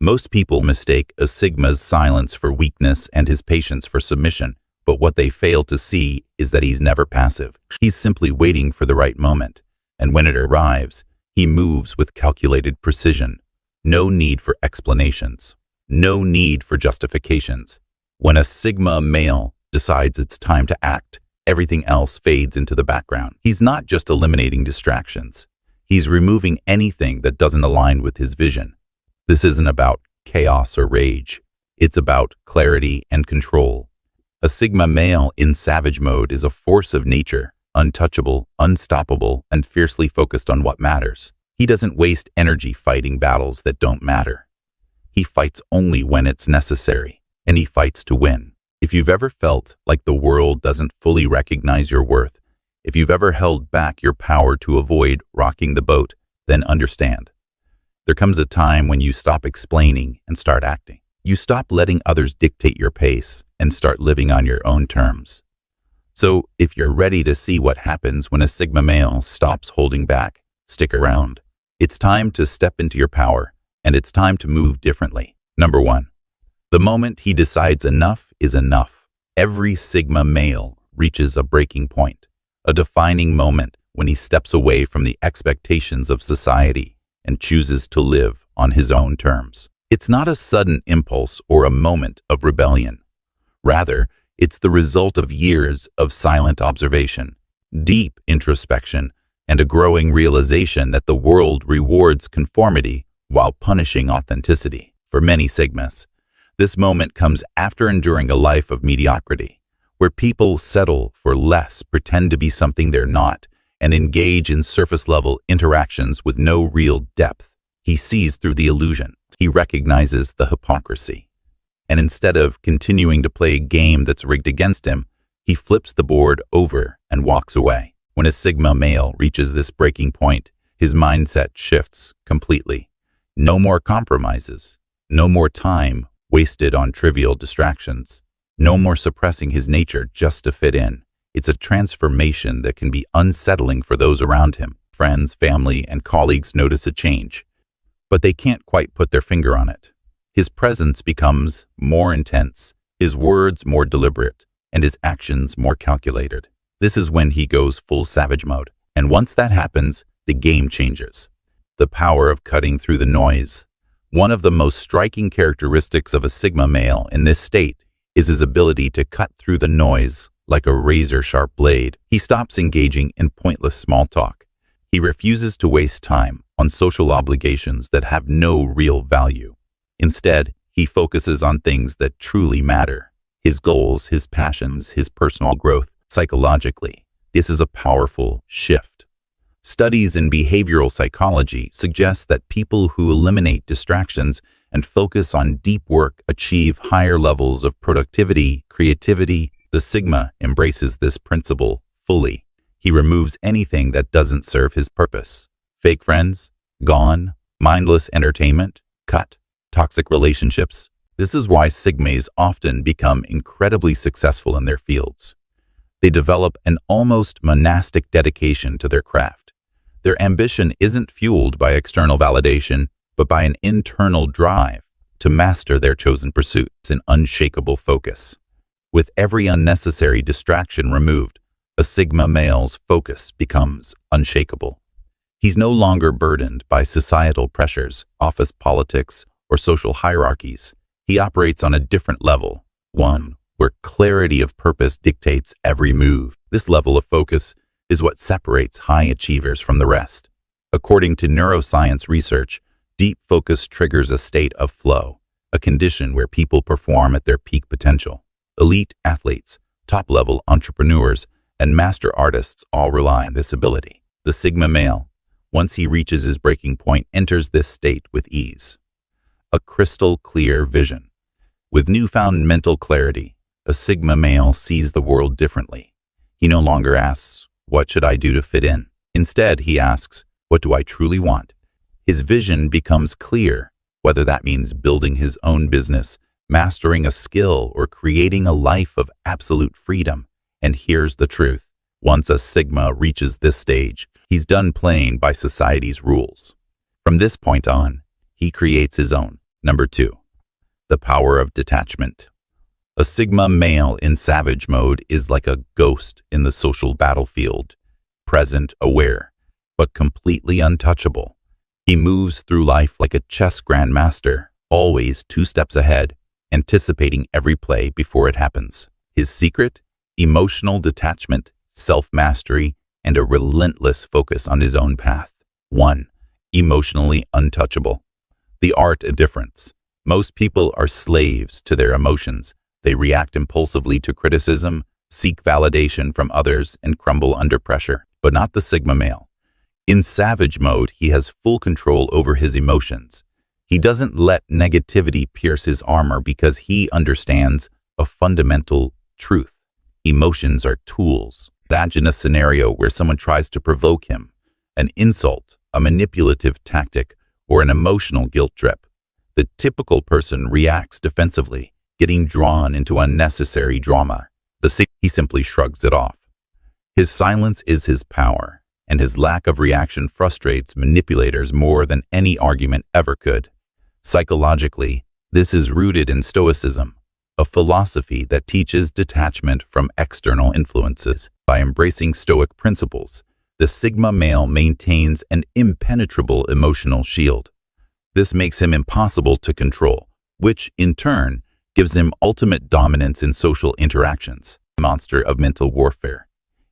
Most people mistake a Sigma's silence for weakness and his patience for submission, but what they fail to see is that he's never passive. He's simply waiting for the right moment, and when it arrives, he moves with calculated precision. No need for explanations. No need for justifications. When a Sigma male decides it's time to act, everything else fades into the background. He's not just eliminating distractions. He's removing anything that doesn't align with his vision. This isn't about chaos or rage. It's about clarity and control. A Sigma male in savage mode is a force of nature, untouchable, unstoppable, and fiercely focused on what matters. He doesn't waste energy fighting battles that don't matter. He fights only when it's necessary, and he fights to win. If you've ever felt like the world doesn't fully recognize your worth, if you've ever held back your power to avoid rocking the boat, then understand. There comes a time when you stop explaining and start acting. You stop letting others dictate your pace and start living on your own terms. So, if you're ready to see what happens when a Sigma male stops holding back, stick around. It's time to step into your power, and it's time to move differently. Number 1. The moment he decides enough is enough. Every Sigma male reaches a breaking point, a defining moment when he steps away from the expectations of society and chooses to live on his own terms. It's not a sudden impulse or a moment of rebellion. Rather, it's the result of years of silent observation, deep introspection, and a growing realization that the world rewards conformity while punishing authenticity. For many Sigmas, this moment comes after enduring a life of mediocrity, where people settle for less, pretend to be something they're not, and engage in surface-level interactions with no real depth. He sees through the illusion. He recognizes the hypocrisy. And instead of continuing to play a game that's rigged against him, he flips the board over and walks away. When a Sigma male reaches this breaking point, his mindset shifts completely. No more compromises. No more time wasted on trivial distractions. No more suppressing his nature just to fit in. It's a transformation that can be unsettling for those around him. Friends, family, and colleagues notice a change, but they can't quite put their finger on it. His presence becomes more intense, his words more deliberate, and his actions more calculated. This is when he goes full savage mode. And once that happens, the game changes. The power of cutting through the noise. One of the most striking characteristics of a Sigma male in this state is his ability to cut through the noise like a razor-sharp blade. He stops engaging in pointless small talk. He refuses to waste time on social obligations that have no real value. Instead, he focuses on things that truly matter. His goals, his passions, his personal growth. Psychologically, this is a powerful shift. Studies in behavioral psychology suggest that people who eliminate distractions and focus on deep work achieve higher levels of productivity, creativity. The Sigma embraces this principle fully. He removes anything that doesn't serve his purpose. Fake friends, gone. Mindless entertainment, cut. Toxic relationships. This is why Sigmas often become incredibly successful in their fields. They develop an almost monastic dedication to their craft. Their ambition isn't fueled by external validation, but by an internal drive to master their chosen pursuit. It's an unshakable focus. With every unnecessary distraction removed, a Sigma male's focus becomes unshakable. He's no longer burdened by societal pressures, office politics, or social hierarchies. He operates on a different level, one where clarity of purpose dictates every move. This level of focus is what separates high achievers from the rest. According to neuroscience research, deep focus triggers a state of flow, a condition where people perform at their peak potential. Elite athletes, top-level entrepreneurs, and master artists all rely on this ability. The Sigma male, once he reaches his breaking point, enters this state with ease. A crystal clear vision. With newfound mental clarity, a Sigma male sees the world differently. He no longer asks, "What should I do to fit in?" Instead, he asks, "What do I truly want?" His vision becomes clear, whether that means building his own business, mastering a skill, or creating a life of absolute freedom. And here's the truth. Once a Sigma reaches this stage, he's done playing by society's rules. From this point on, he creates his own. Number 2. The power of detachment. A Sigma male in savage mode is like a ghost in the social battlefield, present, aware, but completely untouchable. He moves through life like a chess grandmaster, always 2 steps ahead, anticipating every play before it happens. His secret? Emotional detachment, self-mastery, and a relentless focus on his own path. 1. Emotionally untouchable. The art of difference. Most people are slaves to their emotions. They react impulsively to criticism, seek validation from others, and crumble under pressure. But not the Sigma male. In savage mode, he has full control over his emotions. He doesn't let negativity pierce his armor because he understands a fundamental truth. Emotions are tools. Imagine a scenario where someone tries to provoke him, an insult, a manipulative tactic, or an emotional guilt trip. The typical person reacts defensively, getting drawn into unnecessary drama. He simply shrugs it off. His silence is his power, and his lack of reaction frustrates manipulators more than any argument ever could. Psychologically, this is rooted in Stoicism, a philosophy that teaches detachment from external influences. By embracing Stoic principles, the Sigma male maintains an impenetrable emotional shield. This makes him impossible to control, which, in turn, gives him ultimate dominance in social interactions. Monster of mental warfare.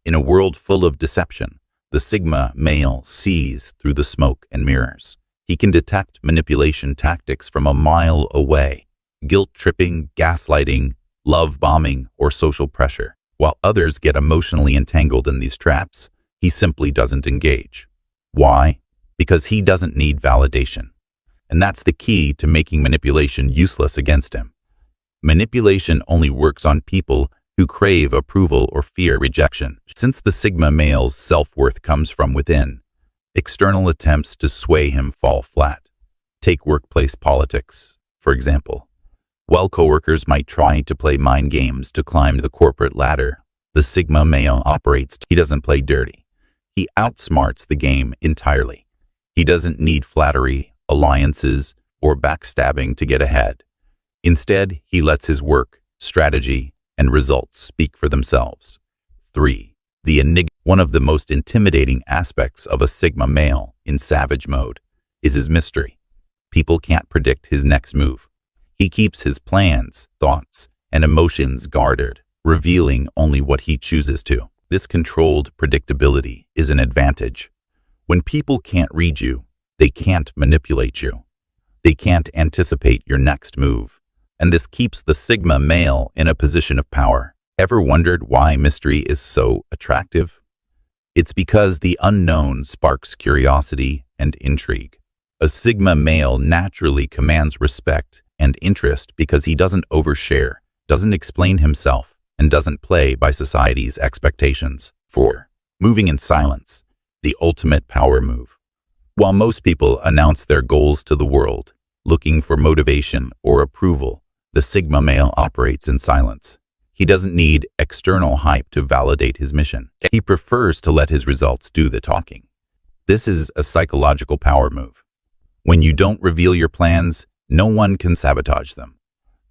In a world full of deception, the Sigma male sees through the smoke and mirrors. He can detect manipulation tactics from a mile away. Guilt-tripping, gaslighting, love-bombing, or social pressure. While others get emotionally entangled in these traps, he simply doesn't engage. Why? Because he doesn't need validation. And that's the key to making manipulation useless against him. Manipulation only works on people who crave approval or fear rejection. Since the Sigma male's self-worth comes from within, External attempts to sway him fall flat. Take workplace politics, for example. While coworkers might try to play mind games to climb the corporate ladder, the Sigma male operates. He doesn't play dirty. He outsmarts the game entirely. He doesn't need flattery, alliances, or backstabbing to get ahead. Instead, he lets his work, strategy, and results speak for themselves. 3. The enigma. One of the most intimidating aspects of a Sigma male in savage mode is his mystery. People can't predict his next move. He keeps his plans, thoughts, and emotions guarded, revealing only what he chooses to. This controlled predictability is an advantage. When people can't read you, they can't manipulate you. They can't anticipate your next move. And this keeps the Sigma male in a position of power. Ever wondered why mystery is so attractive? It's because the unknown sparks curiosity and intrigue. A Sigma male naturally commands respect and interest because he doesn't overshare, doesn't explain himself, and doesn't play by society's expectations. 4. Moving in silence, the ultimate power move. While most people announce their goals to the world, looking for motivation or approval, the Sigma male operates in silence. He doesn't need external hype to validate his mission. He prefers to let his results do the talking. This is a psychological power move. When you don't reveal your plans, no one can sabotage them.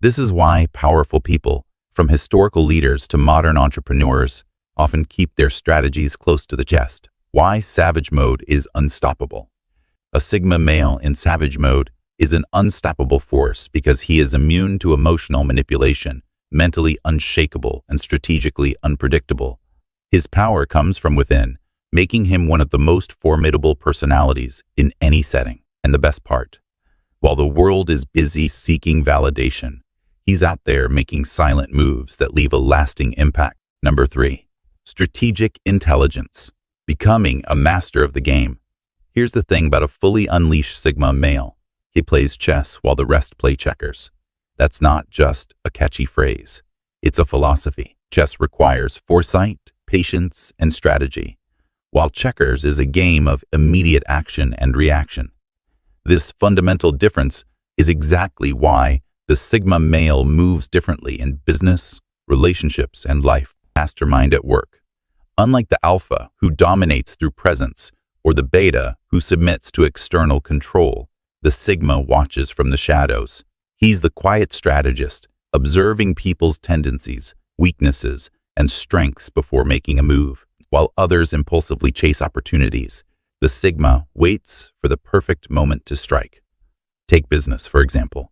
This is why powerful people, from historical leaders to modern entrepreneurs, often keep their strategies close to the chest. Why savage mode is unstoppable. A Sigma male in savage mode is an unstoppable force because he is immune to emotional manipulation, mentally unshakable, and strategically unpredictable. His power comes from within, making him one of the most formidable personalities in any setting. And the best part, while the world is busy seeking validation, he's out there making silent moves that leave a lasting impact. 3. Strategic intelligence. Becoming a master of the game. Here's the thing about a fully unleashed Sigma male. He plays chess while the rest play checkers. That's not just a catchy phrase. It's a philosophy. Chess requires foresight, patience, and strategy, while checkers is a game of immediate action and reaction. This fundamental difference is exactly why the Sigma male moves differently in business, relationships, and life. Mastermind at work. Unlike the alpha, who dominates through presence, or the beta, who submits to external control, the Sigma watches from the shadows. He's the quiet strategist, observing people's tendencies, weaknesses, and strengths before making a move. While others impulsively chase opportunities, the Sigma waits for the perfect moment to strike. Take business, for example.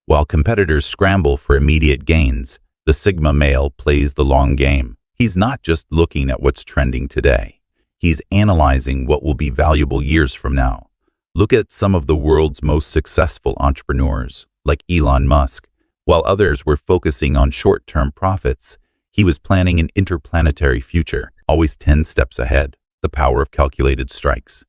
While competitors scramble for immediate gains, the Sigma male plays the long game. He's not just looking at what's trending today. He's analyzing what will be valuable years from now. Look at some of the world's most successful entrepreneurs, like Elon Musk. While others were focusing on short-term profits, he was planning an interplanetary future, always 10 steps ahead. The power of calculated strikes.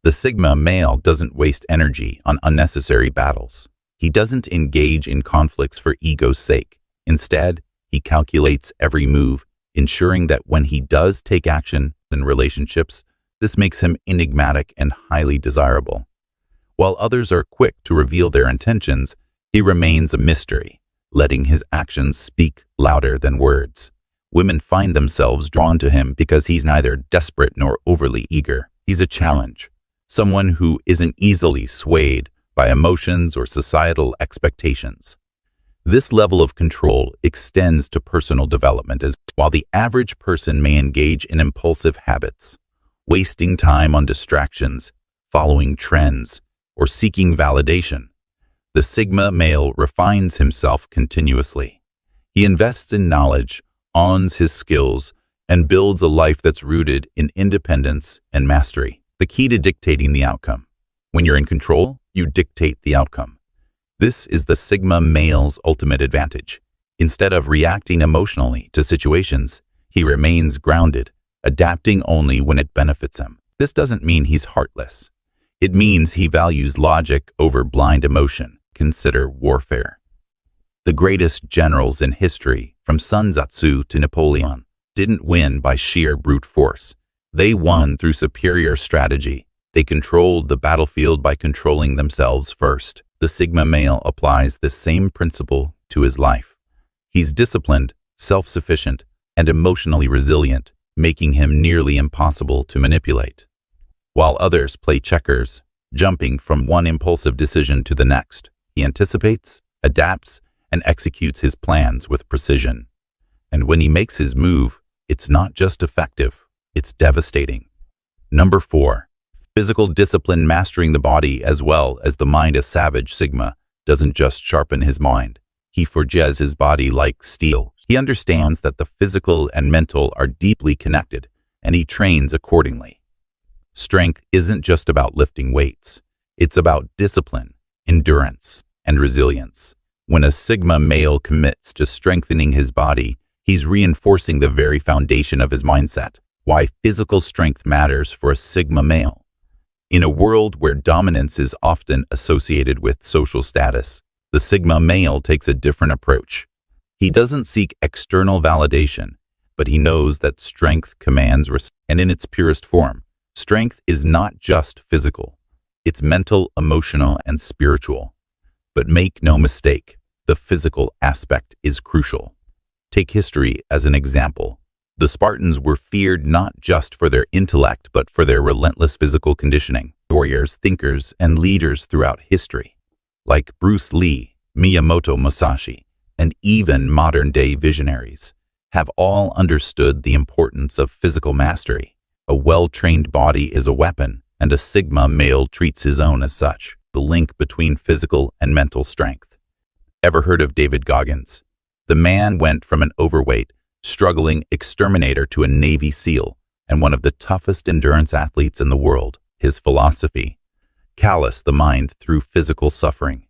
The Sigma male doesn't waste energy on unnecessary battles. He doesn't engage in conflicts for ego's sake. Instead, he calculates every move, ensuring that when he does take action in relationships, this makes him enigmatic and highly desirable. While others are quick to reveal their intentions, he remains a mystery, letting his actions speak louder than words. Women find themselves drawn to him because he's neither desperate nor overly eager. He's a challenge, someone who isn't easily swayed by emotions or societal expectations. This level of control extends to personal development as while the average person may engage in impulsive habits, wasting time on distractions, following trends, or seeking validation. The Sigma male refines himself continuously. He invests in knowledge, hones his skills, and builds a life that's rooted in independence and mastery. The key to dictating the outcome. When you're in control, you dictate the outcome. This is the Sigma male's ultimate advantage. Instead of reacting emotionally to situations, he remains grounded, adapting only when it benefits him. This doesn't mean he's heartless. It means he values logic over blind emotion. Consider warfare. The greatest generals in history, from Sun Tzu to Napoleon, didn't win by sheer brute force. They won through superior strategy, They controlled the battlefield by controlling themselves first. The Sigma male applies this same principle to his life. He's disciplined, self-sufficient, and emotionally resilient, making him nearly impossible to manipulate. While others play checkers, jumping from one impulsive decision to the next, he anticipates, adapts, and executes his plans with precision. And when he makes his move, it's not just effective, it's devastating. Number 4. Physical discipline. Mastering the body as well as the mind. A savage Sigma doesn't just sharpen his mind. He forges his body like steel. He understands that the physical and mental are deeply connected, and he trains accordingly. Strength isn't just about lifting weights. It's about discipline, endurance, and resilience. When a Sigma male commits to strengthening his body, he's reinforcing the very foundation of his mindset. Why physical strength matters for a Sigma male. In a world where dominance is often associated with social status, the Sigma male takes a different approach. He doesn't seek external validation, but he knows that strength commands respect. And in its purest form, strength is not just physical. It's mental, emotional, and spiritual. But make no mistake, the physical aspect is crucial. Take history as an example. The Spartans were feared not just for their intellect, but for their relentless physical conditioning. Warriors, thinkers, and leaders throughout history, like Bruce Lee, Miyamoto Musashi, and even modern-day visionaries, have all understood the importance of physical mastery. A well-trained body is a weapon, and a Sigma male treats his own as such. The link between physical and mental strength. Ever heard of David Goggins? The man went from an overweight, struggling exterminator to a Navy SEAL and one of the toughest endurance athletes in the world. His philosophy: callous the mind through physical suffering.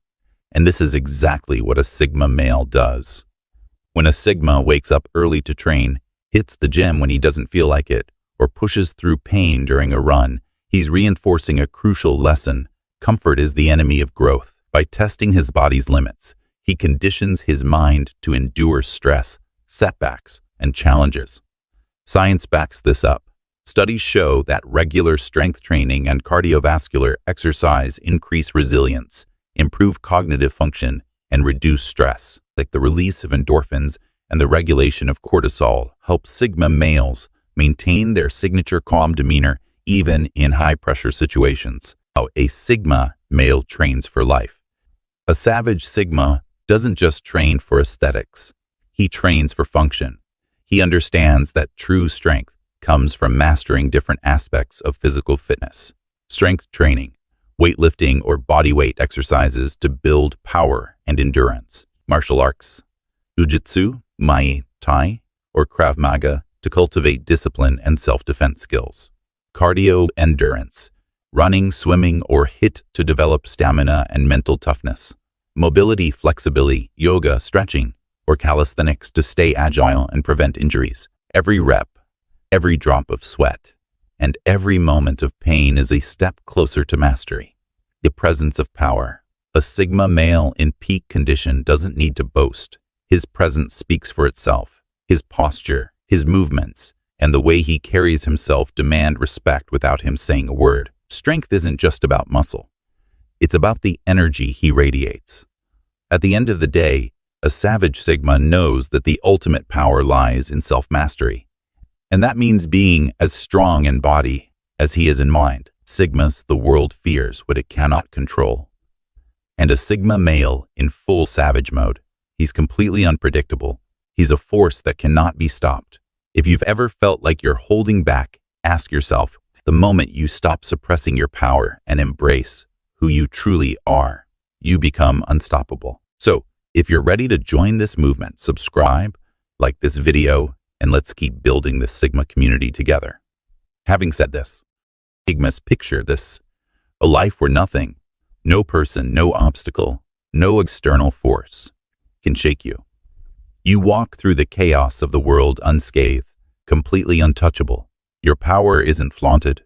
And this is exactly what a Sigma male does. When a Sigma wakes up early to train, hits the gym when he doesn't feel like it, or pushes through pain during a run, he's reinforcing a crucial lesson. Comfort is the enemy of growth. By testing his body's limits, he conditions his mind to endure stress, setbacks, and challenges. Science backs this up. Studies show that regular strength training and cardiovascular exercise increase resilience, improve cognitive function, and reduce stress. Like the release of endorphins and the regulation of cortisol help Sigma males maintain their signature calm demeanor even in high-pressure situations. How a Sigma male trains for life. A savage Sigma doesn't just train for aesthetics. He trains for function. He understands that true strength comes from mastering different aspects of physical fitness. Strength training, weightlifting or bodyweight exercises to build power and endurance. Martial arts, jiu-jitsu, Muay Thai, or Krav Maga to cultivate discipline and self-defense skills. Cardio endurance, running, swimming, or HIIT to develop stamina and mental toughness. Mobility, flexibility, yoga, stretching, or calisthenics to stay agile and prevent injuries. Every rep, every drop of sweat, and every moment of pain is a step closer to mastery. The presence of power. A Sigma male in peak condition doesn't need to boast. His presence speaks for itself. His posture, his movements, and the way he carries himself demand respect without him saying a word. Strength isn't just about muscle. It's about the energy he radiates. At the end of the day, a savage Sigma knows that the ultimate power lies in self-mastery. And that means being as strong in body as he is in mind. Sigmas, the world fears what it cannot control. And a Sigma male in full savage mode, he's completely unpredictable. He's a force that cannot be stopped. If you've ever felt like you're holding back, ask yourself, the moment you stop suppressing your power and embrace who you truly are, you become unstoppable. So, if you're ready to join this movement, subscribe, like this video, and let's keep building this Sigma community together. Having said this, Sigmas, picture this: a life where nothing, no person, no obstacle, no external force can shake you. You walk through the chaos of the world unscathed, completely untouchable. Your power isn't flaunted.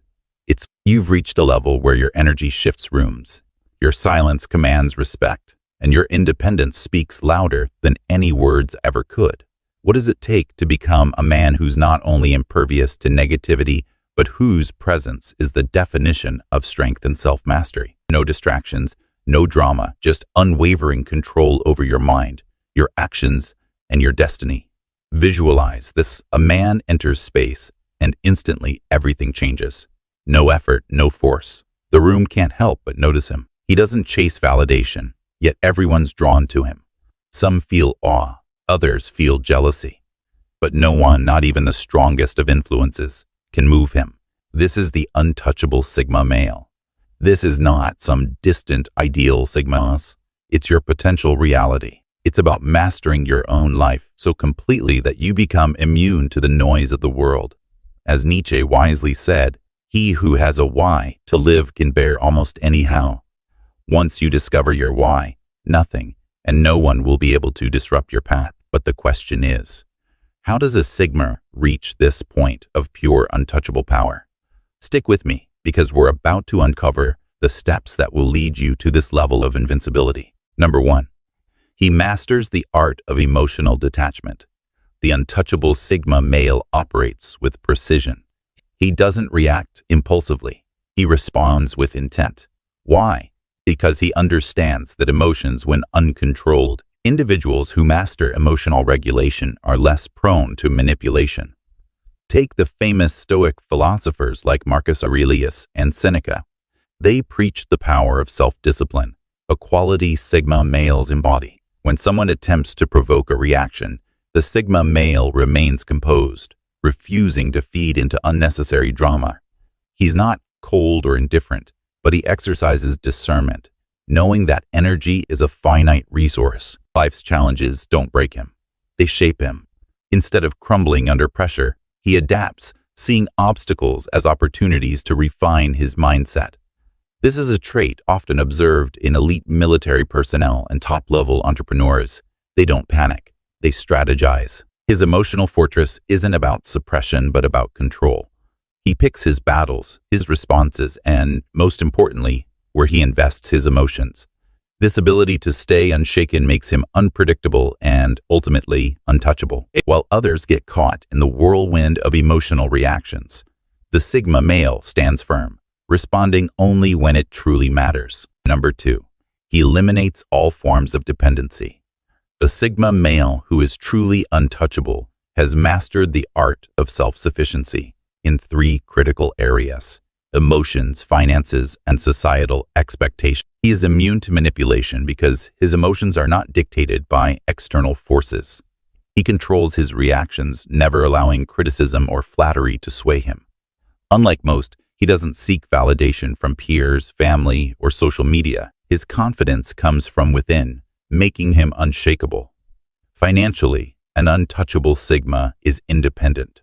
You've reached a level where your energy shifts rooms, your silence commands respect, and your independence speaks louder than any words ever could. What does it take to become a man who's not only impervious to negativity, but whose presence is the definition of strength and self-mastery. No distractions, no drama, just unwavering control over your mind, your actions, and your destiny. Visualize this. A man enters space, and instantly everything changes. No effort, no force. The room can't help but notice him. He doesn't chase validation, yet everyone's drawn to him. Some feel awe, others feel jealousy. But no one, not even the strongest of influences, can move him. This is the untouchable Sigma male. This is not some distant ideal Sigmas. It's your potential reality. It's about mastering your own life so completely that you become immune to the noise of the world. As Nietzsche wisely said, he who has a why to live can bear almost any how. Once you discover your why, nothing and no one will be able to disrupt your path. But the question is, how does a Sigma reach this point of pure untouchable power? Stick with me, because we're about to uncover the steps that will lead you to this level of invincibility. Number 1. He masters the art of emotional detachment. The untouchable Sigma male operates with precision. He doesn't react impulsively. He responds with intent. Why? Because he understands that emotions, when uncontrolled, individuals who master emotional regulation are less prone to manipulation. Take the famous Stoic philosophers like Marcus Aurelius and Seneca. They preach the power of self-discipline, a quality Sigma males embody. When someone attempts to provoke a reaction, the Sigma male remains composed, refusing to feed into unnecessary drama. He's not cold or indifferent, but he exercises discernment, knowing that energy is a finite resource. Life's challenges don't break him. They shape him. Instead of crumbling under pressure, he adapts, seeing obstacles as opportunities to refine his mindset. This is a trait often observed in elite military personnel and top-level entrepreneurs. They don't panic. They strategize. His emotional fortress isn't about suppression, but about control. He picks his battles, his responses, and, most importantly, where he invests his emotions. This ability to stay unshaken makes him unpredictable and, ultimately, untouchable. While others get caught in the whirlwind of emotional reactions, the Sigma male stands firm, responding only when it truly matters. Number 2. He eliminates all forms of dependency. The Sigma male who is truly untouchable has mastered the art of self-sufficiency in 3 critical areas: emotions, finances, and societal expectations. He is immune to manipulation because his emotions are not dictated by external forces. He controls his reactions, never allowing criticism or flattery to sway him. Unlike most, he doesn't seek validation from peers, family, or social media. His confidence comes from within, making him unshakable. Financially, an untouchable Sigma is independent.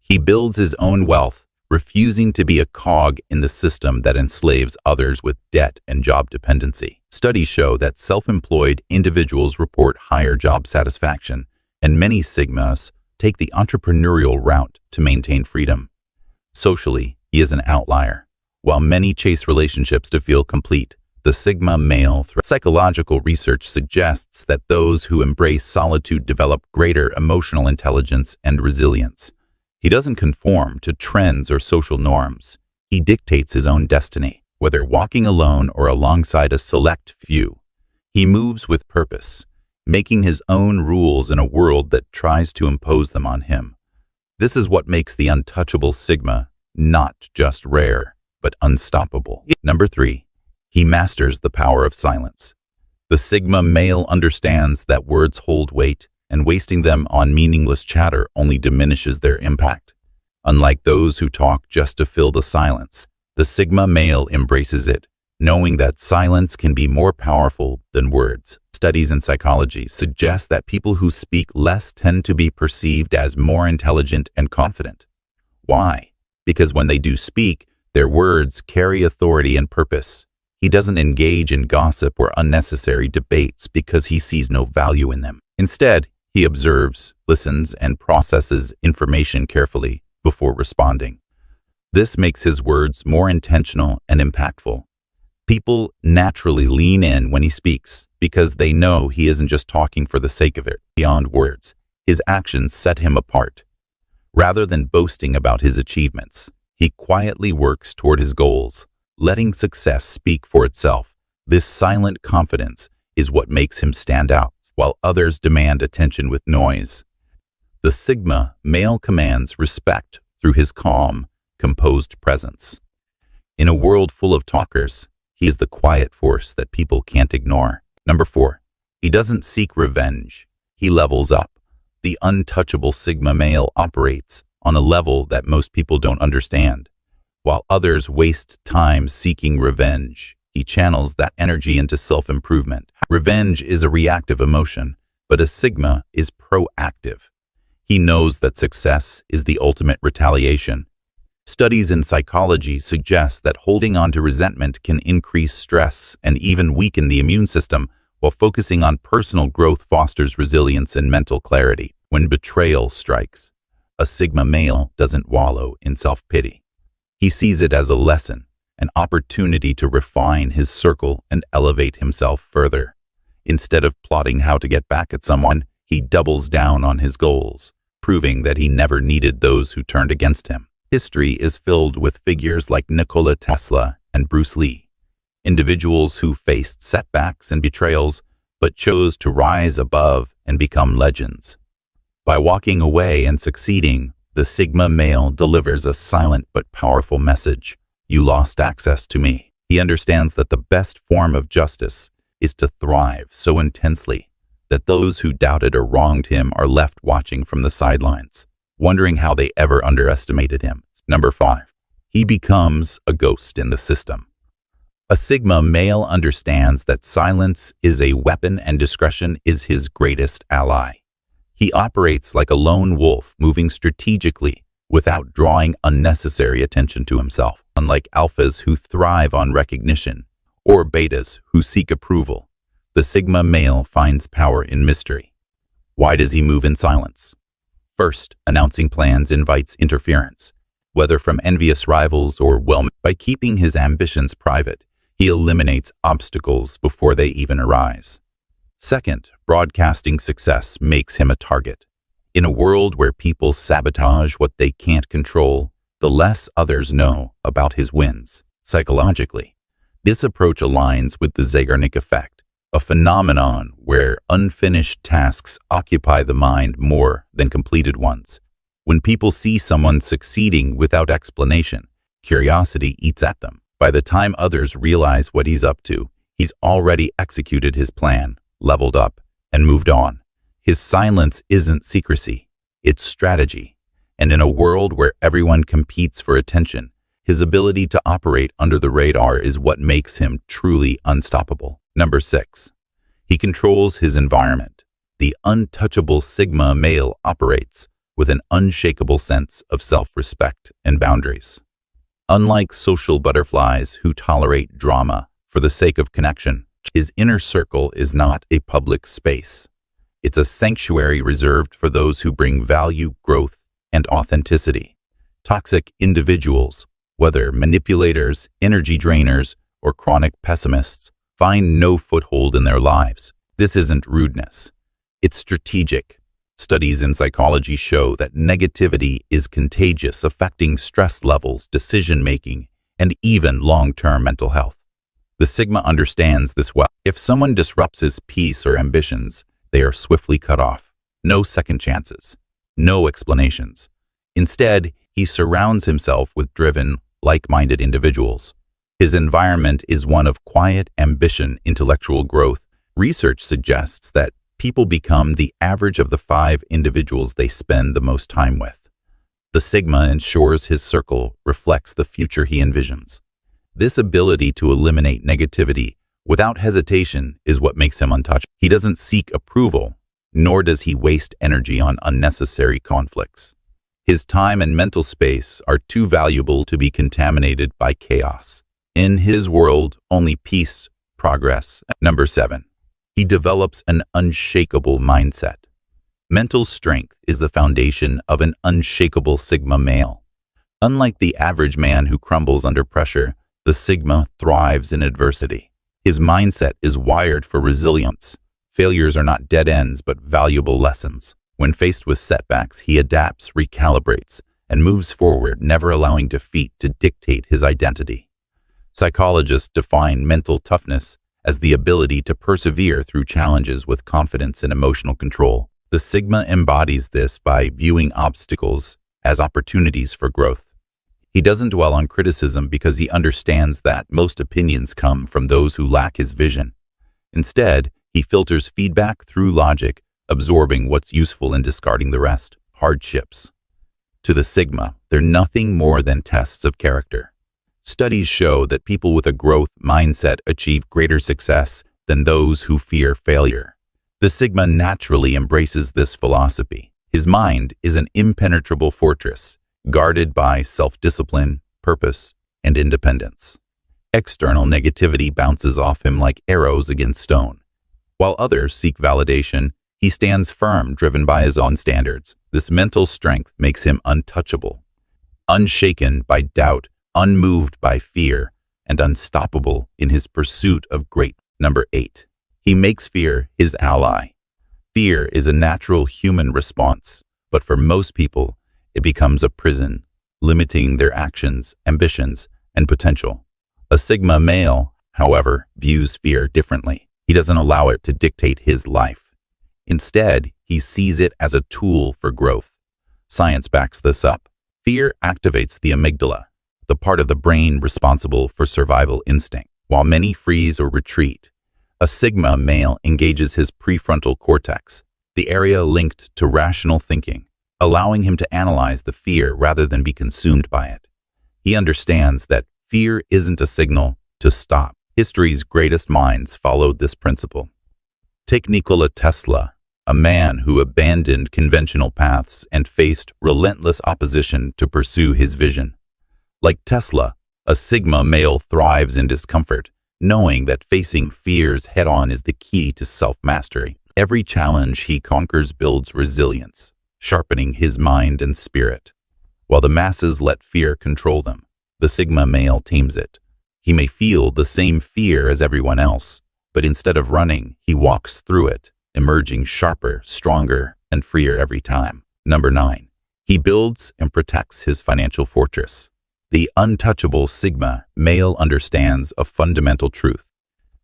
He builds his own wealth, refusing to be a cog in the system that enslaves others with debt and job dependency. Studies show that self-employed individuals report higher job satisfaction, and many Sigmas take the entrepreneurial route to maintain freedom. Socially, he is an outlier. While many chase relationships to feel complete, the Sigma male psychological research suggests that those who embrace solitude develop greater emotional intelligence and resilience. He doesn't conform to trends or social norms. He dictates his own destiny, whether walking alone or alongside a select few. He moves with purpose, making his own rules in a world that tries to impose them on him. This is what makes the untouchable Sigma not just rare, but unstoppable. Number 3. He masters the power of silence. The Sigma male understands that words hold weight, and wasting them on meaningless chatter only diminishes their impact. Unlike those who talk just to fill the silence, the Sigma male embraces it, knowing that silence can be more powerful than words. Studies in psychology suggest that people who speak less tend to be perceived as more intelligent and confident. Why? Because when they do speak, their words carry authority and purpose. He doesn't engage in gossip or unnecessary debates because he sees no value in them. Instead, he observes, listens, and processes information carefully before responding. This makes his words more intentional and impactful. People naturally lean in when he speaks because they know he isn't just talking for the sake of it. Beyond words, his actions set him apart. Rather than boasting about his achievements, He quietly works toward his goals, letting success speak for itself. This silent confidence is what makes him stand out, while others demand attention with noise. The Sigma male commands respect through his calm, composed presence. In a world full of talkers, he is the quiet force that people can't ignore. Number 4. He doesn't seek revenge. He levels up. The untouchable Sigma male operates on a level that most people don't understand. While others waste time seeking revenge, he channels that energy into self-improvement. Revenge is a reactive emotion, but a Sigma is proactive. He knows that success is the ultimate retaliation. Studies in psychology suggest that holding on to resentment can increase stress and even weaken the immune system, while focusing on personal growth fosters resilience and mental clarity. When betrayal strikes, a Sigma male doesn't wallow in self-pity. He sees it as a lesson, an opportunity to refine his circle and elevate himself further. Instead of plotting how to get back at someone, he doubles down on his goals, proving that he never needed those who turned against him. History is filled with figures like Nikola Tesla and Bruce Lee, individuals who faced setbacks and betrayals but chose to rise above and become legends. By walking away and succeeding, the Sigma male delivers a silent but powerful message. You lost access to me. He understands that the best form of justice is to thrive so intensely that those who doubted or wronged him are left watching from the sidelines, wondering how they ever underestimated him. Number 5. He becomes a ghost in the system. A Sigma male understands that silence is a weapon and discretion is his greatest ally. He operates like a lone wolf, moving strategically without drawing unnecessary attention to himself. Unlike alphas who thrive on recognition or betas who seek approval, the Sigma male finds power in mystery. Why does he move in silence? First, announcing plans invites interference, whether from envious rivals or by keeping his ambitions private, he eliminates obstacles before they even arise. Second, broadcasting success makes him a target. In a world where people sabotage what they can't control, the less others know about his wins. Psychologically, this approach aligns with the Zeigarnik effect, a phenomenon where unfinished tasks occupy the mind more than completed ones. When people see someone succeeding without explanation, curiosity eats at them. By the time others realize what he's up to, he's already executed his plan, leveled up, and moved on. His silence isn't secrecy, it's strategy. And in a world where everyone competes for attention, his ability to operate under the radar is what makes him truly unstoppable. Number 6. He controls his environment. The untouchable Sigma male operates with an unshakable sense of self-respect and boundaries. Unlike social butterflies who tolerate drama for the sake of connection, his inner circle is not a public space. It's a sanctuary reserved for those who bring value, growth, and authenticity. Toxic individuals, whether manipulators, energy drainers, or chronic pessimists, find no foothold in their lives. This isn't rudeness. It's strategic. Studies in psychology show that negativity is contagious, affecting stress levels, decision-making, and even long-term mental health. The Sigma understands this well. If someone disrupts his peace or ambitions, they are swiftly cut off. No second chances. No explanations. Instead, he surrounds himself with driven, like-minded individuals. His environment is one of quiet ambition, intellectual growth. Research suggests that people become the average of the 5 individuals they spend the most time with. The Sigma ensures his circle reflects the future he envisions. This ability to eliminate negativity without hesitation is what makes him untouchable. He doesn't seek approval, nor does he waste energy on unnecessary conflicts. His time and mental space are too valuable to be contaminated by chaos. In his world, only peace, progress. Number 7. He develops an unshakable mindset. Mental strength is the foundation of an unshakable Sigma male. Unlike the average man who crumbles under pressure, the Sigma thrives in adversity. His mindset is wired for resilience. Failures are not dead ends, but valuable lessons. When faced with setbacks, he adapts, recalibrates, and moves forward, never allowing defeat to dictate his identity. Psychologists define mental toughness as the ability to persevere through challenges with confidence and emotional control. The Sigma embodies this by viewing obstacles as opportunities for growth. He doesn't dwell on criticism because he understands that most opinions come from those who lack his vision. Instead, he filters feedback through logic, absorbing what's useful and discarding the rest. Hardships. To the Sigma, they're nothing more than tests of character. Studies show that people with a growth mindset achieve greater success than those who fear failure. The Sigma naturally embraces this philosophy. His mind is an impenetrable fortress, guarded by self-discipline, purpose, and independence. External negativity bounces off him like arrows against stone. While others seek validation, he stands firm, driven by his own standards. This mental strength makes him untouchable, unshaken by doubt, unmoved by fear, and unstoppable in his pursuit of great. Number 8. He makes fear his ally. Fear is a natural human response, but for most people, it becomes a prison, limiting their actions, ambitions, and potential. A Sigma male, however, views fear differently. He doesn't allow it to dictate his life. Instead, he sees it as a tool for growth. Science backs this up. Fear activates the amygdala, the part of the brain responsible for survival instinct. While many freeze or retreat, a Sigma male engages his prefrontal cortex, the area linked to rational thinking, allowing him to analyze the fear rather than be consumed by it. He understands that fear isn't a signal to stop. History's greatest minds followed this principle. Take Nikola Tesla, a man who abandoned conventional paths and faced relentless opposition to pursue his vision. Like Tesla, a Sigma male thrives in discomfort, knowing that facing fears head-on is the key to self-mastery. Every challenge he conquers builds resilience, sharpening his mind and spirit. While the masses let fear control them, the Sigma male tames it. He may feel the same fear as everyone else, but instead of running, he walks through it, emerging sharper, stronger, and freer every time. Number 9. He builds and protects his financial fortress. The untouchable Sigma male understands a fundamental truth.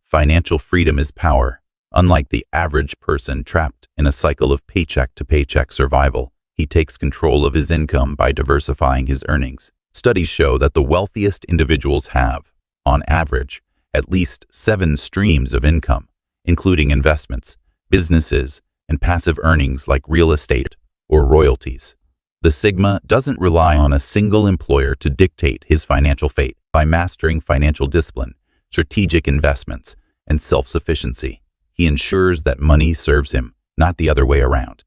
Financial freedom is power. Unlike the average person trapped in a cycle of paycheck-to-paycheck survival, he takes control of his income by diversifying his earnings. Studies show that the wealthiest individuals have, on average, at least 7 streams of income, including investments, businesses, and passive earnings like real estate or royalties. The Sigma doesn't rely on a single employer to dictate his financial fate. By mastering financial discipline, strategic investments, and self-sufficiency, he ensures that money serves him, not the other way around.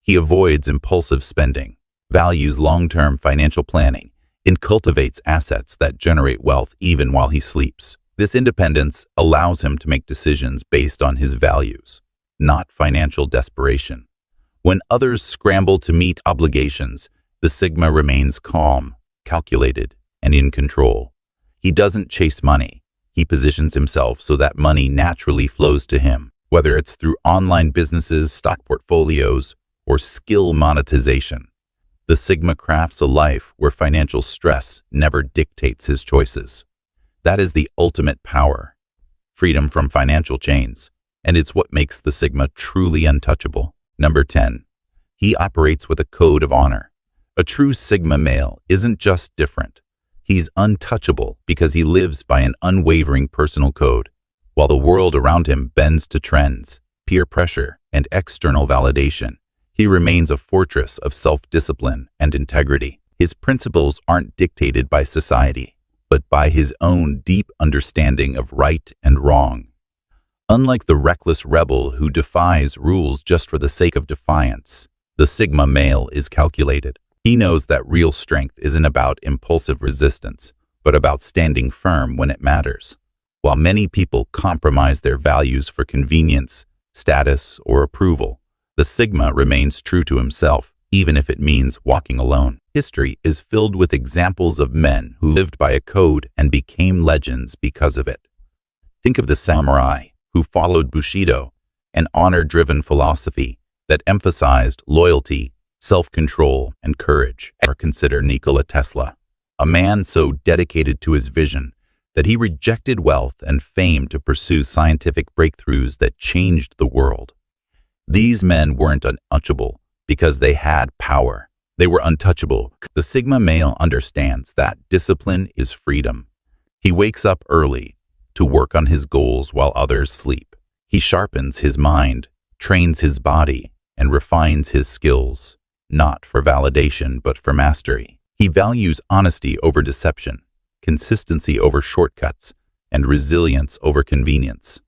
He avoids impulsive spending, values long-term financial planning, and cultivates assets that generate wealth even while he sleeps. This independence allows him to make decisions based on his values, not financial desperation. When others scramble to meet obligations, the Sigma remains calm, calculated, and in control. He doesn't chase money. He positions himself so that money naturally flows to him, whether it's through online businesses, stock portfolios, or skill monetization. The Sigma crafts a life where financial stress never dictates his choices. That is the ultimate power, freedom from financial chains, and it's what makes the Sigma truly untouchable. Number 10. He operates with a code of honor. A true Sigma male isn't just different. He's untouchable because he lives by an unwavering personal code. While the world around him bends to trends, peer pressure, and external validation, he remains a fortress of self-discipline and integrity. His principles aren't dictated by society, but by his own deep understanding of right and wrong. Unlike the reckless rebel who defies rules just for the sake of defiance, the Sigma male is calculated. He knows that real strength isn't about impulsive resistance, but about standing firm when it matters. While many people compromise their values for convenience, status, or approval, the Sigma remains true to himself, even if it means walking alone. History is filled with examples of men who lived by a code and became legends because of it. Think of the samurai, who followed Bushido, an honor-driven philosophy that emphasized loyalty, self-control, and courage. Or consider Nikola Tesla, a man so dedicated to his vision that he rejected wealth and fame to pursue scientific breakthroughs that changed the world. These men weren't untouchable because they had power. They were untouchable. The Sigma male understands that discipline is freedom. He wakes up early to work on his goals while others sleep. He sharpens his mind, trains his body, and refines his skills, not for validation but for mastery. He values honesty over deception, consistency over shortcuts, and resilience over convenience.